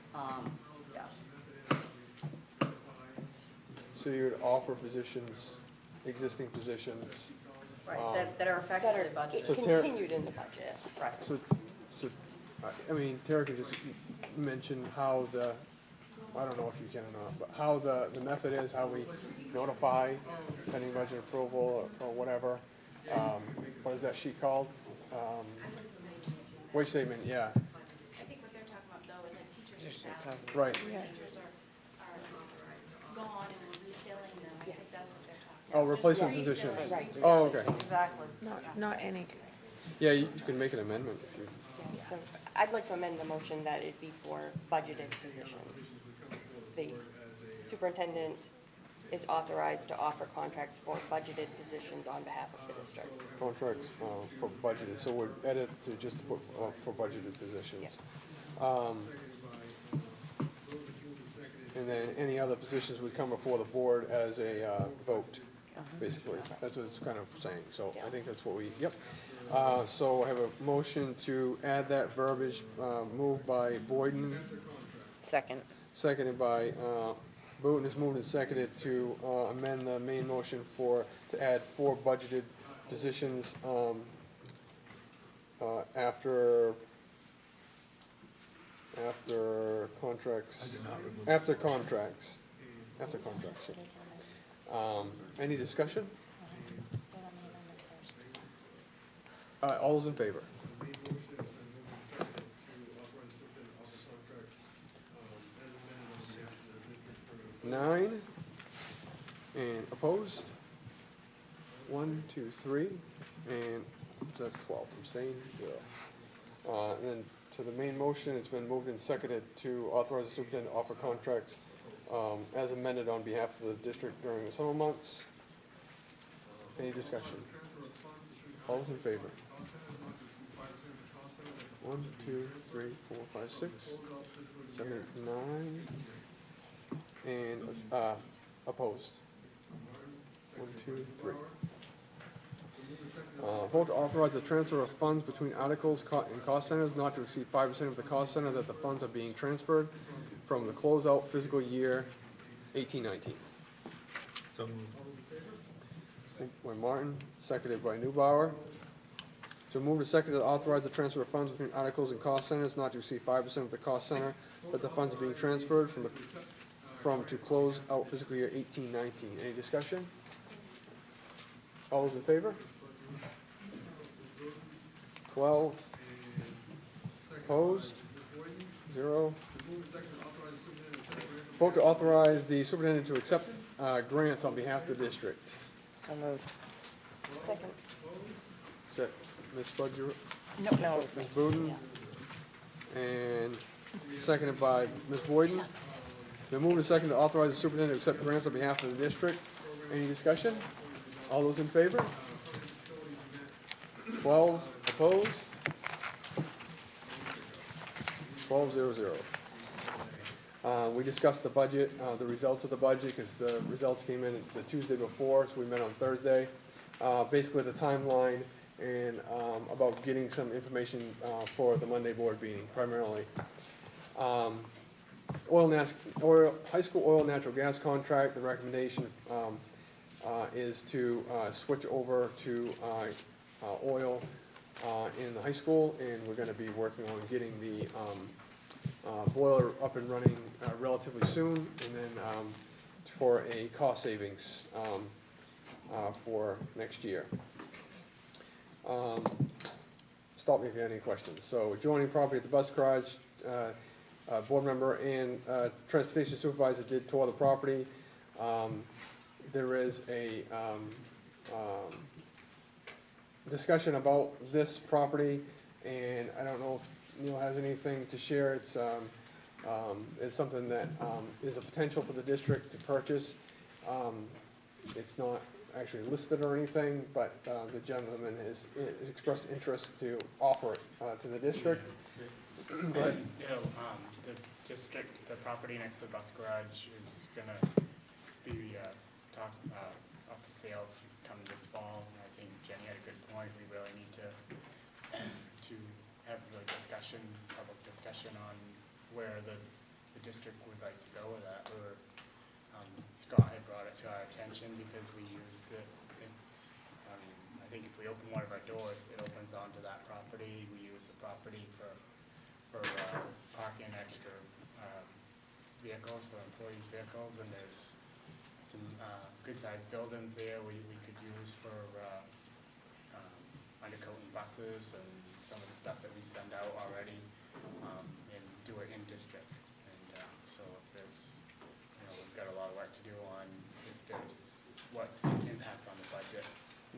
Yeah. So you would offer positions, existing positions. Right, that are effectively budgeted. So Tara- Continued in the budget. Right. So, I mean, Tara could just mention how I don't know if you can or not, but how the method is, how we notify pending budget approval or whatever. What is that sheet called? Wage statement, yeah. I think what they're talking about though is like teachers are staff. Right. Teachers are gone and we're refilling them. I think that's what they're talking Oh, about. replacement Just positions. refilling. Right. Oh, okay. Exactly. Not any. Yeah, you can make an amendment if you. So I'd like to amend the motion that it be for budgeted positions. The superintendent is authorized to offer contracts for budgeted positions on behalf of the district. Contracts for budgeted, so we'd edit to just put for budgeted positions. And then any other positions would come before the board as a vote, basically. That's what it's kind of saying, so I think that's what we, yep. So I have a motion to add that verbiage, moved by Boyden, Second. seconded by Booton, is moved and seconded to amend the main motion to add 4 budgeted positions after contracts. After contracts. Yeah. Any discussion? All those in favor? 9, and opposed? 1, 2, 3, and so that's 12, abstained, 0. And then to the main motion, it's been moved and seconded to authorize the superintendent to offer contracts as amended on behalf of the district during the summer months. Any discussion? All those in favor? 1, 2, 3, 4, 5, 6, 7, 9, and opposed. 1, 2, 3. Vote to authorize the transfer of funds between articles and cost centers not to exceed 5% of the cost center that the funds are being transferred from the closeout fiscal year 18-19. So moved. Moved by Martin, seconded by Newbauer. So move to second to authorize the transfer of funds between articles and cost centers not to exceed 5% of the cost center that the funds are being transferred from to close out fiscal year 18-19. Any discussion? All those in favor? 12. Opposed? 0. Vote to authorize the superintendent to accept grants on behalf of the district. So moved. Second. Is that Ms. Spud? No, it was me. Ms. Booten? And seconded by Ms. Boyden. Then move to second to authorize the superintendent to accept grants on behalf of the district. Any discussion? All those in favor? 12 opposed? 12-0-0. We discussed the budget, the results of the budget, because the results came in the Tuesday before, so we met on Thursday. Basically the timeline and about getting some information for the Monday board meeting primarily. High school oil and natural gas contract, the recommendation is to switch over to oil in the high school, and we're gonna be working on getting the boiler up and running relatively soon, and then for a cost savings for next year. Stop me if you have any questions. So adjoining property at the bus garage, board member and transportation supervisor did tour the property. There is a discussion about this property, and I don't know if Neil has anything to share. It's something that is a potential for the district to purchase. It's not actually listed or anything, but the gentleman has expressed interest to offer it to the district. But The district, the property next to the bus garage is gonna be up for sale come this fall. And I think Jenny had a good point. We really need to have the discussion, public discussion on where the district would like to go with that. Or Scott had brought it to our attention because we use it. I think if we open one of our doors, it opens onto that property. We use the property for parking extra vehicles, for employees' vehicles, and there's some good-sized buildings there we could use for undercoating buses and some of the stuff that we send out already, and do it in district. And so if there's, we've got a lot of work to do on if there's what impact on the budget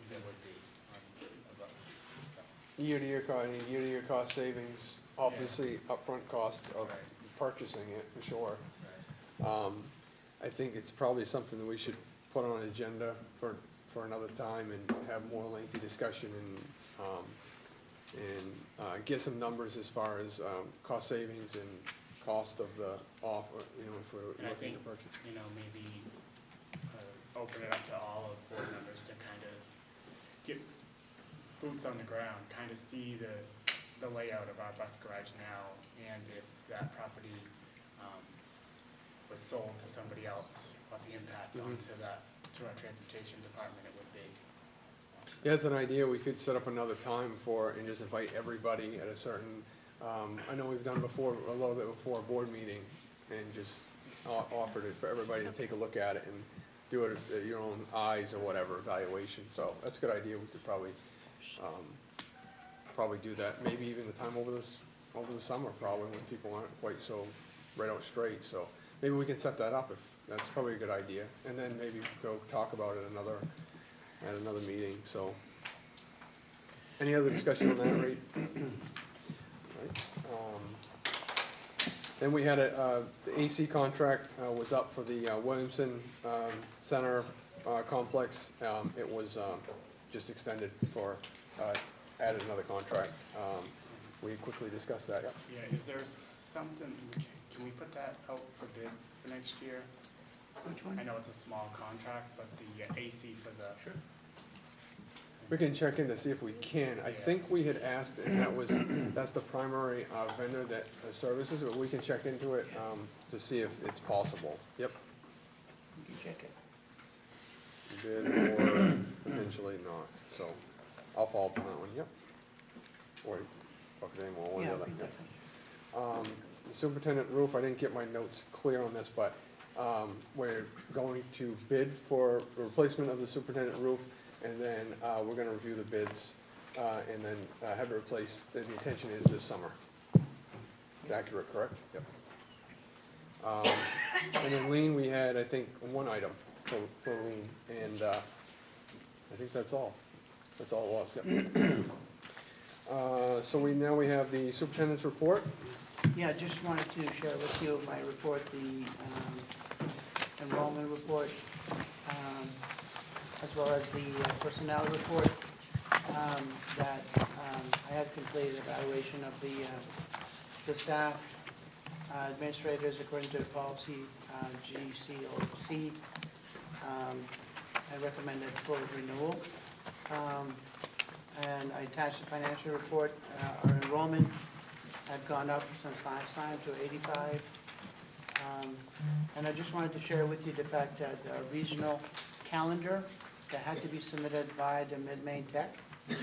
there would be on the budget. So. Year-to-year cost savings, obviously upfront cost of purchasing it, for sure. I think it's probably something that we should put on an agenda for another time and have more lengthy discussion and get some numbers as far as cost savings and cost of the offer, if we're And I looking think, to purchase. maybe open it up to all of board members to kind of get boots on the ground, kind of see the layout of our bus garage now, and if that property was sold to somebody else, what the impact to our transportation department it would be. Yeah, it's an idea. We could set up another time and just invite everybody at a certain, I know we've done before, a little bit before a board meeting, and just offered it for everybody to take a look at it and do it at your own eyes or whatever, evaluation. So that's a good idea. We could probably do that, maybe even the time over the summer, probably, when people aren't quite so right out straight. So maybe we can set that up. If that's probably a good idea, and then maybe go talk about it at another meeting. So any other discussion on that, rate? Right. Then we had the AC contract was up for the Williamson Center complex. It was just extended for added another contract. We quickly discussed that. Yep. Yeah, is there something, can we put that out for bid for next year? Which one? I know it's a small contract, but the AC for the. Sure. We can check in to see if we can. I think we had asked, and that's the primary vendor that services, but we can check into it to see if it's possible. Yep. You can check it. Bid or potentially not. So I'll follow up on that one. Yep. Or if there's any more, one or the other. Yep. The superintendent roof, I didn't get my notes clear on this, but we're going to bid for a replacement of the superintendent roof, and then we're going to review the bids and then have it replaced. The intention is this summer. Is accurate, correct? Yep. And then lien, we had, I think, one item for lien, and I think that's all. That's all it was. Yep. So now we have the superintendent's report. Yeah, just wanted to share with you my report, the enrollment report, as well as the personnel report, that I had completed evaluation of the staff, administrators according to the policy GCOC. I recommended full renewal. And I attached the financial report. Our enrollment had gone up since last time to 85. And I just wanted to share with you the fact that our regional calendar that had to be submitted by the Mid-Maine Tech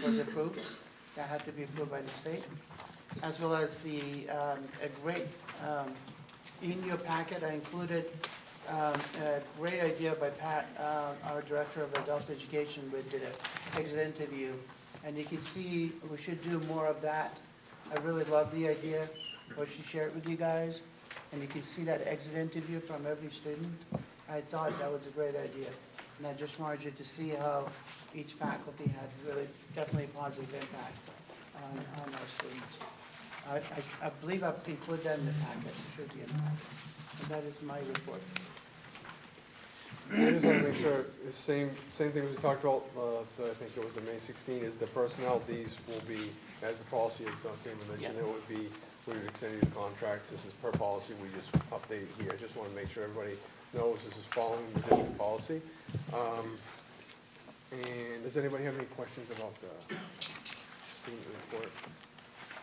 was approved. That had to be approved by the state. As well as a great, in your packet, I included a great idea by Pat, our Director of Adult Education, with the exit interview. And you can see we should do more of that. I really love the idea, what she shared with you guys. And you can see that exit interview from every student. I thought that was a great idea. And I just wanted you to see how each faculty had really definitely a positive impact on our students. I believe I've included that in the packet. It should be in the packet. And that is my report. I just want to make sure, the same thing we talked about, I think it was the May 16, is the personnel. These will be, as the policy is done, mentioned, it would be, we would extend these contracts. This is per policy. We just update it here. I just want to make sure everybody knows this is following the district policy. And does anybody have any questions about the student report?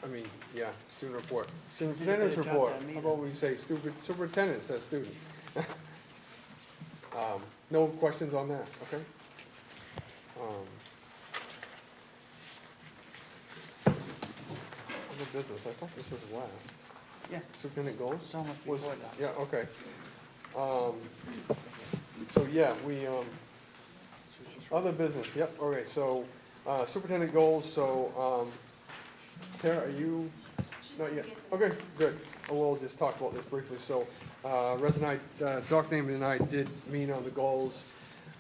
I mean, yeah, student report. Superintendent's Did a good job, report. that How about we say superintendent instead of student? No questions on that, okay? Other business, I thought this was last. Yeah. Superintendent goals? It's almost Was- before that. Yeah, okay. So, yeah, we, other business, yep, okay, so, superintendent goals, so, Tara, are you, not yet? Okay, good. We'll just talk about this briefly. So, Rez and I, Doc Naaman and I did meet on the goals.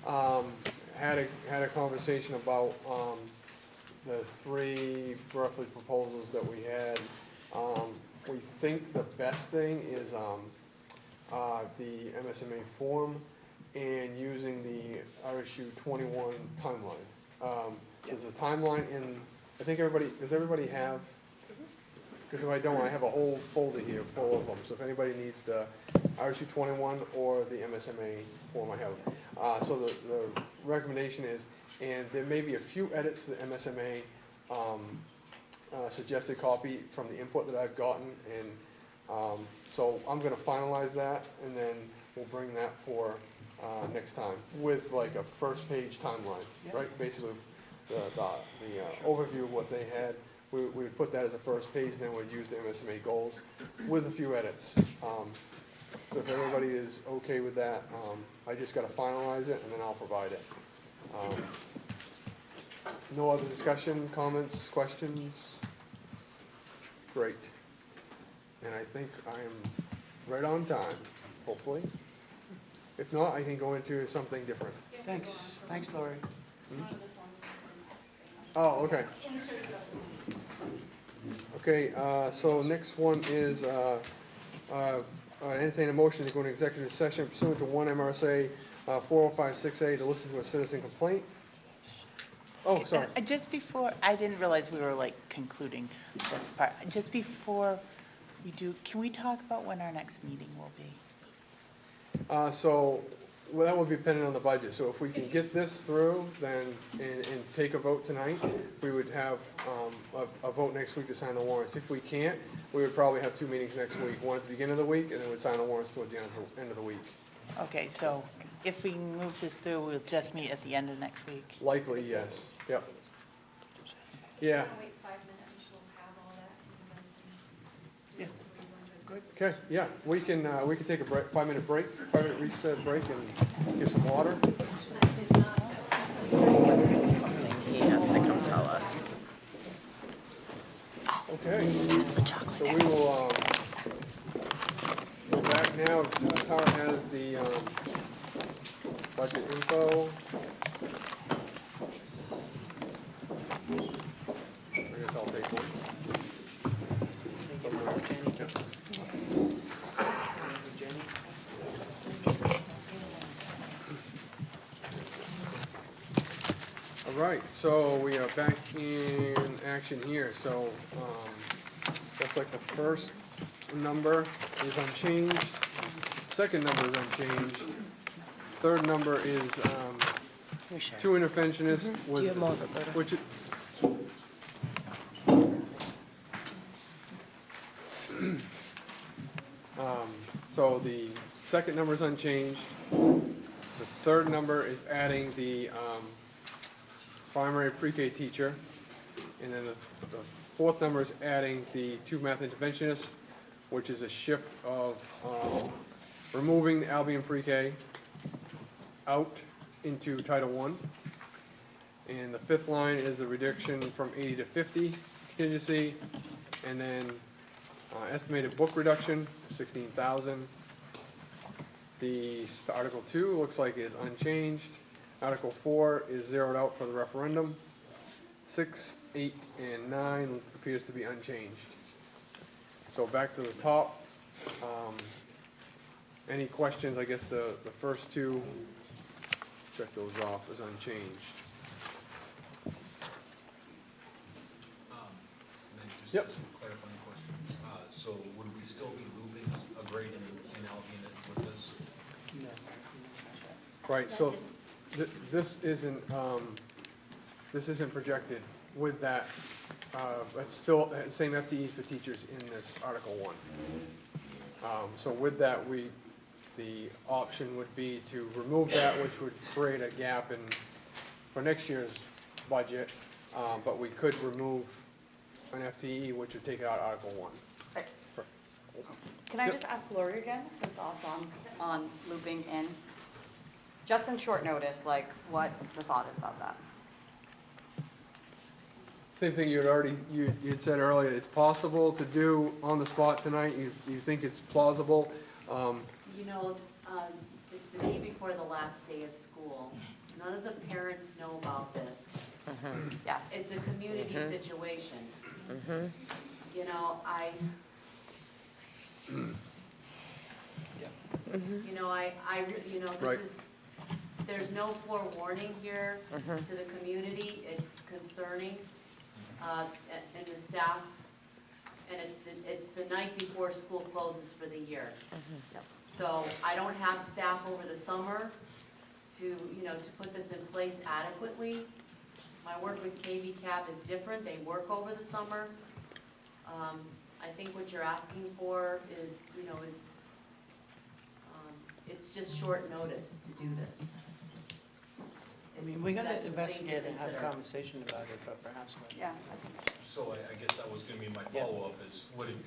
Had a conversation about, the three roughly proposals that we had. We think the best thing is, the MSMA form and using the RSU 21 timeline. There's a timeline in, I think everybody, does everybody have? Because if I don't, I have a whole folder here full of them. So if anybody needs the RSU 21 or the MSMA form, I have. So the recommendation is, and there may be a few edits to the MSMA suggested copy from the input that I've gotten, and so I'm gonna finalize that, and then we'll bring that for next time with like a first page timeline, right? Basically, the overview of what they had. We would put that as a first page, and then we'd use the MSMA goals with a few edits. So if everybody is okay with that, I just gotta finalize it, and then I'll provide it. No other discussion, comments, questions? Great. And I think I am right on time, hopefully. If not, I can go into something different. Thanks, Lori. Oh, okay. Okay, so next one is, entertain a motion to go into executive session pursuant to 1 MRSA 4056A to listen to a citizen complaint. Oh, sorry. Just before, I didn't realize we were like concluding this part. Just before we do, can we talk about when our next meeting will be? So, well, that would be dependent on the budget. So if we can get this through, then, and take a vote tonight, we would have a vote next week to sign the warrants. If we can't, we would probably have 2 meetings next week, one at the beginning of the week, and then we'd sign the warrants towards the end of the week. Okay, so if we move this through, we'll just meet at the end of next week? Likely, yes. Yep. Yeah. Wait 5 minutes, we'll have all that, and you guys can. Okay, yeah, we can take a break, 5-minute break, 5-minute reset break, and get some water. Something he has to come tell us. Okay. So we will, go back now. Tara has the, budget info. I guess I'll take one. All right, so we are back in action here. So, looks like the first number is unchanged, second number is unchanged, third number is, 2 interventionists with, which, so the second number is unchanged. The third number is adding the, primary pre-K teacher. And then the fourth number is adding the 2 math interventionists, which is a shift of, removing the Albion pre-K out into Title I. And the fifth line is the reduction from 80 to 50 contingency. And then, estimated book reduction, 16,000. The Article 2 looks like is unchanged. Article 4 is zeroed out for the referendum. 6, 8, and 9 appears to be unchanged. So back to the top. Any questions? I guess the first 2, check those off as unchanged. Yep. Just a clarifying question. So would we still be moving a grade in Albion with this? Right, so This isn't projected with that, it's still the same FTEs for teachers in this Article 1. So with that, the option would be to remove that, which would create a gap for next year's budget, but we could remove an FTE, which would take it out of Article 1. Can I just ask Lori again, her thoughts on looping in? Just in short notice, like what the thought is about that? Same thing you had said earlier, it's possible to do on the spot tonight, you think it's plausible? You know, it's the day before the last day of school. None of the parents know about this. Yes. It's a community situation. You know, Right. There's no forewarning here to the community. It's concerning, and the staff, and it's the night before school closes for the year. So I don't have staff over the summer to put this in place adequately. My work with KVCAP is different. They work over the summer. I think what you're asking for is, it's just short notice to do this. I mean, we're gonna That's a thing to investigate and have a consider. conversation about it, but perhaps. Yeah. So I guess that was gonna be my follow-up is, would it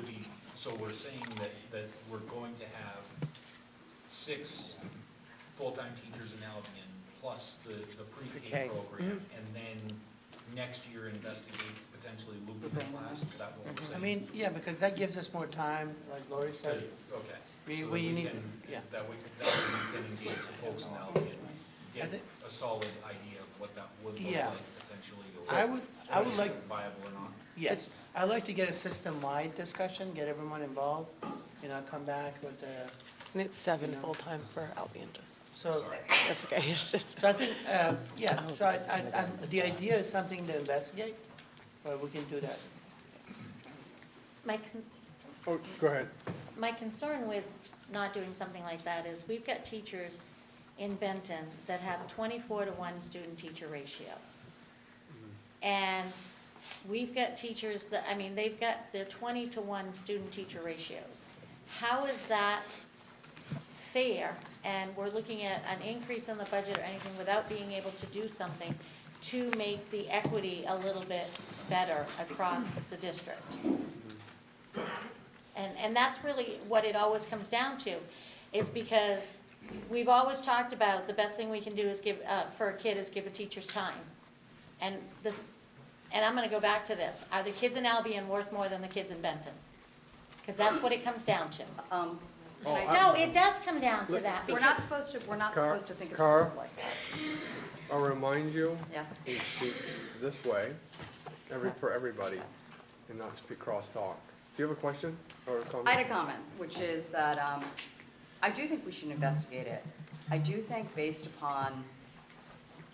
be, so we're saying that we're going to have 6 full-time teachers in Albion plus the pre-K program, and then next year investigate potentially looping the class, is that what we're I saying? mean, yeah, because that gives us more time, like Lori said. Okay. We So need- can- yeah. That we can engage the folks in Albion, I get think- a solid idea of what that would look Yeah. like potentially, or I would whether like- it's viable or not. Yes, I'd like to get a system-wide discussion, get everyone involved, come back with the, And it's 7 full-time for Albion, just, so. that's okay, it's just. So I think, so the idea is something to investigate, but we can do that. Oh, go ahead. My concern with not doing something like that is we've got teachers in Benton that have 24-to-1 student-teacher ratio. And we've got teachers that, they've got their 20-to-1 student-teacher ratios. How is that fair? And we're looking at an increase in the budget or anything without being able to do something to make the equity a little bit better across the district. And that's really what it always comes down to, is because we've always talked about the best thing we can do is give, for a kid is give a teacher's time. And I'm gonna go back to this, are the kids in Albion worth more than the kids in Benton? Because that's what it comes down to. No, it does come down to that. We're not supposed to think of Cara, schools like that. I'll remind you, Yeah. speak this way, for everybody, and not speak crosstalk. Do you have a question or a comment? I had a comment, which is that I do think we should investigate it. I do think based upon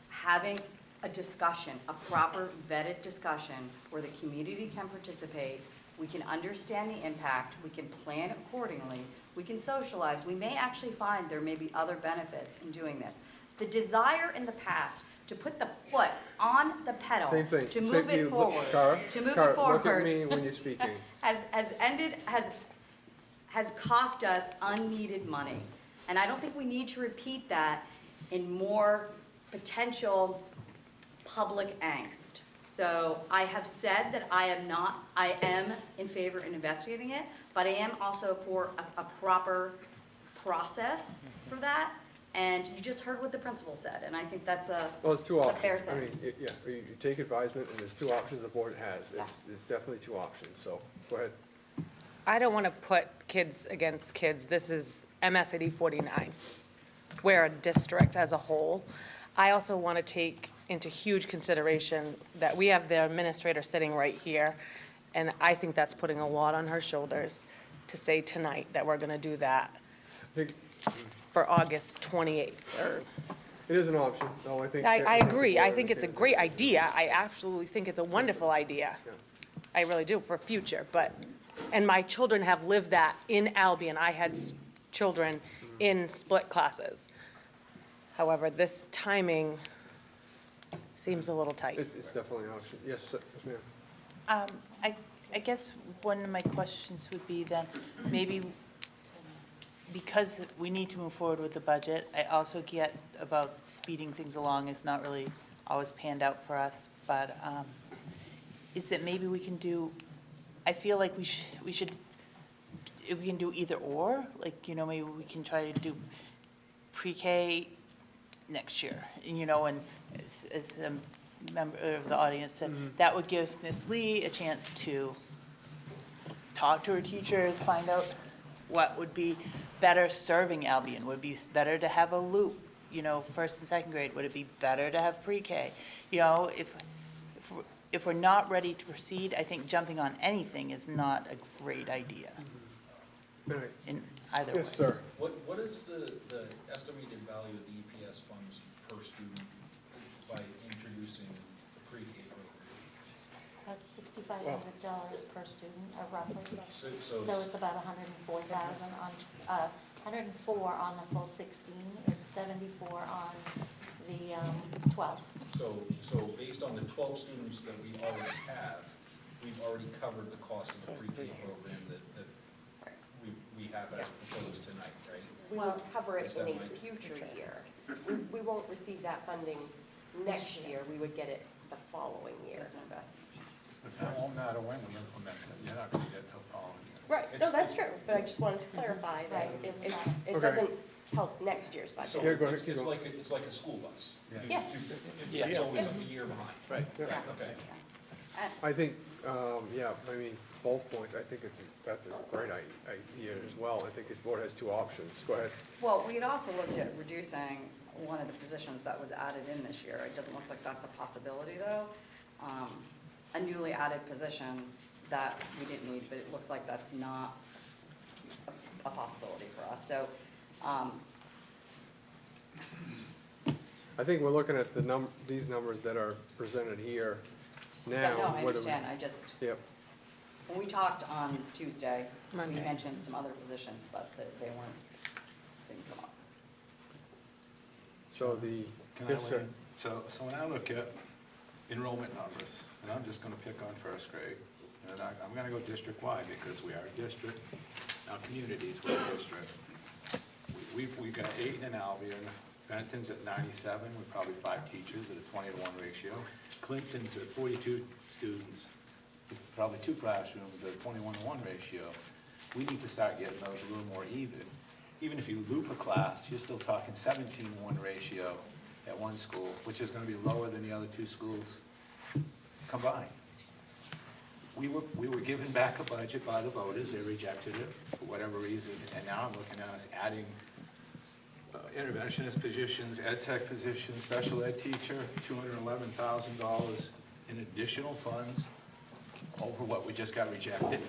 having a discussion, a proper vetted discussion where the community can participate, we can understand the impact, we can plan accordingly, we can socialize, we may actually find there may be other benefits in doing this. The desire in the past to put the foot on the pedal, Same thing. to move it forward, Cara, to move Cara, it forward. look at me when you're speaking. has cost us unneeded money. And I don't think we need to repeat that in more potential public angst. So I have said that I am in favor in investigating it, but I am also for a proper process for that. And you just heard what the principal said, and I think that's Well, it's two it's a options. fair I thing. mean, you take advisement, and there's 2 options the board has. It's definitely 2 options, so go ahead. I don't want to put kids against kids. This is M.S.A.D 49. We're a district as a whole. I also want to take into huge consideration that we have the administrator sitting right here, and I think that's putting a lot on her shoulders to say tonight that we're going to do that for August 28th. It is an option, no, I think. I agree. the I board think it's a understands great idea. I absolutely think it's a wonderful idea. Yeah. I really do, for future, and my children have lived that in Albion. I had children in split classes. However, this timing seems a little tight. It's definitely an option. Yes, sir. Yes, ma'am. I guess one of my questions would be then, maybe because we need to move forward with the budget, I also get about speeding things along is not really always panned out for us, but is that maybe we can do, I feel like we should, if we can do either or, like, you know, maybe we can try to do pre-K next year, you know, and as a member of the audience said, that would give Miss Lee a chance to talk to her teachers, find out what would be better serving Albion. Would it be better to have a loop, you know, first and second grade? Would it be better to have pre-K? You know, if we're not ready to proceed, I think jumping on anything is not a great idea. Right. In either way. Yes, sir. What is the estimated value of the EPS funds per student by introducing the pre-K program? About $6,500 per student, or roughly. So So it's about 104,000 on, 104 on the full 16, it's 74 on the 12. So based on the 12 students that we already have, we've already covered the cost of the pre-K program that we have as proposed tonight, right? We will cover it Is in that a right? future year. We won't receive that funding next year, we would get it the following year. But that won't matter when we implement it, you're not gonna get till following year. Right, no, that's true, but I just wanted to clarify that Right. it Okay. doesn't help next year's budget. So Yeah, go ahead, it's keep it's going. like a school bus. Yeah. It's always a year behind. Right. Okay. I think, yeah, I mean, both points, I think that's a great idea as well. I think this board has two options. Go ahead. Well, we had also looked at reducing one of the positions that was added in this year. It doesn't look like that's a possibility, though. A newly added position that we didn't need, but it looks like that's not a possibility for us. So, I think we're looking at these numbers that are presented here now. yeah, no, I What do we- understand. I just, Yep. when we talked on Tuesday, we Monday. mentioned some other positions, but they didn't come up. So the, Can I yes, weigh sir. in? So when I look at enrollment numbers, and I'm just gonna pick on first grade, and I'm gonna go district-wide because we are a district. Now, communities, we're a district. We've got 8 in Albion, Benton's at 97, with probably 5 teachers at a 20-to-1 ratio. Clinton's at 42 students, with probably 2 classrooms at a 21-to-1 ratio. We need to start getting those a little more even. Even if you loop a class, you're still talking 17-to-1 ratio at one school, which is gonna be lower than the other 2 schools combined. We were given back a budget by the voters, they rejected it for whatever reason, and now I'm looking at us adding interventionist positions, ed tech positions, special ed teacher, $211,000 in additional funds over what we just got rejected.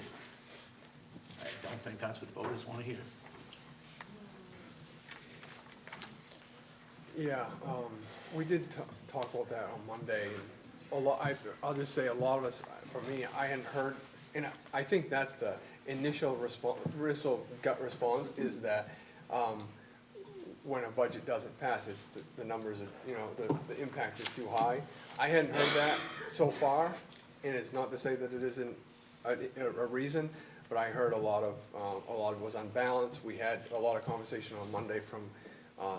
I don't think that's what voters want to hear. Yeah, we did talk about that on Monday. I'll just say a lot of us, for me, I hadn't heard, and I think that's the initial gut response is that when a budget doesn't pass, it's the numbers are, you know, the impact is too high. I hadn't heard that so far, and it's not to say that it isn't a reason, but I heard a lot of it was unbalanced. We had a lot of conversation on Monday from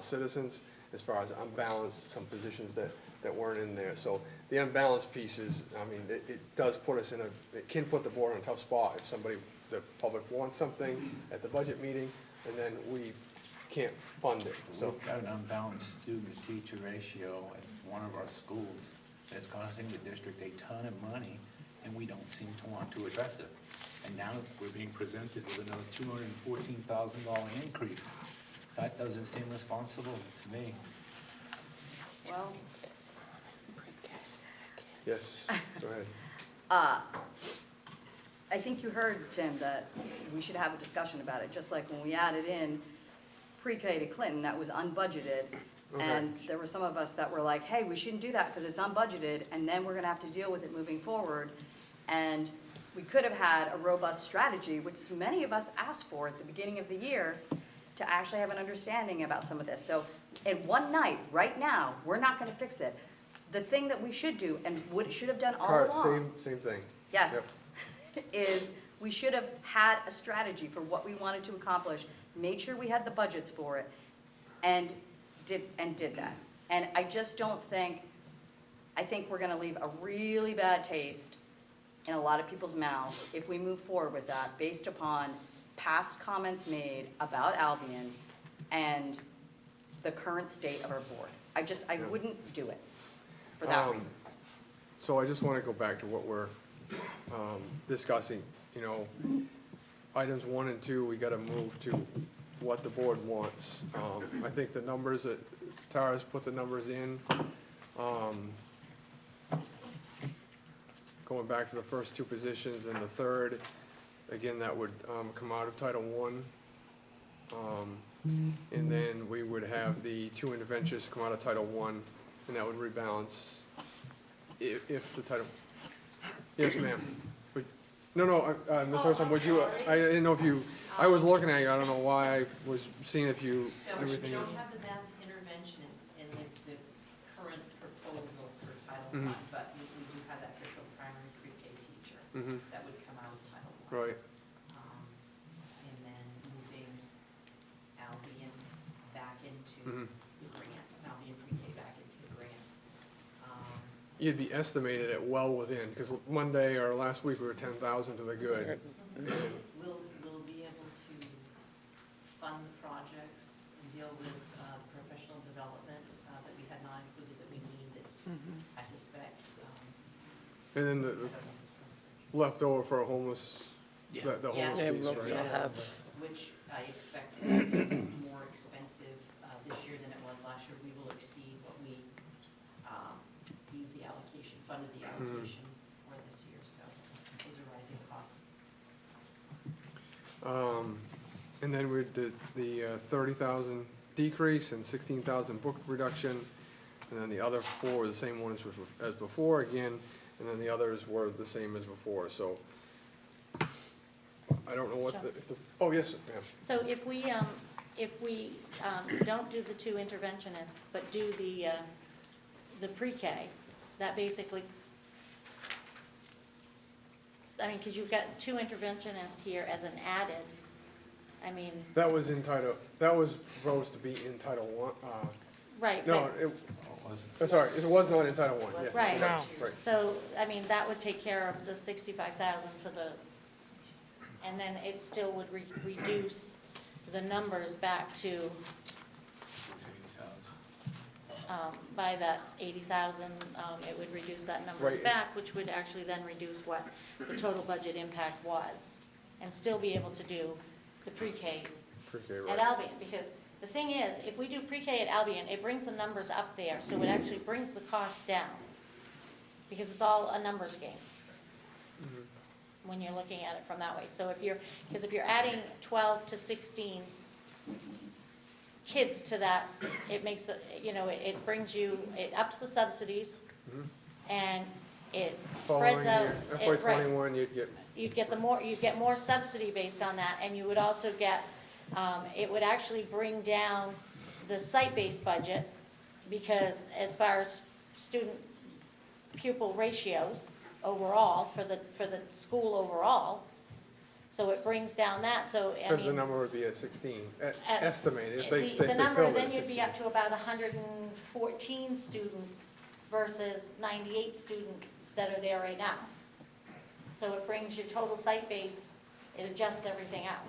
citizens as far as unbalanced, some positions that weren't in there. So the unbalanced piece is, I mean, it does put us it can put the board in a tough spot if the public wants something at the budget meeting, and then we can't fund it, so. We've got an unbalanced student-to-teacher ratio at one of our schools that's costing the district a ton of money, and we don't seem to want to address it. And now we're being presented with another $214,000 increase. That doesn't seem responsible to me. Well, Yes, go ahead. I think you heard, Tim, that we should have a discussion about it, just like when we added in pre-K to Clinton, that was unbudgeted. And there were some of us that were like, hey, we shouldn't do that because it's unbudgeted, and then we're gonna have to deal with it moving forward. And we could have had a robust strategy, which many of us asked for at the beginning of the year, to actually have an understanding about some of this. So in one night, right now, we're not gonna fix it. The thing that we should do, and should have done all Correct, along. same thing. Yes, Yep. is we should have had a strategy for what we wanted to accomplish, made sure we had the budgets for it, and did that. And I just don't think, I think we're gonna leave a really bad taste in a lot of people's mouths if we move forward with that, based upon past comments made about Albion and the current state of our board. I wouldn't do it for that reason. So I just want to go back to what we're discussing, you know, items 1 and 2, we got to move to what the board wants. I think the numbers that Tara's put the numbers in, going back to the first 2 positions and the third, again, that would come out of Title I. And then we would have the 2 interventionists come out of Title I, and that would rebalance if the title. Yes, ma'am. No, Ms. Orson, would you, I didn't know if you, I was looking at you, I don't know why I was seeing if you, So everything we is. don't have the math interventionists in the current proposal for Title I, Mhm. but we do have that for the primary pre-K teacher. Mhm. That would come out of Title I. Right, And then moving Albion back into Mhm. the grant, Albion pre-K back into the grant. you'd be estimated at well within, because Monday or last week we were 10,000 to the good. And We'll be able to fund the projects and deal with professional development that we had not included that we need. It's, I suspect. And then the leftover for a homeless, the Yes, homeless piece, right? which I expect will be more expensive this year than it was last year. We will exceed what we use the allocation, funded the allocation for this year, so those are rising costs. And then we did the 30,000 decrease and 16,000 book reduction, and then the other 4 are the same ones as before again, and then the others were the same as before, so. I don't know what if the, oh, yes, ma'am. So if we don't do the 2 interventionists, but do the pre-K, that basically, I mean, because you've got 2 interventionists here as an added, I mean, That was in Title, that was proposed to be in Title I, right. no, sorry, it was not in Title I, yes. Right. Right. So, I mean, that would take care of the 65,000 for the, and then it still would reduce the numbers back to, by that 80,000, it would reduce that numbers Right. back, which would actually then reduce what the total budget impact was, and still be able to do the pre-K Pre-K, at right. Albion, because the thing is, if we do pre-K at Albion, it brings the numbers up there, so it actually brings the cost down, because it's all a numbers game when you're looking at it from that way. So if you're adding 12 to 16 kids to that, it makes, it brings you, it ups the subsidies, and it spreads Following out. year, it- right. FY21, you'd get, You'd get more subsidy based on that, and you would also get, it would actually bring down the site-based budget, because as far as student pupil ratios overall, for the school overall, so it brings down that, so, I because the mean, number would be at 16, At- estimated, if they the number, filled it then at you'd be 16. up to about 114 students versus 98 students that are there right now. So it brings your total site base, it adjusts everything out.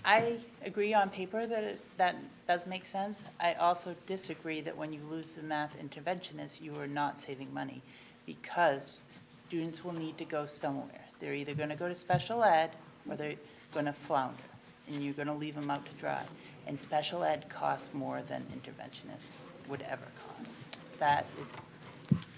I agree on paper that does make sense. I also disagree that when you lose the math interventionist, you are not saving money, because students will need to go somewhere. They're either going to go to special ed or they're going to flounder, and you're going to leave them out to dry. And special ed costs more than interventionists would ever cost. That is,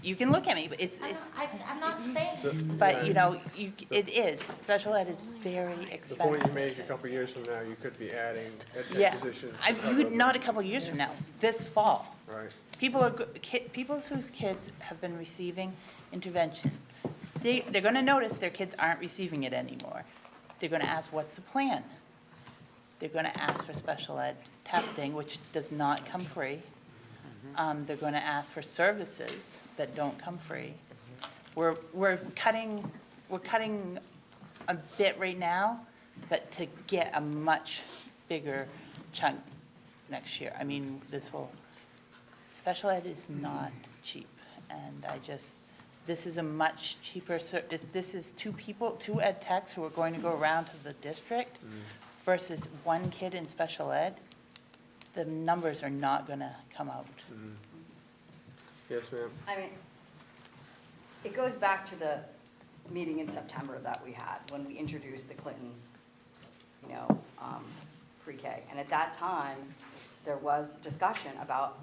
you can look at me, but it's. I'm not saying. But, it is. Special ed is very The expensive. point you make, a couple of years from now, you could be adding ed Yeah, tech positions. to cover the- not a couple years from now, this fall. Right. People whose kids have been receiving intervention, they're gonna notice their kids aren't receiving it anymore. They're gonna ask, what's the plan? They're going to ask for special ed testing, which does not come free. They're going to ask for services that don't come free. We're cutting a bit right now, but to get a much bigger chunk next year. I mean, special ed is not cheap, and this is a much cheaper, if this is two ed techs who are going to go around to the district versus one kid in special ed, the numbers are not going to come out. Yes, ma'am. I mean, it goes back to the meeting in September that we had when we introduced the Clinton, pre-K. And at that time, there was discussion about,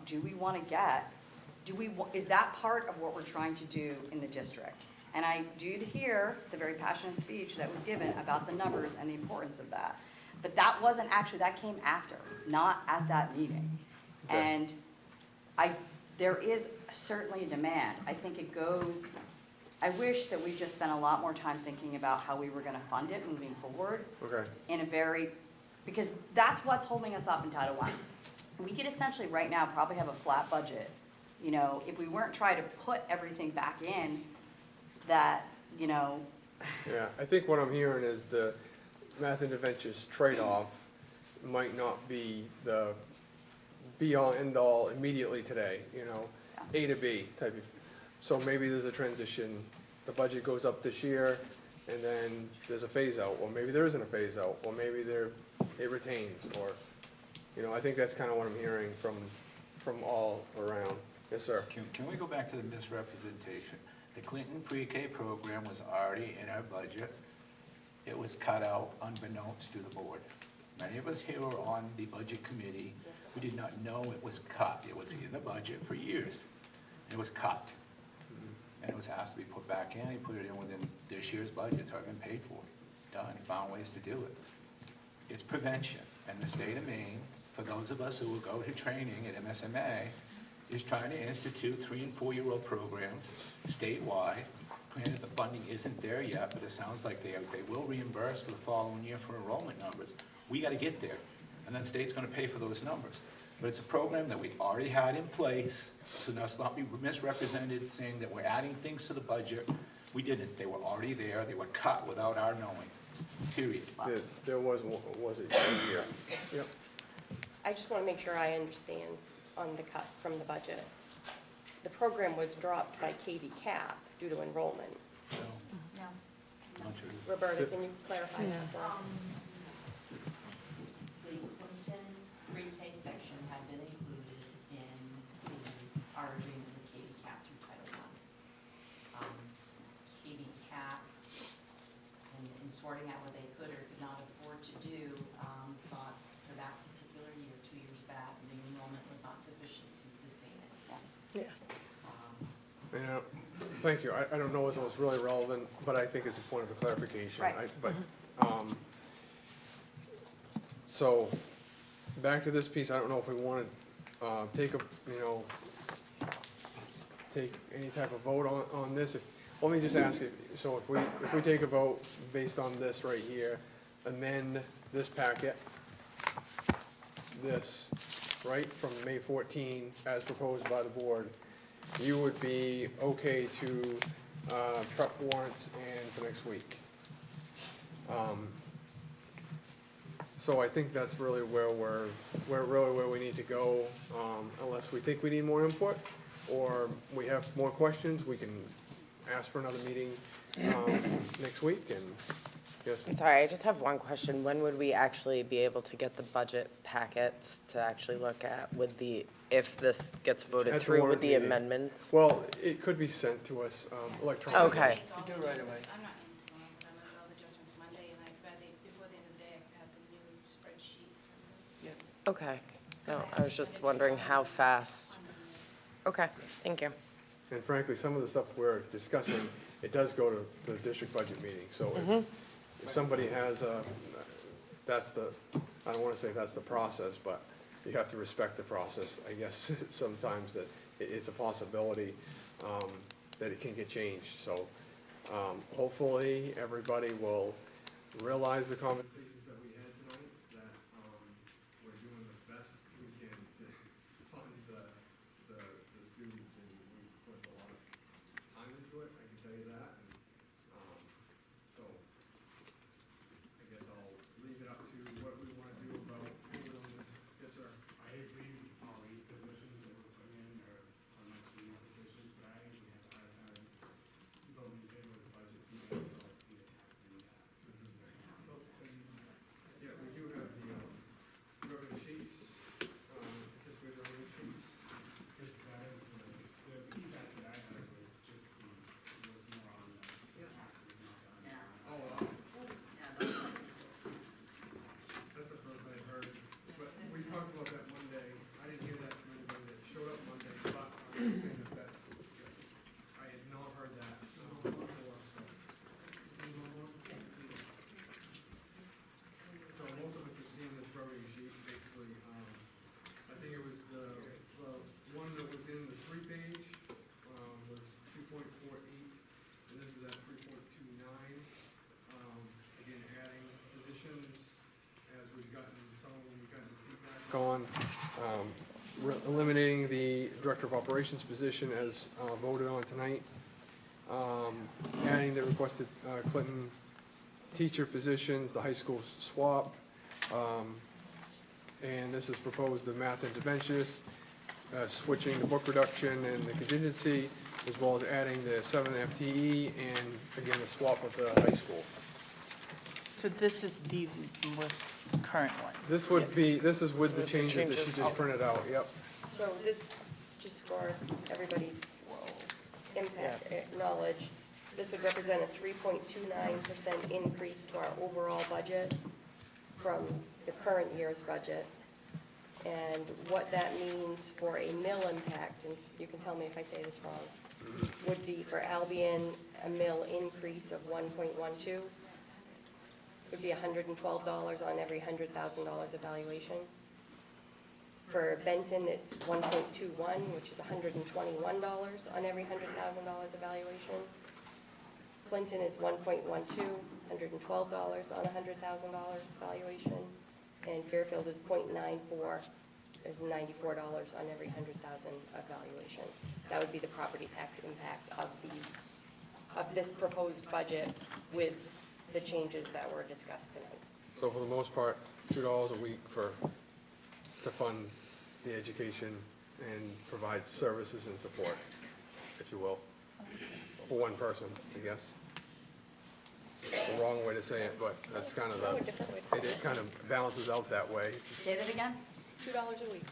is that part of what we're trying to do in the district? And I did hear the very passionate speech that was given about the numbers and the importance of that. But that wasn't actually, that came after, not at that meeting. Okay. And there is certainly a demand. I think I wish that we just spent a lot more time thinking about how we were gonna fund it moving forward. Okay. Because that's what's holding us up in Title I. We could essentially right now probably have a flat budget, if we weren't trying to put everything back in that, Yeah, I think what I'm hearing is the math interventions trade-off might not be the be-all, end-all immediately today, A to B type of. So maybe there's a transition, the budget goes up this year, and then there's a phase-out, or maybe there isn't a phase-out, or maybe it retains, or, I think that's kind of what I'm hearing from all around. Yes, sir. Can we go back to the misrepresentation? The Clinton pre-K program was already in our budget. It was cut out unbeknownst to the board. Many of us here were on the budget committee. We did not know it was cut. It was in the budget for years. It was cut. And it was asked to be put back in. He put it in within this year's budget. It's already been paid for. Done. He found ways to do it. It's prevention. And the state of Maine, for those of us who will go to training at M.S.A.D, is trying to institute 3- and 4-year-old programs statewide. Granted, the funding isn't there yet, but it sounds like they will reimburse for the following year for enrollment numbers. We got to get there, and then the state's going to pay for those numbers. But it's a program that we already had in place, so let's not be misrepresented saying that we're adding things to the budget. We didn't. They were already there. They were cut without our knowing, period. There was a year. Yep. I just want to make sure I understand on the cut from the budget. The program was dropped by KV Cap due to enrollment. No. Not true. Roberta, can you clarify this for us? The Clinton pre-K section had been included in our agreement with KV Cap through Title I. KV Cap, in sorting out what they could or could not afford to do, thought for that particular year, 2 years back, the enrollment was not sufficient to sustain it. Yes. Yeah, thank you. I don't know if it was really relevant, but I think it's a point of clarification. Right. So, back to this piece, I don't know if we want to take any type of vote on this. Let me just ask you, so if we take a vote based on this right here, amend this packet, this, right, from May 14 as proposed by the board, you would be okay to prep warrants and for next week. So I think that's really where where we need to go, unless we think we need more input or we have more questions, we can ask for another meeting next week. And yes. I'm sorry, I just have one question. When would we actually be able to get the budget packets to actually look at if this gets voted At the through warrant with the meeting. amendments? Well, it could be sent to us electronically. Okay. You do right away. I'm not in tomorrow, but I'm gonna go the adjustments Monday, and before the end of the day, I could have the new spreadsheet from Okay. No, I was just wondering how fast. Okay, thank you. And frankly, some of the stuff we're discussing, it does go to the district budget meeting. So if somebody has I don't want to say that's the process, but you have to respect the process, I guess, sometimes that it's a possibility that it can get changed. So hopefully, everybody will realize the conversations that we had tonight, that on, eliminating the Director of Operations position as voted on tonight, adding the requested Clinton teacher positions, the high school swap, and this is proposed the math interventionist, switching the book reduction and the contingency, as well as adding the 7 FTE and again the swap of the high school. So this is the most current one? This would be, this is with the changes that she just printed out, yep. So this, just for everybody's impact, knowledge, this would represent a 3.29% increase to our overall budget from the current year's budget. And what that means for a mill impact, and you can tell me if I say this wrong, would be for Albion, a mill increase of 1.12, would be $112 on every $100,000 evaluation. For Benton, it's 1.21, which is $121 on every $100,000 evaluation. Clinton is 1.12, $112 on a $100,000 valuation. And Fairfield is 0.94, is $94 on every 100,000 evaluation. That would be the property tax impact of this proposed budget with the changes that were discussed tonight. So for the most part, $2 a week to fund the education and provide services and support, if you will, for one person, I guess. The wrong way to say it, but that's kind of it kind of balances out that way. Say that again? $2 a week.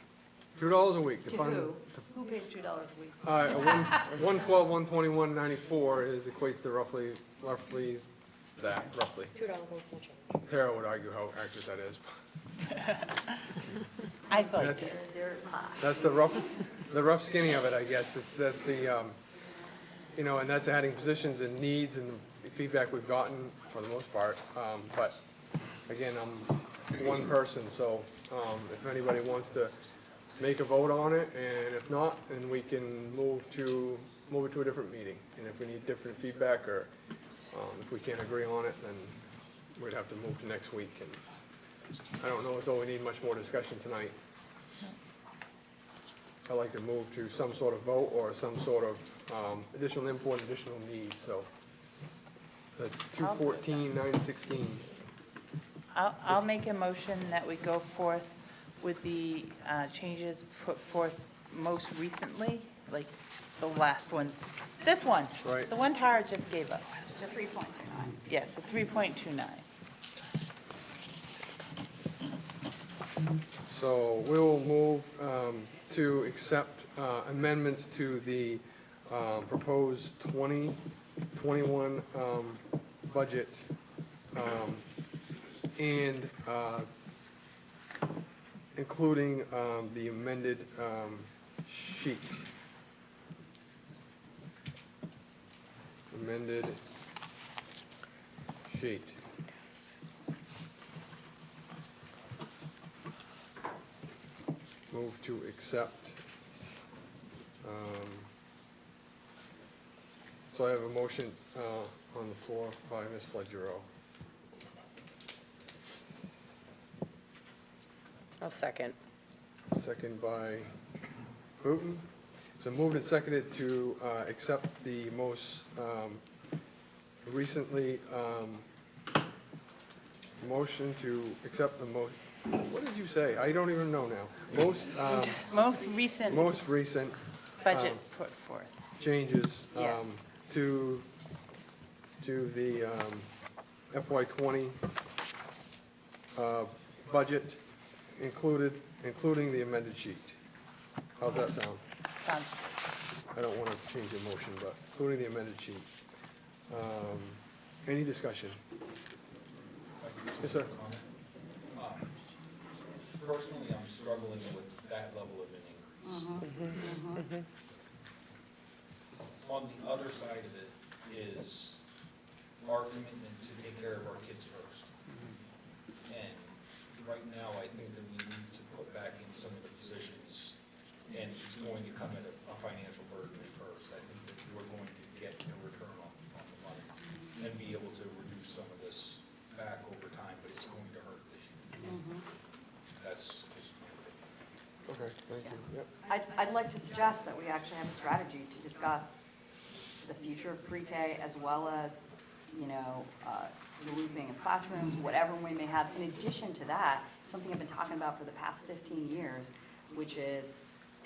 $2 a week to To fund. who? Who pays $2 a week? 112, 121, 94 equates to roughly that, roughly. $2 and some change. Tara would argue how accurate that is. I thought That's- Dirt pie. That's the rough skinny of it, I guess. That's the, and that's adding positions and needs and the feedback we've gotten for the most part. But again, I'm one person, so if anybody wants to make a vote on it, and if not, then we can move it to a different meeting. And if we need different feedback or if we can't agree on it, then we'd have to move to next week. And I don't know as though we need much more discussion tonight. I'd like to move to some sort of vote or some sort of additional input, additional need, so. The 214, 916. I'll make a motion that we go forth with the changes put forth most recently, like the last ones. This one. Right. The one Tara just gave us. The 3.29. Yes, the 3.29. So we'll move to accept amendments to the proposed 2021 budget and including the amended sheet. Amended sheet. Move to accept. So I have a motion on the floor by Ms. Flegero. I'll second. Second by Booton. So moved and seconded to accept the most recently, motion to accept the what did you say? I don't even know now. Most recent Most recent budget put forth. changes Yes. to the FY20 budget including the amended sheet. How's that sound? Sounds I don't want to change the motion, but including the amended sheet. Any discussion? Yes, sir. Personally, I'm struggling with that level of an increase. On the other side of it is our commitment to take care of our kids first. And right now, I think that we need to put back in some of the positions, and it's going to come at a financial burden at first. I think that we're going to get a return on the money and be able to reduce some of this back over time, but it's going to hurt this year. That's just my opinion. I'd like to suggest that we actually have a strategy to discuss the future of pre-K as well as, you know, the looping of classrooms, whatever we may have. In addition to that, something I've been talking about for the past 15 years, which is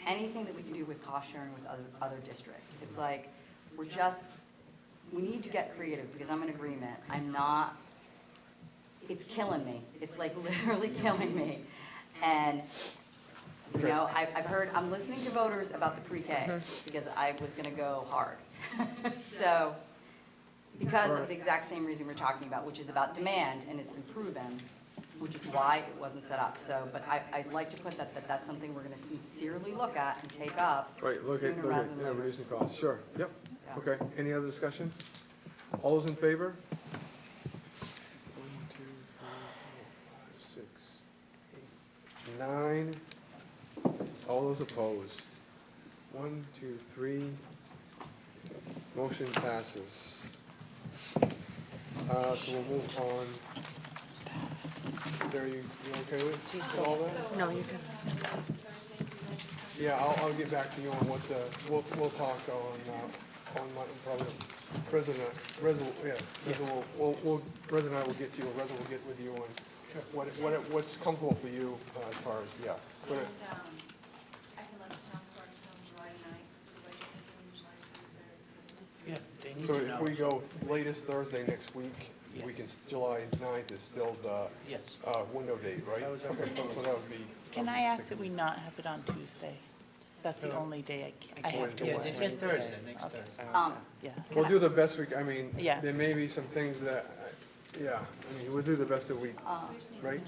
anything that we can do with cost sharing with other districts. It's like, we need to get creative, because I'm in agreement. It's killing me. It's like literally killing me. And, you know, I'm listening to voters about the pre-K, because I was gonna go hard. So, because of the exact same reason we're talking about, which is about demand, and it's been proven, which is why it wasn't set up. So, but I'd like to put that's something we're gonna sincerely look at and take up Right, look sooner at, rather than later. reducing costs, sure, yep, Yeah. okay, any other discussion? All those in favor? 1, 2, 3, 4, 5, 6, 8, 9. All those opposed? 1, 2, 3. Motion passes. So we'll move on. Terry, you okay with all that? No, you can. Yeah, I'll get back to you on what we'll talk on my, probably, Reza and I will get to you, or Reza will get with you on what's comfortable for you as far as, yeah. I can let the town clerks know July 9th, Yeah, they need So to if know. we go latest Thursday next week, we can, July 9th is still the Yes. window date, right? That was our Okay, so proposal. that would be. Can I ask that we not have it on Tuesday? That's the only day I have to Yeah, work. they said Thursday. Okay. Yeah. We'll do the best I mean, Yeah. there may be some things that, yeah, I mean, we'll do the best that we, right?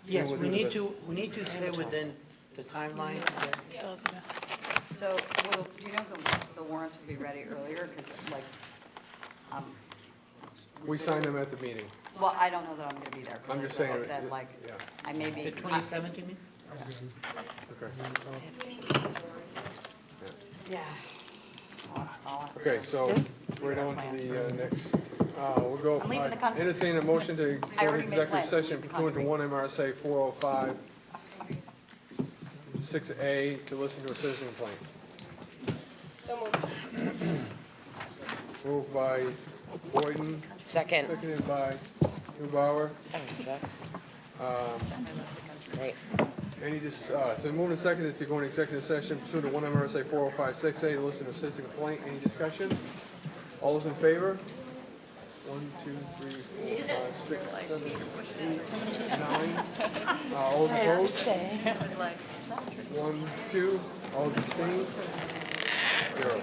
Yes, We'll we do the need to stay within the timeline. So, do you know if the warrants will be ready earlier? Because, like, We sign them at the meeting. well, I don't know that I'm gonna be there. 'Cause I'm like- just like saying, I said, like, yeah, I may be. The 27th, you mean? okay. Yeah. Okay, so we're on to the next, we'll go, I'm leaving the country. entertain a motion to go I to already made executive plans. session pursuant to 1 MRSA 405, 6A, to listen to a citizen complaint. So moved. Moved by Boyden, Second. seconded by Newbauer. Great. So moving and seconded to go into executive session pursuant to 1 MRSA 405, 6A, to listen to a citizen complaint. Any discussion? All those in favor? 1, 2, 3, 4, 5, 6, 7, 8, 9. All those opposed? 1, 2. All those abstained? 0.